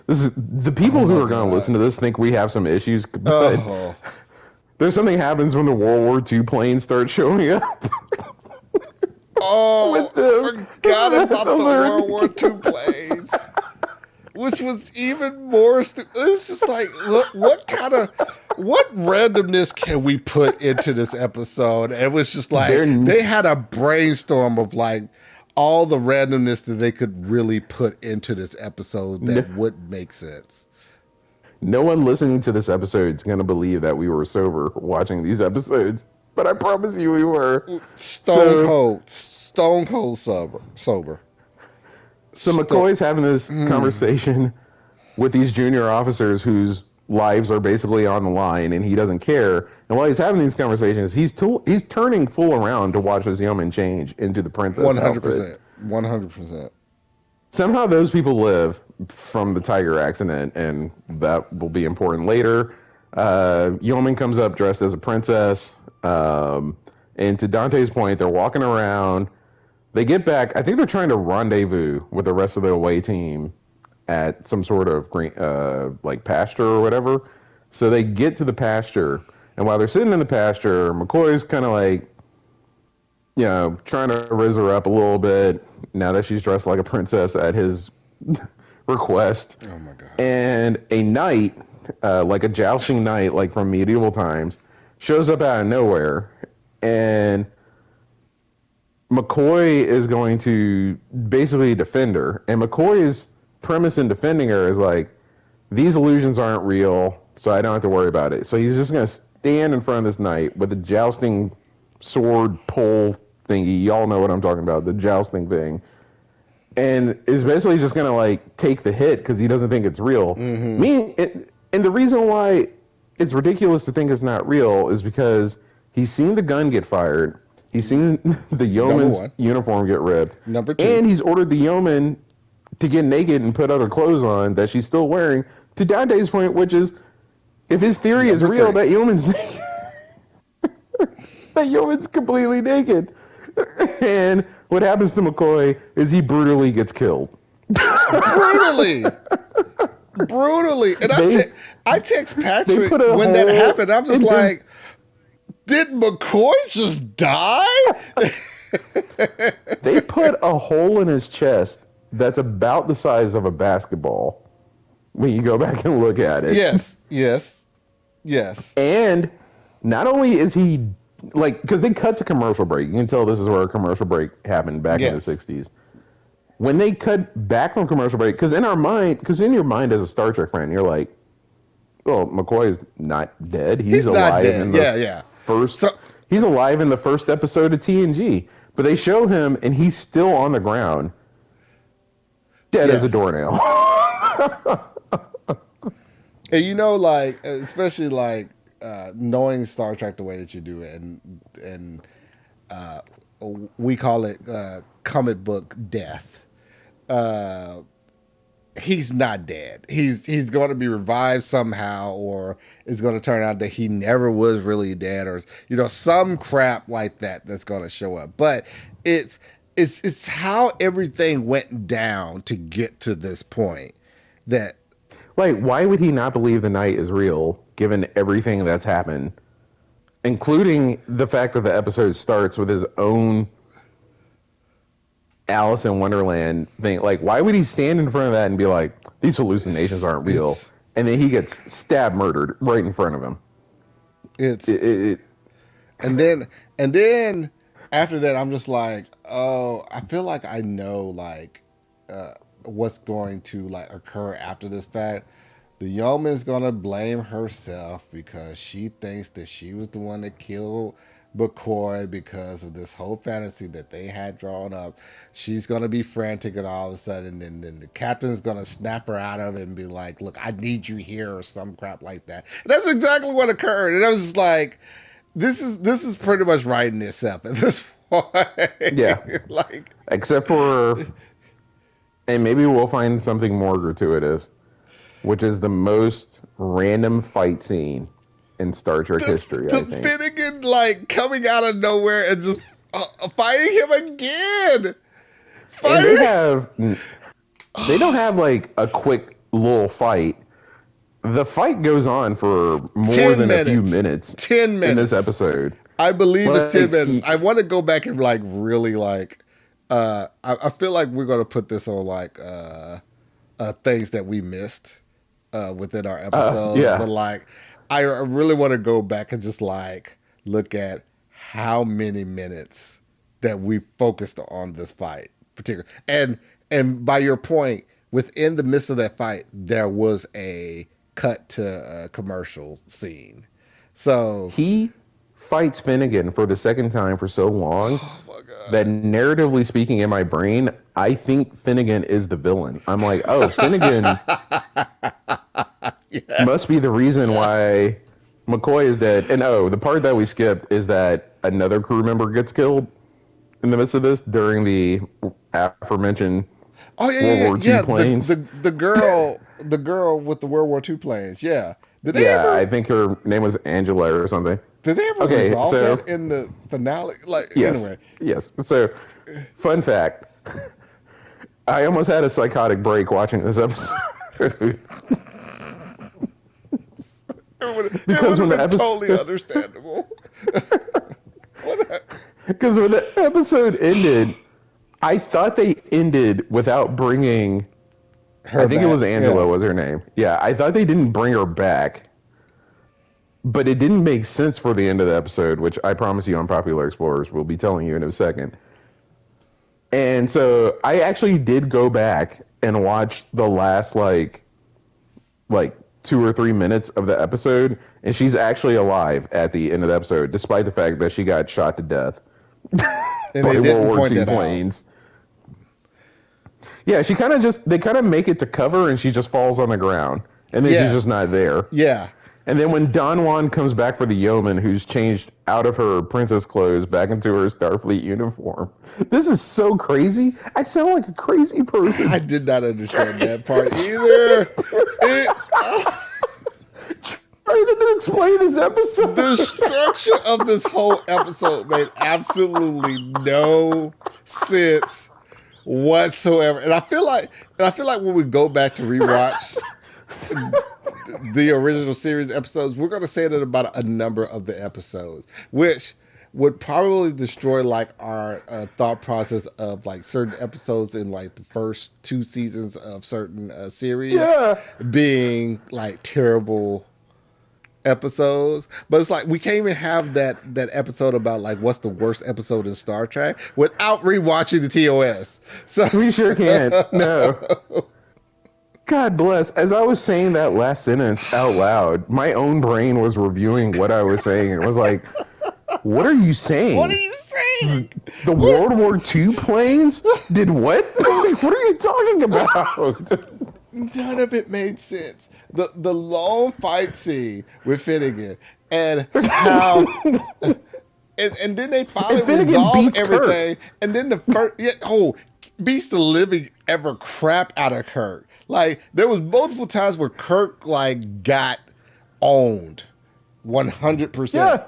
This is the Oh people who my are going to god. listen to this think we have some issues, but Oh. there's something happens when the World War II planes start showing up Oh, with I them. forgot about the Those World War II planes, which was even more. It's just like, look, what randomness can we put into this episode? And it was just like they're they had a brainstorm of like all the randomness that they could really put into this episode no, that would make sense. no one listening to this episode is going to believe that we were sober watching these episodes, but I promise you we were. So Stone cold sober, sober. so Sto- McCoy's having this mm. conversation with these junior officers whose lives are basically on the line, and he doesn't care. And while he's having these conversations, he's turning full around to watch this yeoman change into the princess outfit. 100%. 100%. Somehow those people live from the tiger accident, and that will be important later. Yeoman comes up dressed as a princess, and to Dante's point, they're walking around. They get back. I think they're trying to rendezvous with the rest of the away team at some sort of green, like pasture or whatever. So they get to the pasture, and while they're sitting in the pasture, McCoy's kind of like, trying to raise her up a little bit now that she's dressed like a princess at his request. Oh my god. And a knight, like a jousting knight, like from medieval times, shows up out of nowhere, and McCoy is going to basically defend her. And McCoy's premise in defending her is like, these illusions aren't real, so I don't have to worry about it. So he's just going to stand in front of this knight with a jousting sword pole thingy. Y'all know what I'm talking about, the jousting thing. And is basically just going to like take the hit because he doesn't think it's real. And the reason why it's ridiculous to think it's not real is because he's seen the gun get fired. He's seen the yeoman's uniform get ripped. Number two. And he's ordered the yeoman to get naked and put other clothes on that she's still wearing. To Dante's point, which is, if his theory is real, that yeoman's naked. That yeoman's completely naked. And what happens to McCoy is he brutally gets killed. Brutally. Brutally. And I text Patrick when that happened. I'm just like, did McCoy just die? They put a hole in his chest that's about the size of a basketball when you go back and look at it. Yes. And not only is he, like, because they cut to commercial break. You can tell this is where a commercial break happened back in the 60s. When they cut back from commercial break, because in your mind as a Star Trek fan, you're like, well, McCoy is not dead. He's alive dead. in the he's alive in the first episode of TNG. But they show him, and he's still on the ground, dead as a doornail. And like, especially like knowing Star Trek the way that you do it, and we call it comic book death. He's not dead. He's going to be revived somehow, or it's going to turn out that he never was really dead, or some crap like that that's going to show up. But it's how everything went down to get to this point. That, like, why would he not believe the night is real, given everything that's happened, including the fact that the episode starts with his own Alice in Wonderland thing? Like, why would he stand in front of that and be like, these hallucinations aren't real? And then he gets murdered right in front of him. And then after that, I'm just like, oh, I feel like I know, like, what's going to, like, occur after this fact. The yeoman's gonna blame herself because she thinks that she was the one that killed McCoy because of this whole fantasy that they had drawn up. She's gonna be frantic, and all of a sudden, then the captain's gonna snap her out of it and be like, "Look, I need you here," or some crap like that. And that's exactly what occurred. And I was just like, "This is pretty much writing itself at this point." Yeah, like, except for, and maybe we'll find something more gratuitous, which is the most random fight scene in Star Trek history, I think. Finnegan, like, coming out of nowhere and just fighting him again. And they don't have, like, a quick little fight. The fight goes on for more than a few minutes. 10 minutes. In this episode. I believe it's 10 minutes. I want to go back and, like, really, like, I feel like we're going to put this on, like, things that we missed within our episodes. Yeah. But, like, I really want to go back and just, like, look at how many minutes that we focused on this fight, particularly. And by your point, within the midst of that fight, there was a cut to a commercial scene. So he fights Finnegan for the second time for so long that, narratively speaking, in my brain, I think Finnegan is the villain. I'm like, oh, Finnegan must be the reason why McCoy is dead. And the part that we skipped is that another crew member gets killed in the midst of this during the aforementioned World War II planes. The girl with the World War II planes. Yeah. I think her name was Angela or something. Did they ever Okay, resolve so that in the finale? Like, yes, anyway. yes. So, fun fact: I almost had a psychotic break watching this episode It because would have when the been totally episode understandable. What? because when the episode ended, I thought they ended without bringing. I Her think it back. was Angela Yeah. was her name. Yeah, I thought they didn't bring her back, but it didn't make sense for the end of the episode, which I promise you, Unpopular Explorers will be telling you in a second. And so I actually did go back and watch the last like 2 or 3 minutes of the episode, and she's actually alive at the end of the episode, despite the fact that she got shot to death And they by World didn't War point II that out. planes. Yeah, she kind of just they kind of make it to cover, and she just falls on the ground, and then she's Yeah. just not there. Yeah. And then when Don Juan comes back for the yeoman, who's changed out of her princess clothes back into her Starfleet uniform, this is so crazy. I sound like a crazy I person. did not understand that part either. It, Trying to explain this episode. the structure of this whole episode made absolutely no sense whatsoever. And I feel like when we go back to rewatch the original series episodes, we're going to say that about a number of the episodes, which would probably destroy like our thought process of like certain episodes in like the first two seasons of certain series Yeah. being like terrible episodes. But it's like we can't even have that episode about like what's the worst episode in Star Trek without rewatching the TOS. So We sure can't. No. God bless. As I was saying that last sentence out loud, my own brain was reviewing what I was saying and was like, what are you saying? what are you saying? The World War II planes did what? What are you talking about? None of it made sense. The long fight scene with Finnegan and how and then they finally And Finnegan resolve beats everything. And then the first beats the living ever crap out of Kirk. Like there was multiple times where Kirk like got owned 100%. Yeah.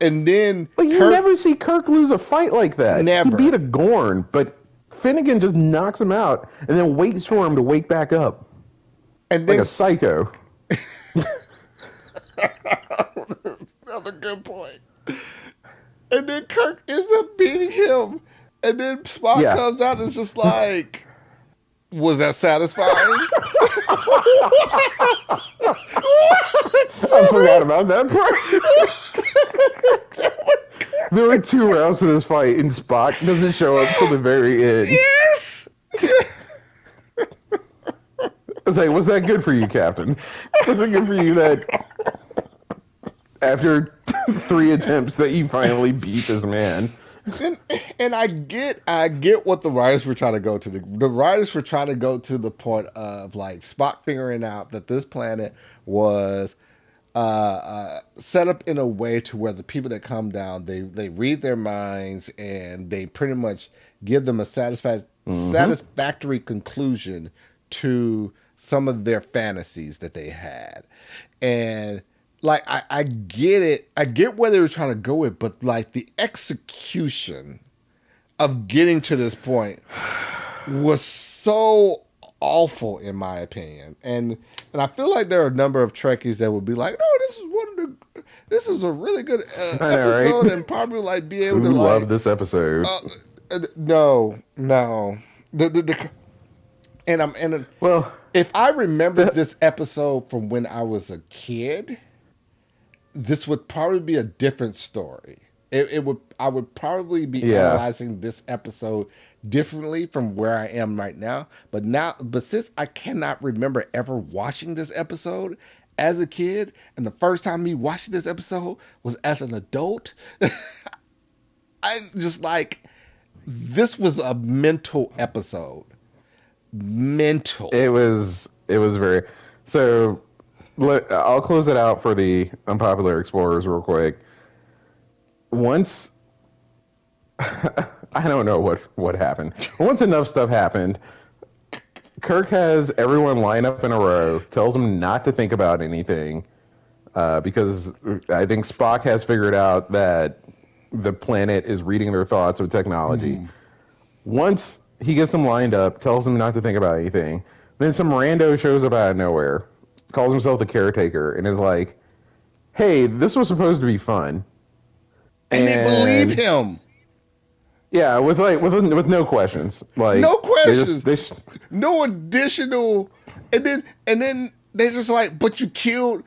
And then Like you Kirk, never see Kirk lose a fight like that. Never. He beat a Gorn, but Finnegan just knocks him out and then waits for him to wake back up. and Like then a psycho. That's a good point. And then Kirk ends up beating him. And then Spock Yeah. comes out and is just like, was that satisfying? I forgot about that part. There were 2 rounds to this fight, and Spock doesn't show up till the very end. Yes! I was like, was that good for you, Captain? Was it good for you that after 3 attempts that you finally beat this man? And I get what the writers were trying to go to. The writers were trying to go to the point of like Spock figuring out that this planet was set up in a way to where the people that come down they read their minds and they pretty much give them a satisfactory conclusion to some of their fantasies that they had. And like I get it. I get where they were trying to go with, but like the execution of getting to this point was so awful in my opinion. And I feel like there are a number of Trekkies that would be like, no, this is a really good I know, right? episode, and probably like be able Who to like loved this episode? no. And Well, if I remembered this episode from when I was a kid, this would probably be a different story. I would probably be analyzing this episode differently from where I am right now. But since I cannot remember ever watching this episode as a kid, and the first time me watching this episode was as an adult, I'm just like, this was a mental episode. Mental. it was very. So I'll close it out for the Unpopular Explorers real quick. Once I don't know what happened. Once enough stuff happened, Kirk has everyone line up in a row, tells them not to think about anything. because I think Spock has figured out that the planet is reading their thoughts with technology. Once he gets them lined up, tells them not to think about anything, then some rando shows up out of nowhere, calls himself the caretaker, and is like, "Hey, this was supposed to be fun." And they believe And him. yeah, with no questions, like No questions. they No additional. And then they're just like, but you killed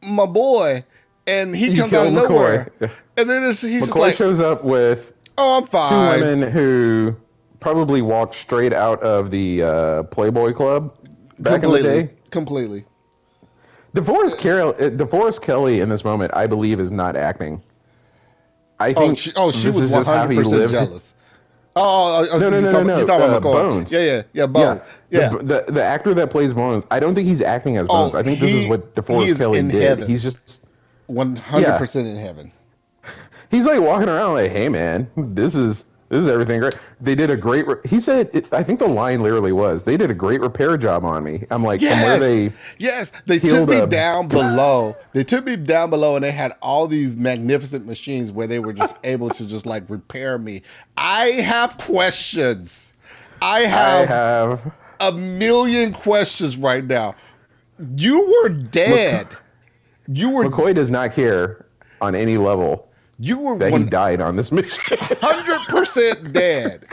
my boy, and he you comes out kill of McCoy. nowhere. And then he's just McCoy like, shows up with oh, I'm two fine. women who probably walked straight out of the Playboy Club back in the Completely. day. Completely. DeForest Kelly in this moment, I believe, is not acting. I Oh, think she this was is just how he 100% lived. jealous. Oh, No, no, you no, no, talking no. about McCoy? Bones. Yeah, Yeah, Bone. Yeah. the actor that plays Bones. I don't think he's acting as Bones. Oh, I think this is what he DeForest is Kelly in did. heaven. He's just yeah. 100% in heaven. He's like walking around like, "Hey, man, this is everything great." They did a great. He said, I think the line literally was, "They did a great repair job on me." I'm like, from where Yes, they yes. They took healed me up. down below. They took me down below, and they had all these magnificent machines where they were just able to just like repair me. I have questions. I I have have a million questions right now. You were McC- dead. You were McCoy does not care on any level you were that he one died on this mission. 100% dead.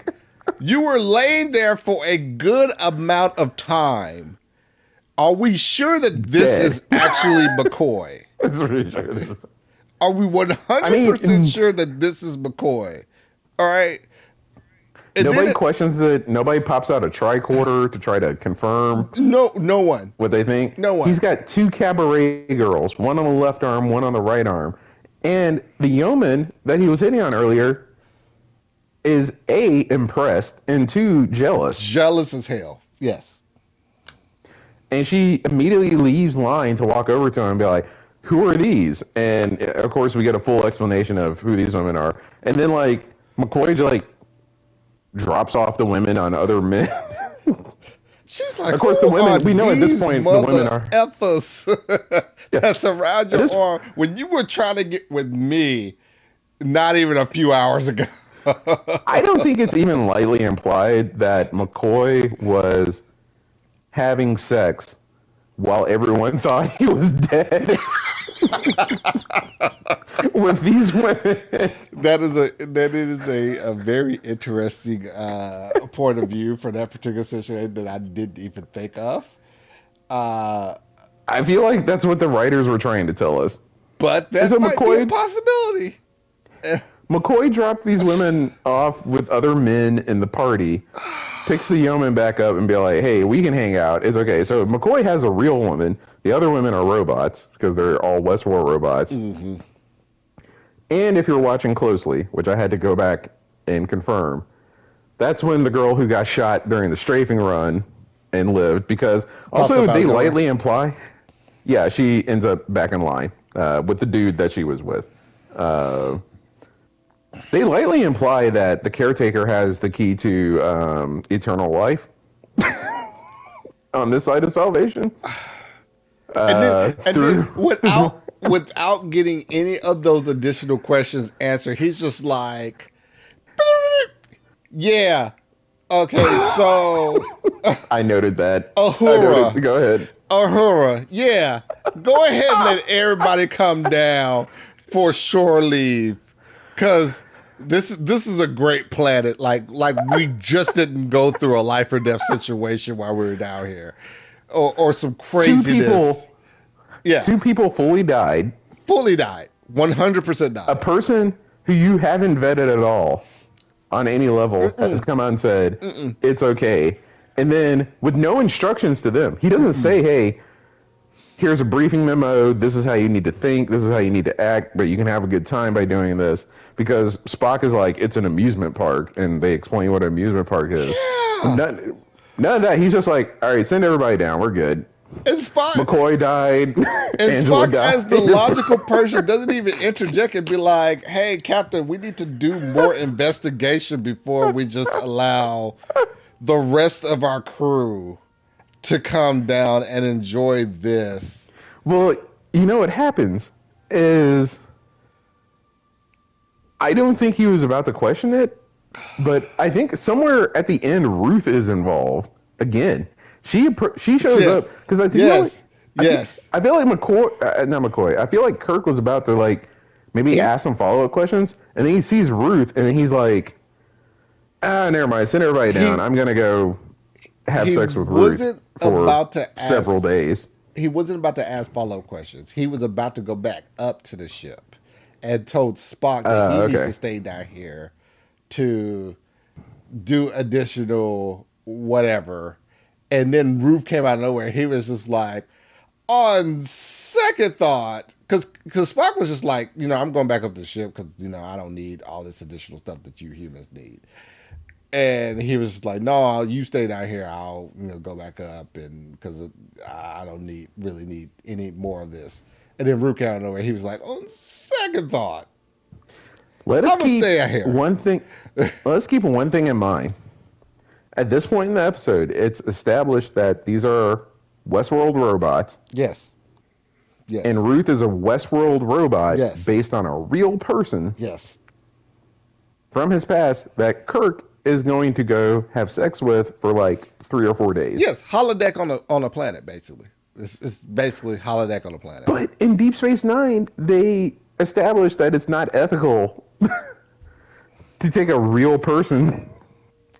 You were laying there for a good amount of time. Are we sure that this Dead. is actually McCoy? That's pretty sure it is. Are we I 100% mean, sure that this is McCoy? All right. And then nobody questions it. Nobody pops out a tricorder to try to confirm no one. what they think. No one. He's got two cabaret girls, one on the left arm, one on the right arm. And the yeoman that he was hitting on earlier is A, impressed, and two, jealous. Jealous as hell. Yes. And she immediately leaves line to walk over to him and be like, "Who are these?" And of course, we get a full explanation of who these women are. And then, like, McCoy just, like, drops off the women on other men. She's like, Of course, the who are women, we know at this these point, the women mother are. effers Yeah. that's around At your this, arm when you were trying to get with me not even a few hours ago? I don't think it's even lightly implied that McCoy was having sex while everyone thought he was dead with these women. That is a very interesting point of view for that particular situation that I didn't even think of. Uh, I feel like that's what the writers were trying to tell us. but So that might be a possibility. McCoy dropped these women off with other men in the party, picks the yeoman back up and be like, "Hey, we can hang out. It's okay." So McCoy has a real woman. The other women are robots because they're all Westworld robots. Mm-hmm. And if you're watching closely, which I had to go back and confirm, that's when the girl who got shot during the strafing run and lived, because also they lightly imply, yeah, she ends up back in line with the dude that she was with. They lightly imply that the caretaker has the key to eternal life on this side of salvation. And then without getting any of those additional questions answered, he's just like, yeah, okay, so I noted that. Uhura. Go ahead. Uhura, yeah, go ahead and let everybody come down for shore leave, because this is a great planet. Like we just didn't go through a life or death situation while we were down here, or some craziness. Two people fully died. Fully died. 100% died. A person who you haven't vetted at all on any level has come out and said, it's okay. And then with no instructions to them, he doesn't say, "Hey, here's a briefing memo. This is how you need to think. This is how you need to act, but you can have a good time by doing this." Because Spock is like, it's an amusement park, and they explain what an amusement park is. Yeah. None of that. He's just like, "All right, send everybody down. We're good." And Spock, McCoy died. and Angela Spock, died. as the logical person, doesn't even interject and be like, "Hey, Captain, we need to do more investigation before we just allow the rest of our crew to come down and enjoy this." Well, you know what happens is I don't think he was about to question it, but I think somewhere at the end Ruth is involved again. She shows up Yes, because I feel like yes, yes. I feel like McCoy, not McCoy. I feel like Kirk was about to like maybe He ask some follow up questions, and then he sees Ruth, and then he's like, ah, never mind, send everybody down. he I'm gonna go have he sex with Ruth wasn't for about to several ask. days. He wasn't about to ask follow up questions. He was about to go back up to the ship, and told Spock that he needs to Okay. stay down here to do additional whatever. And then Ruth came out of nowhere. He was just like, on second thought, because Spock was just like, I'm going back up to the ship because I don't need all this additional stuff that you humans need. And he was just like, no, you stay down here. I'll go back up, and because I don't really need any more of this. And then Ruth came out of nowhere. He was like, on second thought, Let us I'm gonna keep stay out here. one thing. Let's keep one thing in mind. At this point in the episode, it's established that these are Westworld robots, Yes, yes, and Ruth is a Westworld robot yes, based on a real person yes. from his past that Kirk is going to go have sex with for like 3 or 4 days. Yes, holodeck on a planet, basically. It's basically holodeck on a planet. But in Deep Space Nine, they established that it's not ethical to take a real person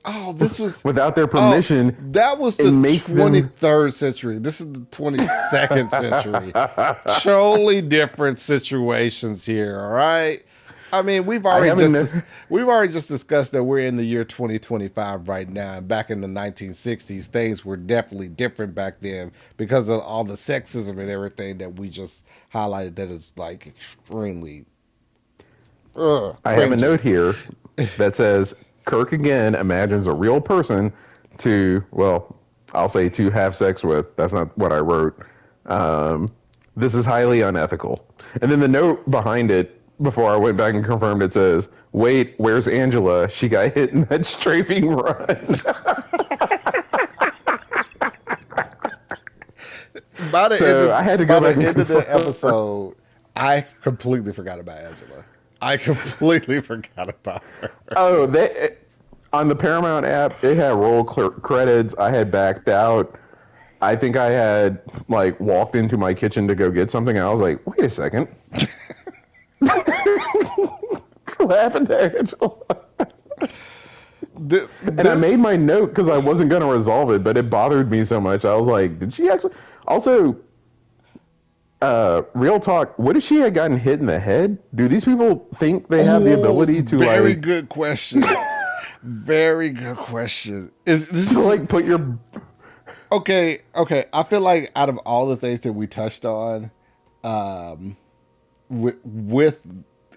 Oh, this was without their oh permission that was the and make them. 23rd century. This is the 22nd century. Totally different situations here, all right? I mean, I haven't. we've already just discussed that we're in the year 2025 right now, and back in the 1960s, things were definitely different back then because of all the sexism and everything that we just highlighted. That is like extremely I have a cringy. note here that says Kirk again imagines a real person to, well, I'll say to have sex with. That's not what I wrote. Um, this is highly unethical. And then the note behind it, before I went back and confirmed, it says, "Wait, where's Angela? She got hit in that strafing run." So I had to By go back the and end of the confirm. episode, I completely forgot about Angela. I completely forgot about her. Oh, they on the Paramount app, it had credits. I had backed out. I think I had like walked into my kitchen to go get something, and I was like, "Wait a second, what happened to Angela?" And I This made my note because I wasn't going to resolve it, but it bothered me so much. I was like, "Did she actually?" Also, real talk. What if she had gotten hit in the head? Do these people think they have the oh, ability to very like good question. Very good question. Is this to is like put your okay? Okay, I feel like out of all the things that we touched on, um, with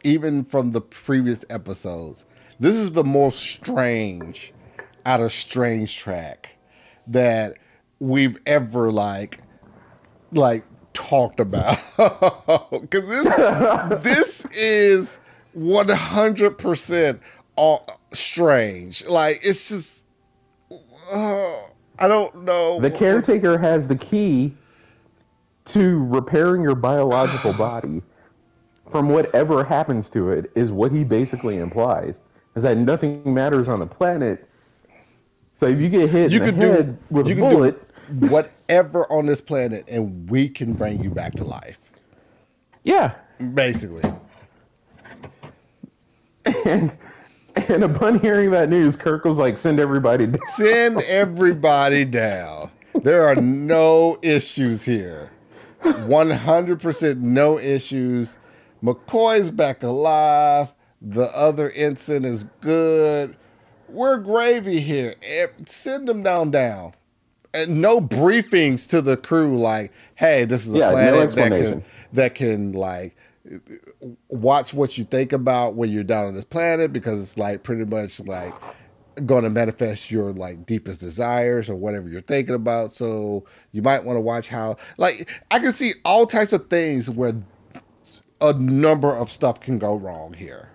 even from the previous episodes, this is the most strange out of strange track that we've ever like talked about because this is 100% all strange. Like it's just I don't know the what. caretaker has the key to repairing your biological body from whatever happens to it is what he basically implies. Is that nothing matters on the planet. So if you get hit in you the could do head with a you can do bullet, whatever on this planet and we can bring you back to life, yeah. basically. And and upon hearing that news, Kirk was like, "Send everybody down." Send everybody down. There are no issues here. 100% no issues. McCoy's back alive. The other ensign is good. We're gravy here. Send them down. And no briefings to the crew like, hey, this is a Yeah, no planet explanation. that can like watch what you think about when you're down on this planet because it's like pretty much like going to manifest your like deepest desires or whatever you're thinking about. So you might want to watch how like I can see all types of things where a number of stuff can go wrong here.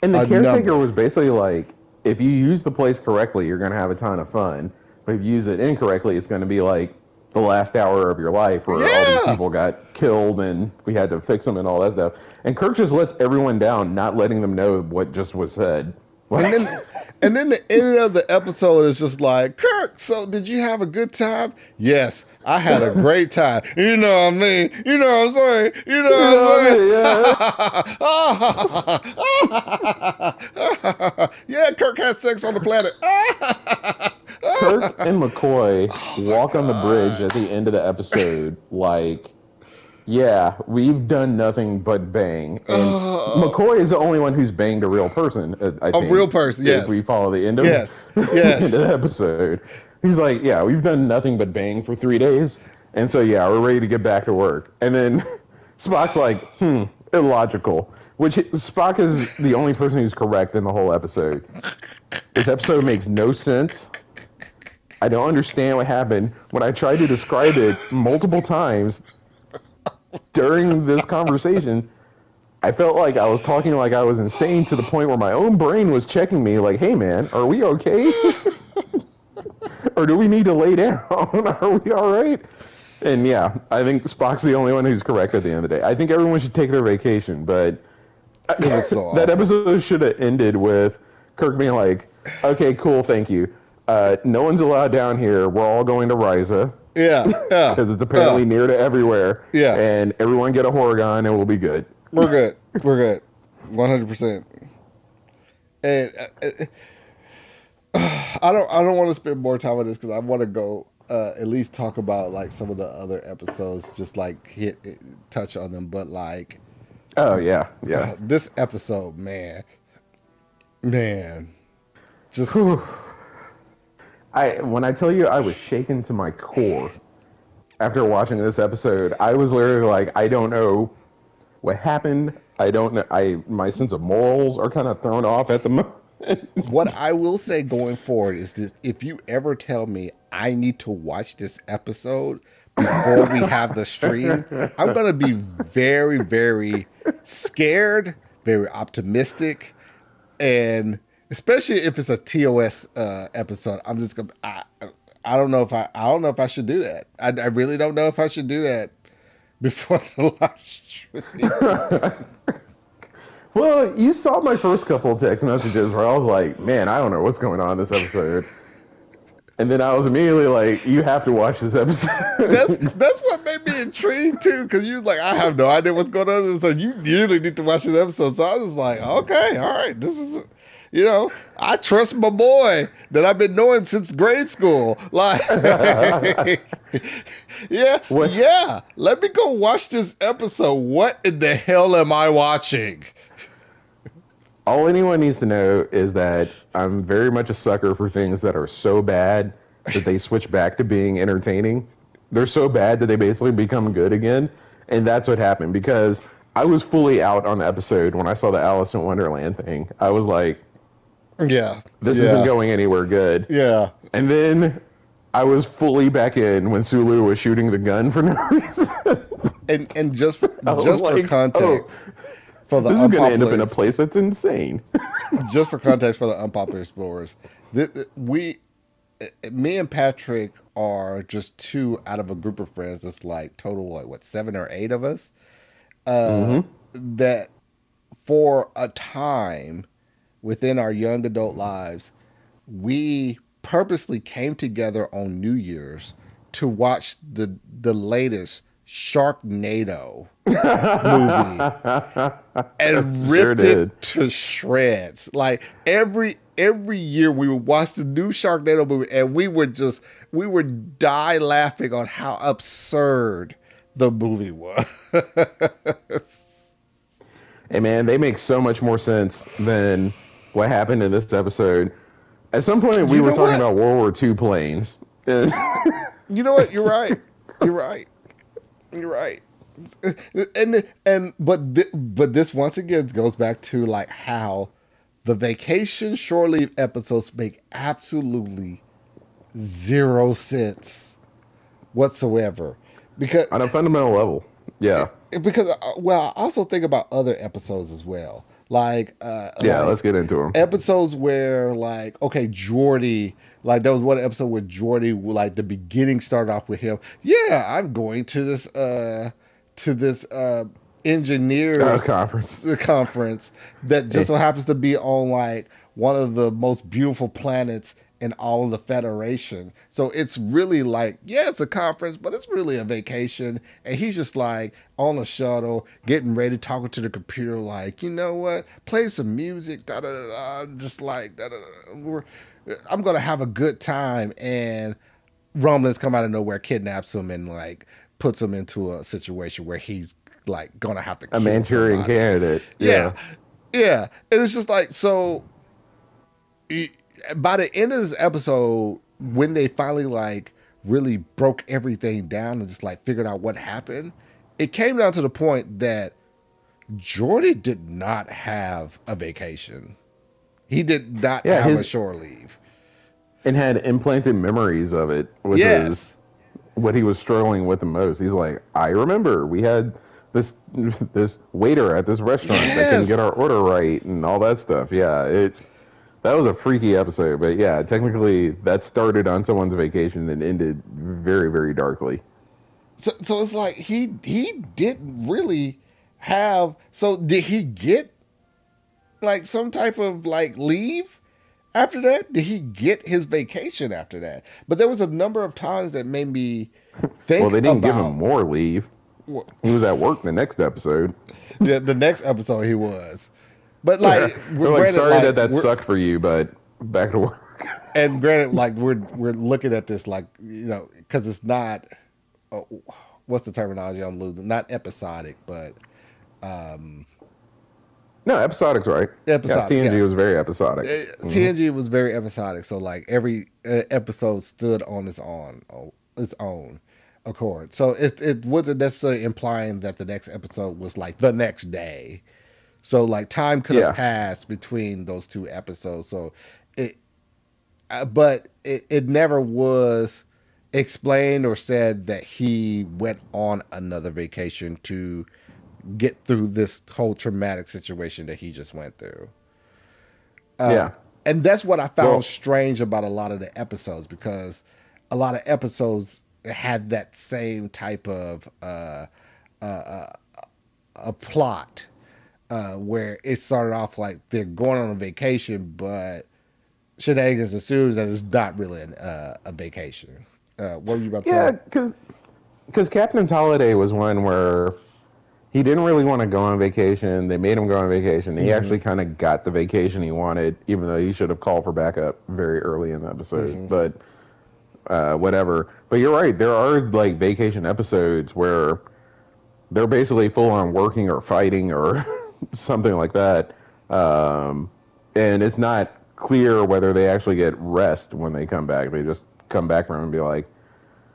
And the A caretaker number. was basically like, if you use the place correctly, you're going to have a ton of fun. But if you use it incorrectly, it's going to be like the last hour of your life where all these Yeah. people got killed and we had to fix them and all that stuff. And Kirk just lets everyone down, not letting them know what just was said. And Like, then and then the end of the episode is just like, Kirk, so did you have a good time? Yes, I had a great time. You know what I mean? You know what I'm saying? You you know what I know what I'm saying? Yeah, Kirk had sex on the planet. Kirk and McCoy Oh my walk on the bridge god. at the end of the episode like, yeah, we've done nothing but bang. And Oh, McCoy is the only one who's banged a real person, I a real think, person. if Yes. we follow the end of Yes. end of Yes. the episode. He's like, yeah, we've done nothing but bang for 3 days. And so, yeah, we're ready to get back to work. And then Spock's like, illogical. Which Spock is the only person who's correct in the whole episode. This episode makes no sense. I don't understand what happened. When I tried to describe it multiple times during this conversation, I felt like I was talking like I was insane to the point where my own brain was checking me like, hey man, are we okay? Or do we need to lay down? Are we all right? And yeah, I think Spock's the only one who's correct at the end of the day. I think everyone should take their vacation, but It was so that awful. episode should have ended with Kirk being like, okay, cool, thank you. No one's allowed down here. We're all going to Risa Yeah. Yeah. because it's apparently near to everywhere. Yeah. And everyone get a Horgon and we'll be good. We're good. We're good. 100%. And I don't want to spend more time on this because I want to go at least talk about like some of the other episodes, just like touch on them. But like Oh yeah, yeah. this episode, man, just Whew. When I tell you I was shaken to my core after watching this episode, I was literally like, I don't know what happened. I don't know. My sense of morals are kind of thrown off at the moment. what I will say going forward is this: if you ever tell me I need to watch this episode before we have the stream, I'm gonna be very, very scared, very optimistic, and especially if it's a TOS episode, I'm just gonna. I don't know if I don't know if I should do that. I really don't know if I should do that before the live stream. Well, you saw my first couple of text messages where I was like, man, I don't know what's going on in this episode. And then I was immediately like, you have to watch this That's episode. that's what made me intrigued too, because you like I have no idea what's going on. So you really need to watch this episode. So I was like, okay, all right, this is, I trust my boy that I've been knowing since grade school. Like, yeah, What yeah. Let me go watch this episode. What in the hell am I watching? all anyone needs to know is that I'm very much a sucker for things that are so bad that they switch back to being entertaining. They're so bad that they basically become good again. And that's what happened because I was fully out on the episode when I saw the Alice in Wonderland thing. I was like, Yeah, this isn't yeah, going anywhere good. yeah. And then I was fully back in when Sulu was shooting the gun for no reason. And just I was just for like, oh, context, for the this is going to end up unpopular in a place that's insane. just for context for the unpopular explorers, me and Patrick are just two out of a group of friends. That's like total, like what, 7 or 8 of us. Uh, hmm that for a time within our young adult lives, we purposely came together on New Year's to watch the latest Sharknado movie and Sure ripped did. it to shreds. Like every year we would watch the new Sharknado movie and we would die laughing on how absurd the movie was. Hey man, they make so much more sense than what happened in this episode. At some point, we You were know talking what? about World War II planes. You know what? You're right. You're right. You're right. But this once again goes back to like how the vacation shore leave episodes make absolutely zero sense whatsoever because On a fundamental level, yeah. because well, I also think about other episodes as well. Yeah, Like let's get into them. episodes where like okay Jordy, like there was one episode where Jordy, like the beginning started off with him, yeah, I'm going to this Oh, engineers conference. conference that just Eh, so happens to be on like one of the most beautiful planets in all of the Federation. So it's really like, yeah, it's a conference, but it's really a vacation. And he's just like on a shuttle, getting ready, talking to the computer, like, you know what? Play some music, da da da, da, just like da da da. I'm gonna have a good time. And Romulans come out of nowhere, kidnaps him, and like puts him into a situation where he's like gonna have to a kill Manchurian somebody. candidate. Yeah, Yeah. yeah. And it's just like so it, by the end of this episode, when they finally like really broke everything down and just like figured out what happened, it came down to the point that Jordy did not have a vacation. He did not Yeah, have a his shore leave. and had implanted memories of it, which was Yes. what he was struggling with the most. He's like, I remember we had this this waiter at this restaurant that couldn't get Yes. our order right and all that stuff. Yeah, it that was a freaky episode, but yeah, technically that started on someone's vacation and ended very, very darkly. So it's like he didn't really have. So did he get like some type of like leave after that? Did he get his vacation after that? But there was a number of times that made me Well, think they didn't give him about more leave. He was at work the next episode. the next episode he was. But They're like, we're like, granted, sorry like that that we're sucked for you, but back to work. and granted, like we're looking at this like because it's not uh, what's the terminology I'm losing? Not episodic, but um No, episodic's right. Yeah, episodic. Yeah, TNG was very episodic. Hmm. TNG was very episodic, so like every episode stood on its own accord. So it wasn't necessarily implying that the next episode was like the next day. So like time could have Yeah, passed between those two episodes. So it, but it never was explained or said that he went on another vacation to get through this whole traumatic situation that he just went through. yeah. And that's what I found Well, strange about a lot of the episodes because a lot of episodes had that same type of uh, a plot where it started off like they're going on a vacation, but shenanigans ensues and it's not really a vacation. What were you about to yeah, say? because Captain's Holiday was one where he didn't really want to go on vacation. They made him go on vacation. He Mm-hmm. actually kind of got the vacation he wanted, even though he should have called for backup very early in the episode. Mm-hmm. But whatever. But you're right. There are like vacation episodes where they're basically full on working or fighting or something like that. And it's not clear whether they actually get rest when they come back. They just come back from and be like,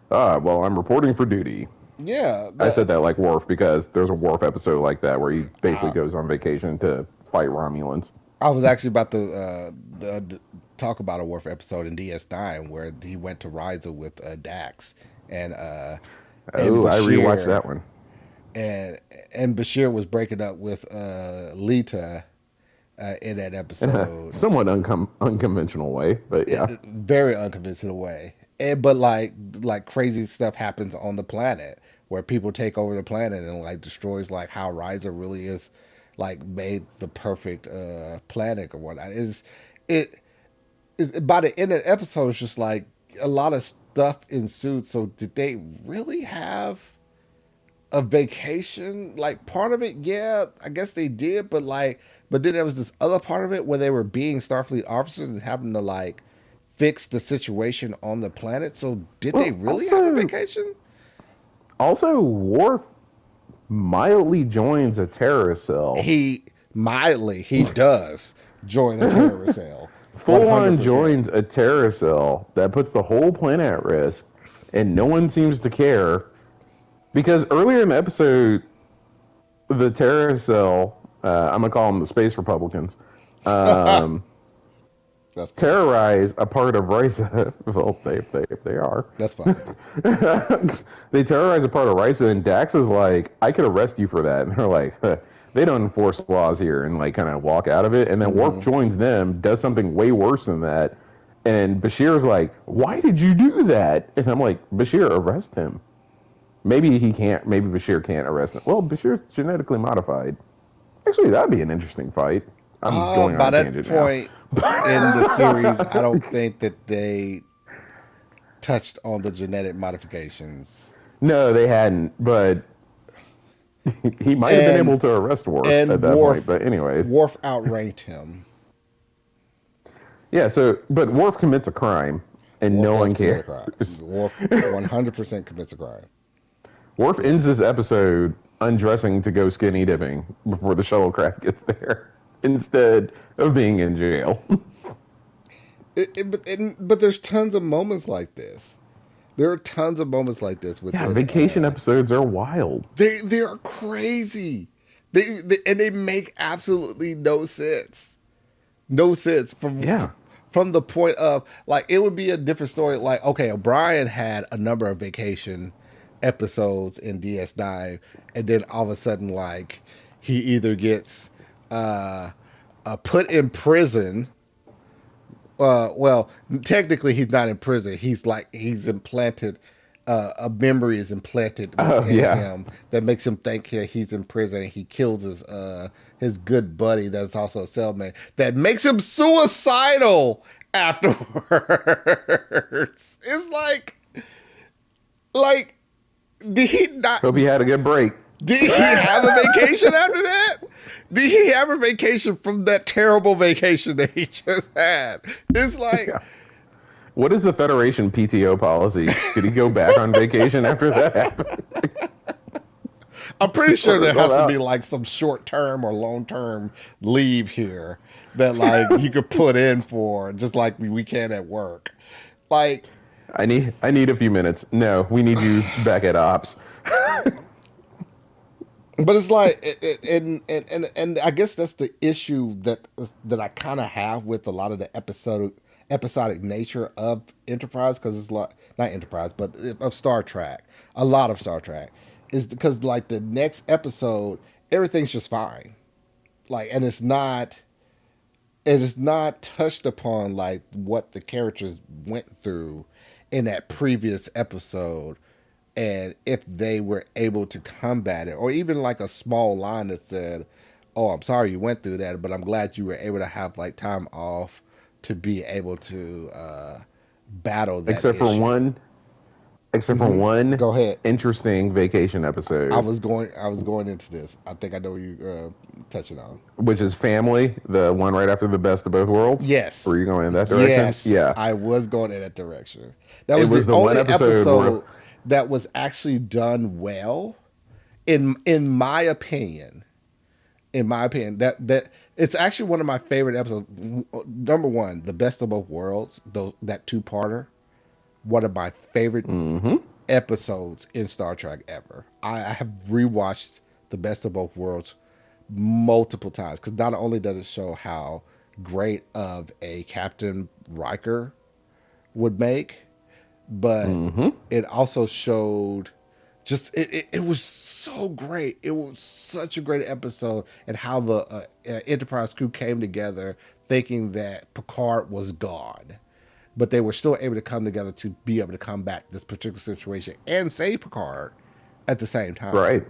well, I'm reporting for duty. Yeah, I said that like Worf because there's a Worf episode like that where he basically I, goes on vacation to fight Romulans. I was actually about to talk about a Worf episode in DS9 where he went to Ryza with Dax and uh, and Oh, I rewatched Bashir that one. and and Bashir was breaking up with Lita in that In a episode. somewhat unconventional way, but yeah. Very unconventional way. And but like crazy stuff happens on the planet where people take over the planet and like destroys like how Ryza really is like made the perfect planet or whatnot. Is it, by the end of the episode it's just like a lot of stuff ensued. So did they really have a vacation? Like part of it, yeah, I guess they did, but like but then there was this other part of it where they were being Starfleet officers and having to like fix the situation on the planet. So did they Well, really have a vacation? also Worf mildly joins a terrorist cell. He does join a terrorist cell. Full on 100%. joins a terrorist cell that puts the whole planet at risk, and no one seems to care because earlier in the episode, the terrorist cell, I'm gonna call them the Space Republicans, That's um, funny. terrorize a part of Risa. Well, they are. That's funny. They terrorize a part of Risa, and Dax is like, "I could arrest you for that," and they're like, huh, they don't enforce laws here and like kind of walk out of it. And then Worf Hmm. joins them, does something way worse than that. And Bashir's like, "Why did you do that?" And I'm like, "Bashir, arrest him." Maybe he can't. Maybe Bashir can't arrest him. Well, Bashir's genetically modified. Actually, that'd be an interesting fight. I'm going on By a that tangent now. point in the series, I don't think that they touched on the genetic modifications. No, they hadn't, but he might have been And able to arrest Worf at and that point. Worf But anyways, Worf outranked him. yeah. So, but Worf commits a crime, and Worf no does one commit a cares. crime. Worf 100% commits a crime. Worf ends Yes. this episode undressing to go skinny dipping before the shuttlecraft gets there, instead of being in jail. But there's tons of moments like this. There are tons of moments like this Yeah, within. vacation episodes are wild. They are crazy. And they make absolutely no sense. No sense Yeah. from the point of like it would be a different story. Like okay, O'Brien had a number of vacation episodes in DS9, and then all of a sudden like he either gets uh, put in prison. Well, technically he's not in prison. He's like he's implanted. A memory is implanted Oh within yeah. him that makes him think he's in prison. And he kills his good buddy that's also a cellmate. That makes him suicidal afterwards. It's like did he not? Hope he had a good break. Did he have a vacation after that? Did he have a vacation from that terrible vacation that he just had? It's like Yeah. What is the Federation PTO policy? Could he go back on vacation after that happened? I'm pretty sure Or there go has to be out? like some short term or long term leave here that like you could put in for just like we can at work. Like, I need a few minutes. No, we need you back at ops. but it's like, and I guess that's the issue that I kind of have with a lot of the episodic nature of Enterprise because it's like not Enterprise, but of Star Trek. A lot of Star Trek is because like the next episode, everything's just fine. Like, and it is not touched upon like what the characters went through in that previous episode and if they were able to combat it or even like a small line that said, oh, I'm sorry you went through that, but I'm glad you were able to have like time off to be able to battle that except for issue. one, except for Hmm. one Go ahead. interesting vacation episode, I was going into this. I think I know what you're touching on. which is Family, the one right after the Best of Both Worlds. Yes. Were you going in that direction? Yes, Yeah. I was going in that direction. That It was the was the one only episode where, episode that was actually done well in my opinion. In my opinion, that it's actually one of my favorite episodes. Number one, the best of both worlds, that two-parter, one of my favorite mm-hmm. episodes in Star Trek ever. I have rewatched the best of both worlds multiple times because not only does it show how great of a Captain Riker would make, but Mm-hmm. it also showed just it was so great. It was such a great episode, and how the Enterprise crew came together thinking that Picard was gone, but they were still able to come together to be able to combat this particular situation and save Picard at the same time. Right.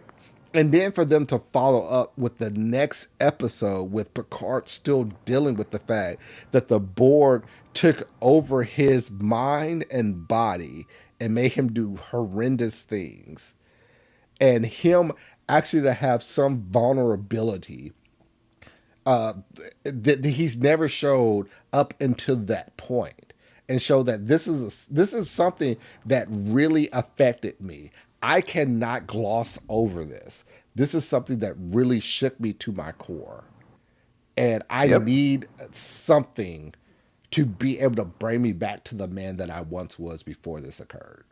And then for them to follow up with the next episode with Picard still dealing with the fact that the Borg took over his mind and body and made him do horrendous things. And him actually to have some vulnerability uh, that he's never showed up until that point, and show that this is something that really affected me. I cannot gloss over this. This is something that really shook me to my core, and I Yep. need something to be able to bring me back to the man that I once was before this occurred.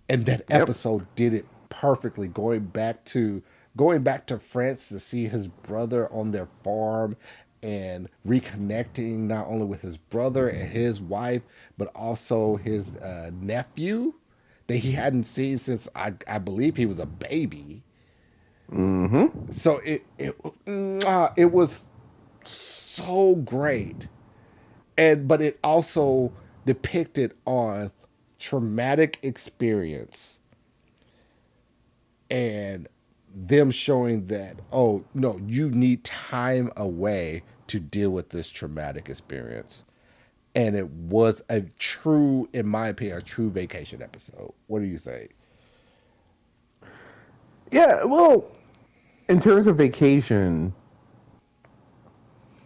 And that Yep. episode did it perfectly, going back to France to see his brother on their farm and reconnecting not only with his brother and his wife but also his nephew that he hadn't seen since I believe he was a baby. Mm-hmm. So it was so great, and but it also depicted on traumatic experience and them showing that, oh no, you need time away to deal with this traumatic experience. And it was a true, in my opinion, a true vacation episode. What do you think? Yeah, well, in terms of vacation,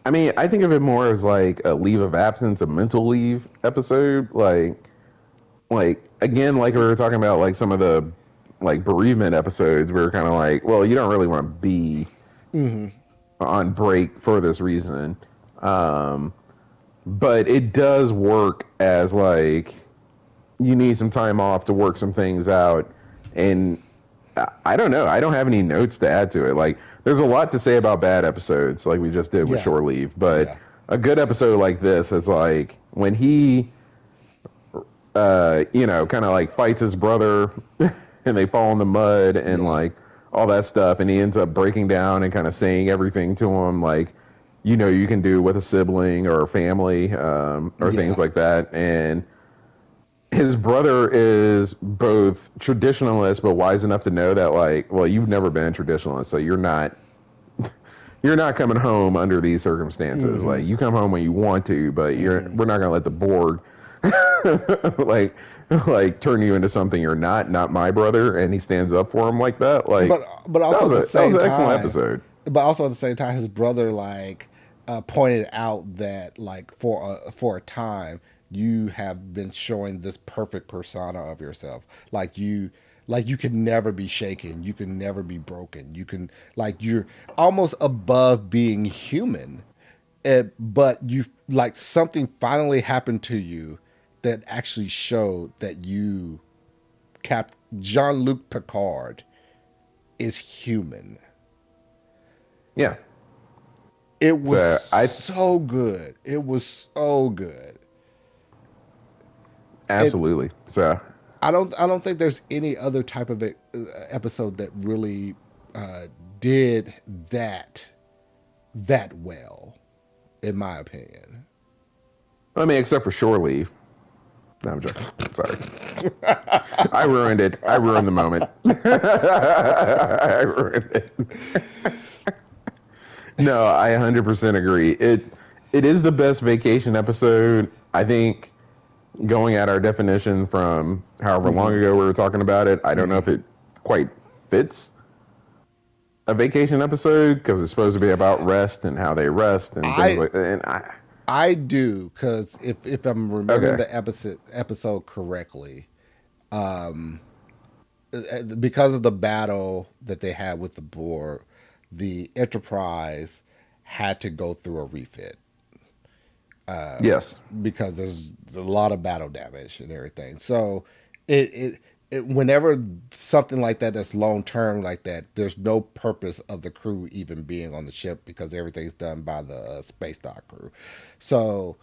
I mean, I think of it more as like a leave of absence, a mental leave episode. Like again, like we were talking about, like some of the like bereavement episodes, we were kind of like, well, you don't really want to be Mm-hmm. on break for this reason. Um, but it does work as like you need some time off to work some things out. And I don't know. I don't have any notes to add to it. Like, there's a lot to say about bad episodes, like we just did with Yeah, Shore Leave. But yeah, a good episode like this is like when he, kind of like fights his brother and they fall in the mud and yeah, like all that stuff. And he ends up breaking down and kind of saying everything to him, like, you can do with a sibling or a family, or things yeah. like that. And his brother is both traditionalist but wise enough to know that, like, well, you've never been a traditionalist, so you're not coming home under these circumstances. Mm-hmm. Like, you come home when you want to, but Mm-hmm. we're not going to let the board like turn you into something you're not my brother. And he stands up for him like that. Like, But also at the that was same an excellent time, episode. his brother like pointed out that like for a time you have been showing this perfect persona of yourself, like you can never be shaken, you can never be broken, you can like you're almost above being human. But you like something finally happened to you that actually showed that you Cap Jean-Luc Picard is human. Yeah. It was So I so good. It was so good. And absolutely. So I don't think there's any other type of episode that really uh, did that that well, in my opinion. I mean, except for Shore Leave. No, I'm joking. Sorry. I ruined it. I ruined the moment. I ruined it. No, I 100% agree. It is the best vacation episode. I think going at our definition from however long Hmm. ago we were talking about it, I don't know Hmm. if it quite fits a vacation episode because it's supposed to be about rest and how they rest and things I like that. And I I do because if I'm remembering okay, the episode correctly, um, because of the battle that they had with the boar, the Enterprise had to go through a refit yes, because there's a lot of battle damage and everything. So it, it, whenever something like that that's long term like that, there's no purpose of the crew even being on the ship because everything's done by the space dock crew. So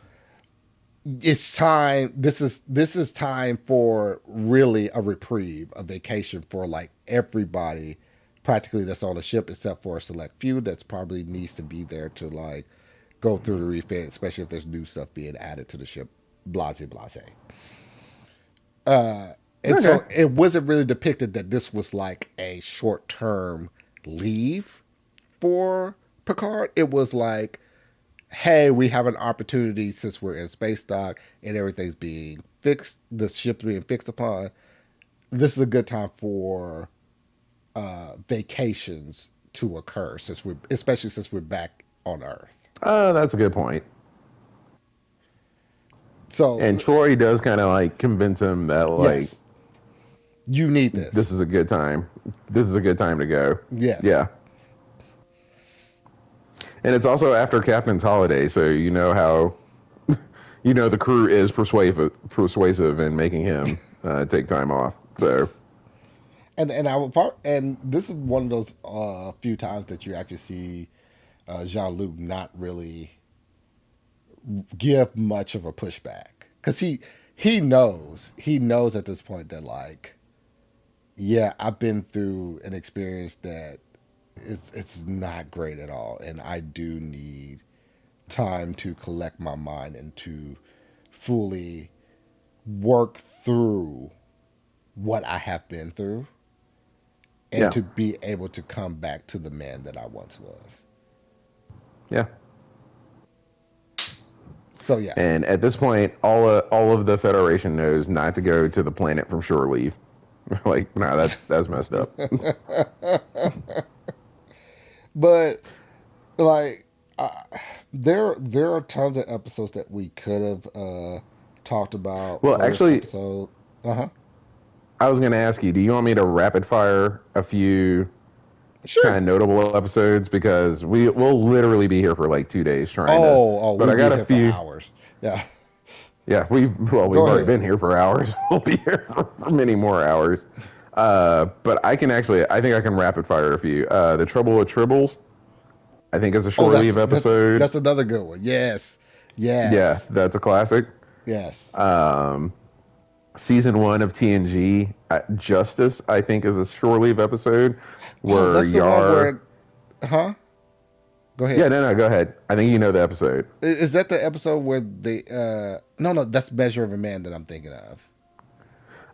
it's time. This is time for really a reprieve, a vacation for like everybody, practically that's on the ship, except for a select few that's probably needs to be there to like go through the refit, especially if there's new stuff being added to the ship. Blase, blase. And okay, so it wasn't really depicted that this was like a short term leave for Picard. It was like, hey, we have an opportunity since we're in space dock and everything's being fixed, the ship's being fixed upon. This is a good time for vacations to occur especially since we're back on Earth. that's a good point. So And Troy does kind of like convince him that like yes, you need this this. is a good time. This is a good time to go. Yes, Yeah. And it's also after Captain's holiday, so you know how the crew is persuasive in making him take time off. So and I would part, and this is one of those few times that you actually see Jean Luc not really give much of a pushback because he knows at this point that like, yeah, I've been through an experience that it's not great at all, and I do need time to collect my mind and to fully work through what I have been through and Yeah, to be able to come back to the man that I once was. yeah. So yeah. And at this point, all of the Federation knows not to go to the planet from shore leave. Like, no, that's messed up. But like uh, there are tons of episodes that we could have talked about Well, for this actually, episode. Uh-huh. I was going to ask you, do you want me to rapid fire a few kind Sure. of notable episodes? Because we'll literally be here for like 2 days trying to. Oh, But we'd I be got a here for few. hours. Yeah. Yeah, we've Go already ahead. been here for hours. We'll be here for many more hours. But I think I can rapid fire a few. The Trouble with Tribbles, I think is a Oh, shore leave episode. that's another good one. Yes. Yeah, Yes. that's a classic. Yes. Um, Season 1 of TNG, Justice, I think is a shore leave episode Oh, where that's the one Yar. where huh? Go Yeah, ahead. no, go ahead. I think you know the episode. Is that the episode where they no, that's Measure of a Man that I'm thinking of.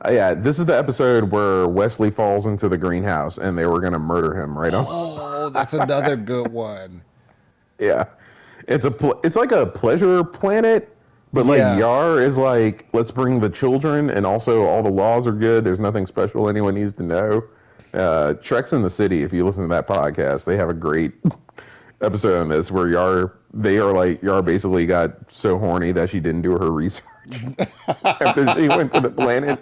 Yeah, this is the episode where Wesley falls into the greenhouse and they were going to murder him right on. Oh, that's another good one. Yeah. It's like a pleasure planet, but like Yeah. Yar is like, let's bring the children, and also all the laws are good. There's nothing special anyone needs to know. Treks in the City, if you listen to that podcast, they have a great episode on this where Yar basically got so horny that she didn't do her research after she went to the planet,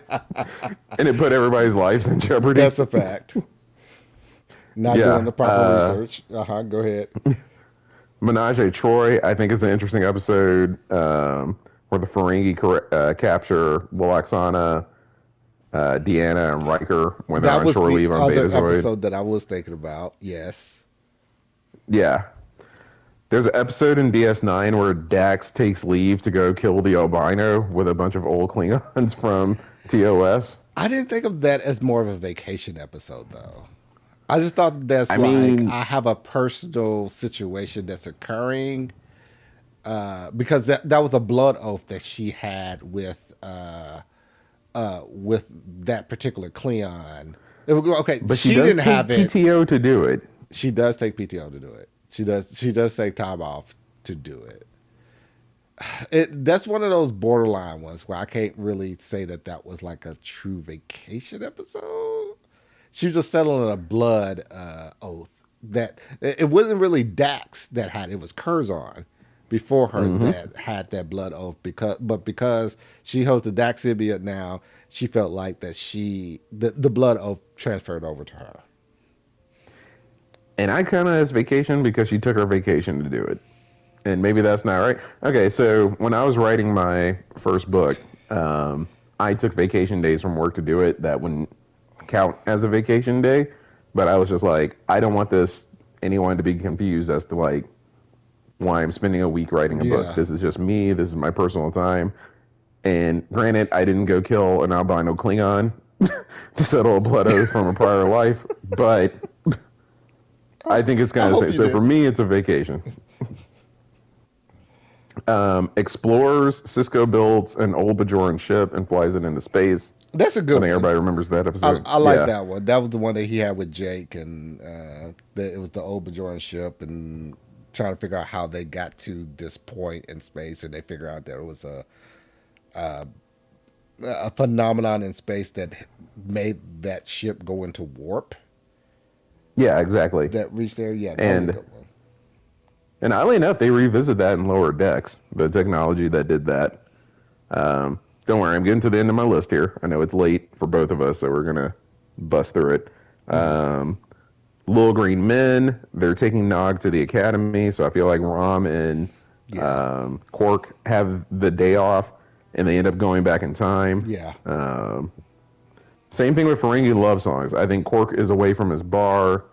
and it put everybody's lives in jeopardy. That's a fact. Not doing Yeah. the proper research. Uh-huh. Go ahead. Menage a Troy, I think, is an interesting episode where the Ferengi capture Loaxana, Deanna, and Riker when they're That on was shore the leave on other Betazoid. episode that I was thinking about. Yes. Yeah. There's an episode in DS9 where Dax takes leave to go kill the albino with a bunch of old Klingons from TOS. I didn't think of that as more of a vacation episode, though. I just thought that's I like mean, I have a personal situation that's occurring because that was a blood oath that she had with that particular Cleon. Okay, but she she does didn't take have it. PTO to do it. She does take PTO to do it. She does take time off to do it. That's one of those borderline ones where I can't really say that was like a true vacation episode. She was just settling a blood oath that it wasn't really Dax that had it was Curzon before her Hmm. that had that blood oath because she holds the Daxibia now, she felt like that the blood oath transferred over to her. And I kind of as vacation because she took her vacation to do it. And maybe that's not right. Okay, so when I was writing my first book, I took vacation days from work to do it. That wouldn't count as a vacation day, but I was just like, I don't want anyone to be confused as to like why I'm spending a week writing a book. Yeah. This is just me. This is my personal time. And granted, I didn't go kill an albino Klingon to settle a blood oath from a prior life, but I think it's I kind of hope safe. you So for didn't. me, it's a vacation. Explores, Cisco builds an old Bajoran ship and flies it into space. That's a I good think one. everybody remembers that episode. I like Yeah. that one. That was the one that he had with Jake, and it was the old Bajoran ship, and trying to figure out how they got to this point in space, and they figure out there was a, a phenomenon in space that made that ship go into warp Yeah, exactly. that reached there. Yeah, that was a And good one. oddly enough, they revisit that in Lower Decks, the technology that did that. Don't worry, I'm getting to the end of my list here. I know it's late for both of us, so we're gonna bust through it. Hmm. Um, Little Green Men, they're taking Nog to the academy, so I feel like Rom and Yeah, Quark have the day off, and they end up going back in time. yeah, Same thing with Ferengi love songs. I think Quark is away from his bar,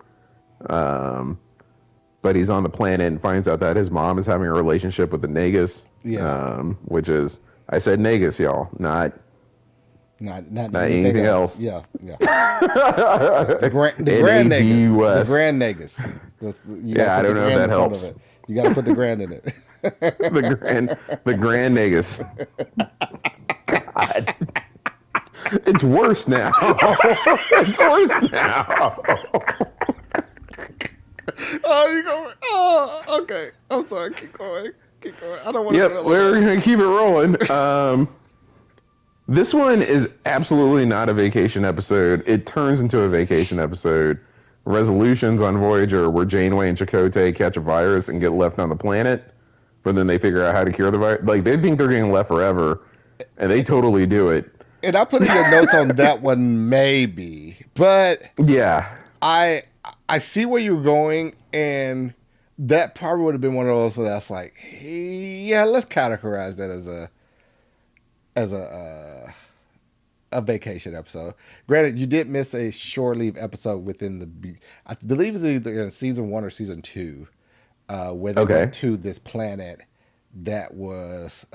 um, but he's on the planet and finds out that his mom is having a relationship with the Nagus, yeah. which is, I said Nagus, y'all, not Not not anything anything else. else. Yeah, yeah. The grand negus, the NAGUS. grand negus. You got to Yeah, I put the don't know if grand that in front of helps. it. You got to put the grand in the grand, it. the grand negus. God, it's worse now. it's worse now. Oh, you going? Oh, okay. I'm sorry. Keep going. Keep going. I don't want to Yep, dwell on we're that. gonna keep it rolling. This one is absolutely not a vacation episode. It turns into a vacation episode. Resolutions on Voyager where Janeway and Chakotay catch a virus and get left on the planet, but then they figure out how to cure the virus. Like, they think they're getting left forever, and they totally do it. And I put in your notes on that one, maybe, but Yeah. I I see where you're going, and that probably would have been one of those where that's like, hey, yeah, let's categorize that as a vacation episode. Granted, you did miss a shore leave episode within I believe it's either in season one or season two, where they Okay. went to this planet that was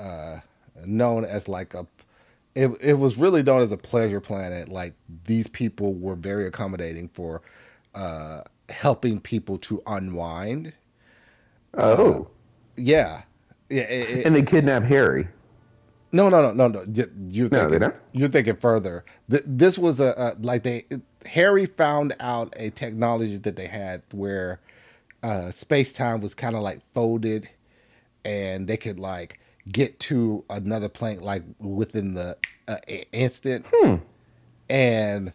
known as like it was really known as a pleasure planet. Like these people were very accommodating for helping people to unwind. Uh, Oh. yeah, yeah. And they kidnap Harry. No, no, no, no, no. No, they don't. You're thinking further. This was like Harry found out a technology that they had where space time was kind of like folded, and they could like get to another plane like within the instant. Hmm. And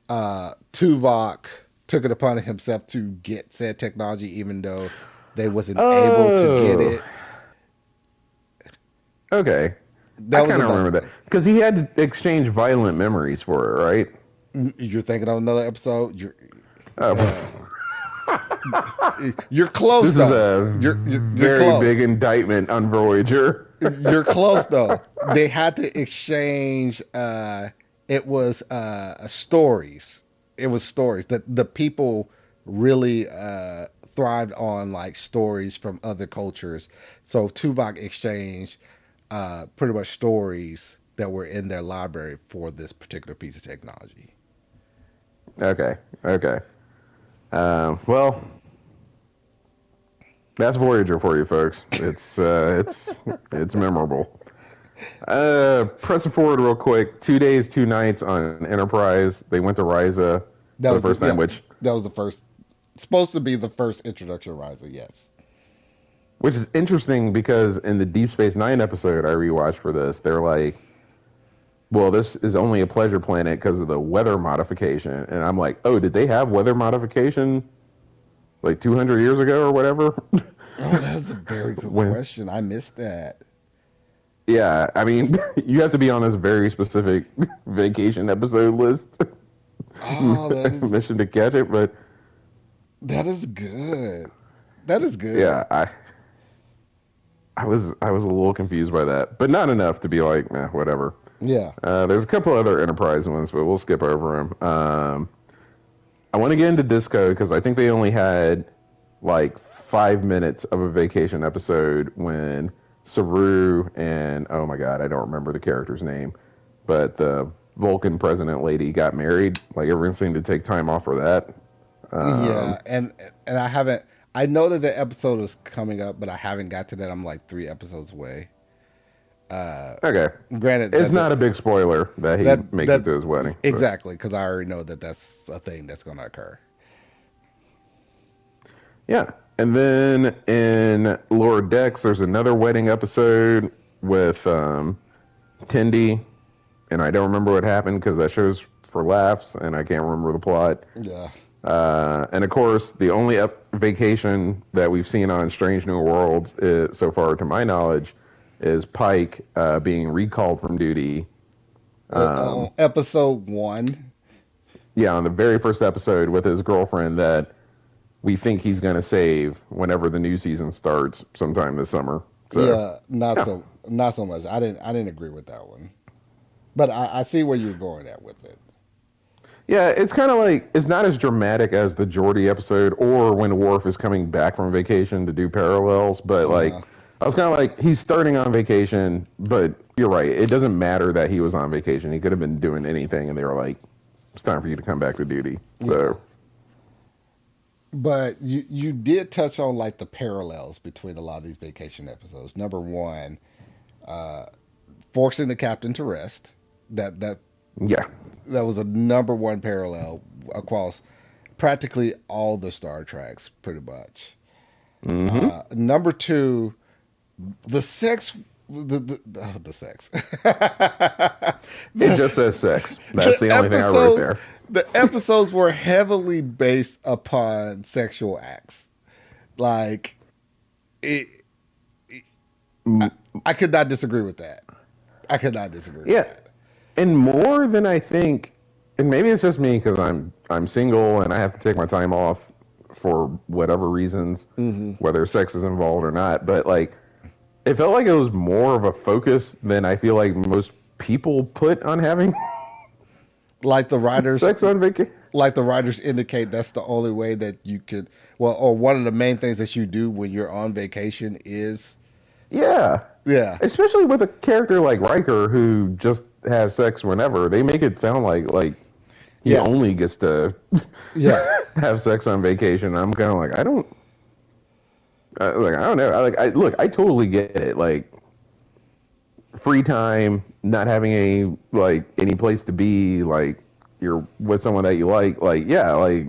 Tuvok took it upon himself to get said technology, even though they wasn't able to get Oh. it. Okay. I That was kind of another remember that. one. Because he had to exchange violent memories for it, right? You're thinking of another episode. Uh, Oh. you're close This is though. a You're very close. big indictment on Voyager. You're close though. They had to exchange. It was stories. It was stories. The people really thrived on like stories from other cultures. So Tuvok exchanged pretty much stories that were in their library for this particular piece of technology. Okay. Okay. Well, that's Voyager for you, folks. It's memorable. Press it forward real quick. 2 days, 2 nights on Enterprise. They went to Risa That for the was first time, which that was the first. Supposed to be the first introduction of Riser. Yes. which is interesting because in the Deep Space Nine episode I rewatched for this, they're like, "Well, this is only a pleasure planet because of the weather modification," and I'm like, "Oh, did they have weather modification like 200 years ago or whatever?" Oh, that's a very good when question. I missed that. Yeah, I mean, you have to be on this very specific vacation episode list Oh, mission to catch it, but that is good. That is good. yeah, I was a little confused by that, but not enough to be like, whatever. Yeah. There's a couple other Enterprise ones, but we'll skip over them. I want to get into Disco because I think they only had like 5 minutes of a vacation episode when Saru and, oh my god, I don't remember the character's name, but the Vulcan president lady got married. Like, everyone seemed to take time off for that. Um, Yeah, and I haven't. I know that the episode is coming up, but I haven't got to that. I'm like 3 episodes away. Uh, okay, Granted it's that not a big spoiler that he makes it that to his wedding. But exactly because I already know that that's a thing that's going to occur. yeah, and then in Lower Decks, there's another wedding episode with Tindy, and I don't remember what happened because that show's for laughs, and I can't remember the plot. Yeah. And of course, the only vacation that we've seen on Strange New Worlds so far, to my knowledge, is Pike being recalled from duty. On episode one. Yeah, on the very first episode with his girlfriend that we think he's going to save whenever the new season starts sometime this summer. So, Yeah, yeah. not so much. I didn't agree with that one, but I see where you're going at with it. Yeah, it's kind of like, it's not as dramatic as the Geordi episode or when Worf is coming back from vacation to do parallels, but Uh like, huh. I was kind of like, he's starting on vacation, but you're right. It doesn't matter that he was on vacation. He could have been doing anything, and they were like, "It's time for you to come back to duty." Yeah. So But you did touch on like the parallels between a lot of these vacation episodes. Number one, forcing the captain to rest. That yeah. that was a number one parallel across practically all the Star Treks, pretty much. Mm-hmm. Number two, the sex, the sex, It the, just says sex. That's the the only thing I wrote episodes, there. the episodes were heavily based upon sexual acts. Like it, I, Mm, I could not disagree with that. I could not disagree with yeah, that. and more than I think, and maybe it's just me because I'm single and I have to take my time off for whatever reasons, Hmm. whether sex is involved or not. But like, it felt like it was more of a focus than I feel like most people put on having Like the writers, sex on vacation. like the writers indicate, that's the only way that you could. Well, or one of the main things that you do when you're on vacation is, Yeah, yeah, especially with a character like Riker who just has sex whenever. They make it sound like he yeah, only gets to yeah, have sex on vacation. I'm kind of like I don't know. I look. I totally get it. Like free time, not having any place to be. Like you're with someone that you like. Like yeah, like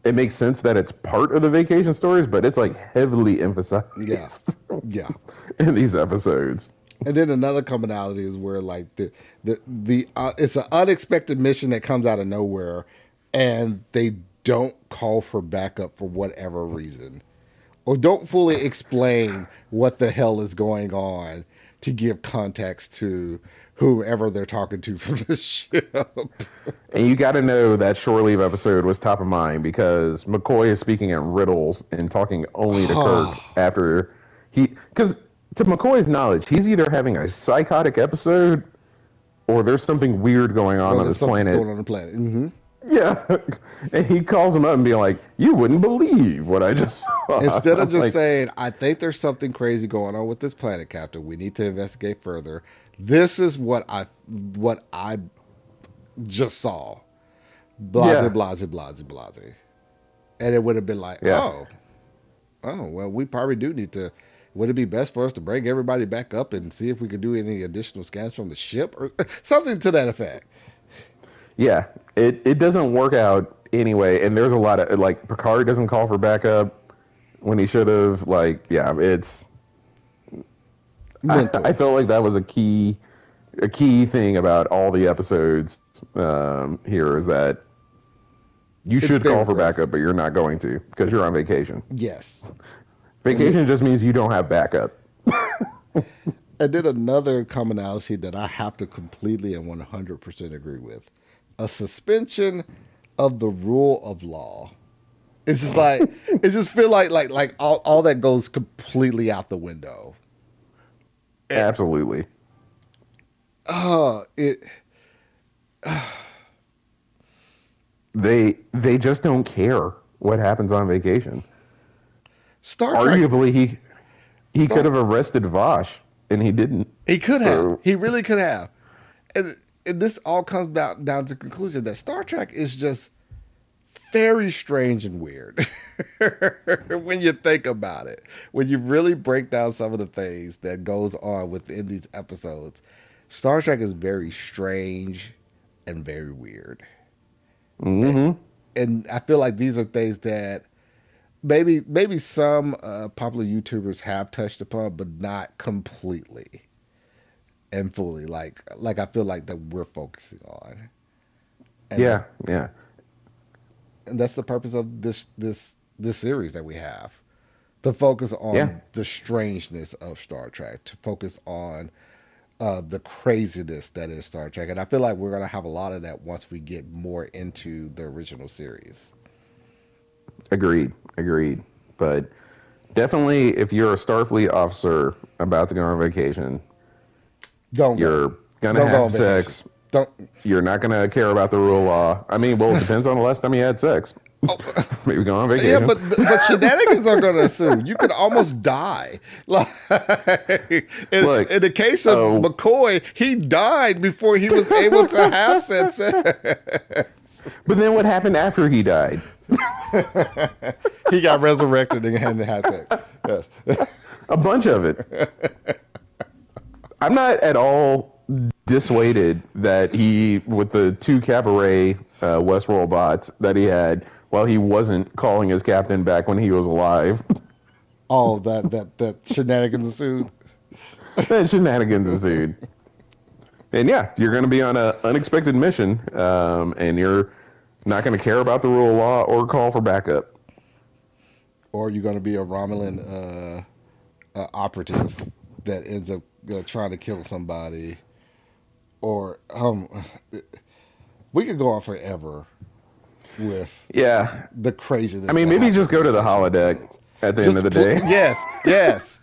it makes sense that it's part of the vacation stories, but it's like heavily emphasized yeah, yeah. in these episodes. And then another commonality is where like the it's an unexpected mission that comes out of nowhere, and they don't call for backup for whatever reason, or don't fully explain what the hell is going on to give context to whoever they're talking to from the ship. And you got to know that shore leave episode was top of mind because McCoy is speaking in riddles and talking only to Oh, Kirk after because to McCoy's knowledge, he's either having a psychotic episode or there's something weird going or on there's this something planet. going on the planet. Hmm. Yeah, and he calls him up and being like, "You wouldn't believe what I just saw." Instead of I'm just like, saying, "I think there's something crazy going on with this planet, Captain. We need to investigate further." This is what I just saw. Blase, "Yeah, blase, blase, blase. And it would have been like, yeah, well, we probably do need to. Would it be best for us to bring everybody back up and see if we could do any additional scans from the ship or something to that effect? yeah." It doesn't work out anyway, and there's a lot of like Picard doesn't call for backup when he should have. Like, yeah, it's I Mental. felt like that was a key thing about all the episodes here is that you It's should very call for present. backup, but you're not going to because you're on vacation. Yes. And Vacation just means you don't have backup. and then another commonality that I have to completely and 100% agree with: a suspension of the rule of law. It's just like it just feel like all that goes completely out the window. It, Absolutely. it They just don't care what happens on vacation. Star Trek. Arguably, he could Star have arrested Vosh, and he didn't. He could have. So He really could have. And this all comes down to the conclusion that Star Trek is just very strange and weird when you think about it. When you really break down some of the things that goes on within these episodes, Star Trek is very strange and very weird. hmm And I feel like these are things that maybe some popular YouTubers have touched upon, but not completely and fully. Like I feel like that we're focusing on, and that's yeah, yeah, and that's the purpose of this series that we have, to focus yeah. on the strangeness of Star Trek, to focus on the craziness that is Star Trek, and I feel like we're gonna have a lot of that once we get more into the original series. Agreed, agreed. But definitely, if you're a Starfleet officer about to go on vacation, Don't go, you're gonna don't go on have vacation. sex. Don't. You're not gonna care about the rule of law. I mean, well, it depends on the last time you had sex. Oh, Maybe go on yeah, vacation. but shenanigans are going to ensue. You could almost die. Like Look, in the case of oh, McCoy, he died before he was able to have said sex. but then what happened after he died? He got resurrected and had sex. Yes. A bunch of it. I'm not at all dissuaded that he, with the two cabaret Westworld bots that he had, while he wasn't calling his captain back when he was alive, All of that shenanigans ensued. then shenanigans ensued. And yeah, you're going to be on an unexpected mission, and you're not going to care about the rule of law or call for backup. Or you're going to be a Romulan operative that ends up trying to kill somebody. Or we could go on forever with Yeah, the I craziness mean, that maybe just happens in go to the vacation holodeck episodes. at the end of the day. Yes, yes.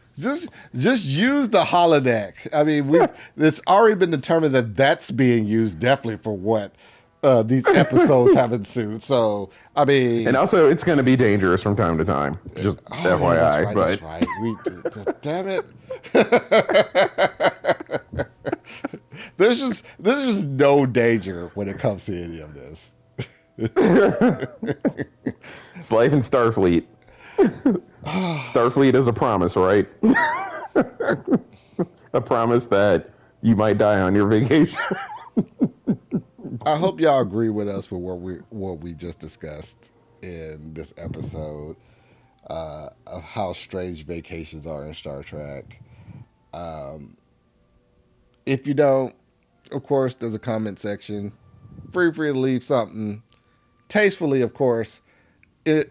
Just use the holodeck. I mean, we've it's already been determined that that's being used definitely for what these episodes have ensued. So I And mean, also, it's going to be dangerous from time to time. Just oh yeah, that's FYI, right, that's but right. We damn it. There's just no danger when it comes to any of this. it's life in Starfleet. Starfleet is a promise, right? A promise that you might die on your vacation. I hope y'all agree with us with what we just discussed in this episode of how strange vacations are in Star Trek. Um, if you don't, of course, there's a comment section. Free to leave something tastefully, of course.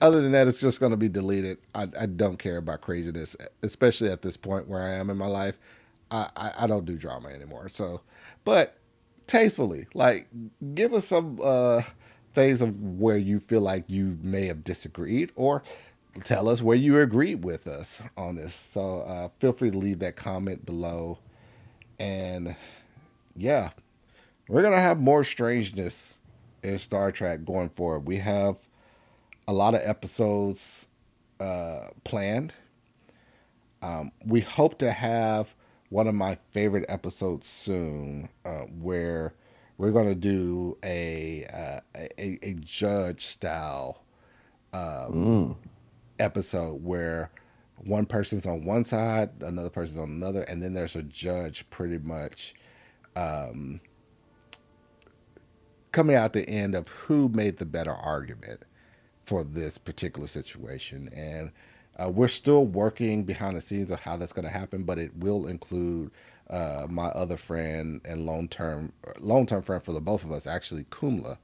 Other than that, it's just going to be deleted. I don't care about craziness, especially at this point where I am in my life. I don't do drama anymore. So, but tastefully, like, give us some things of where you feel like you may have disagreed, or tell us where you agreed with us on this. So, feel free to leave that comment below. And yeah, we're gonna have more strangeness in Star Trek going forward. We have a lot of episodes planned. We hope to have one of my favorite episodes soon, where we're going to do a judge style Mm. episode where one person's on one side, another person's on another, and then there's a judge pretty much um, coming out the end of who made the better argument for this particular situation. And we're still working behind the scenes of how that's going to happen, but it will include my other friend and long term friend for the both of us, actually Kumla,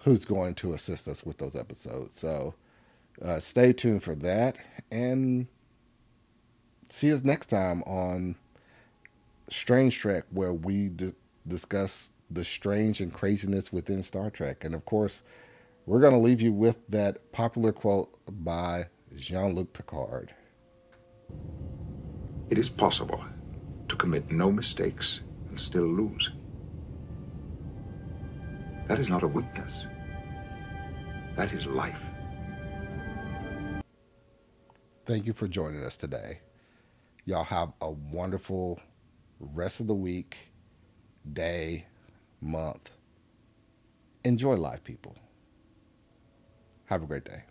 who's going to assist us with those episodes. So stay tuned for that, and see us next time on Strange Trek, where we discuss the strange and craziness within Star Trek. And of course, we're going to leave you with that popular quote by Jean Luc Picard. It is possible to commit no mistakes and still lose. That is not a weakness. That is life. Thank you for joining us today. Y'all have a wonderful rest of the week, day, month. Enjoy life, people. Have a great day.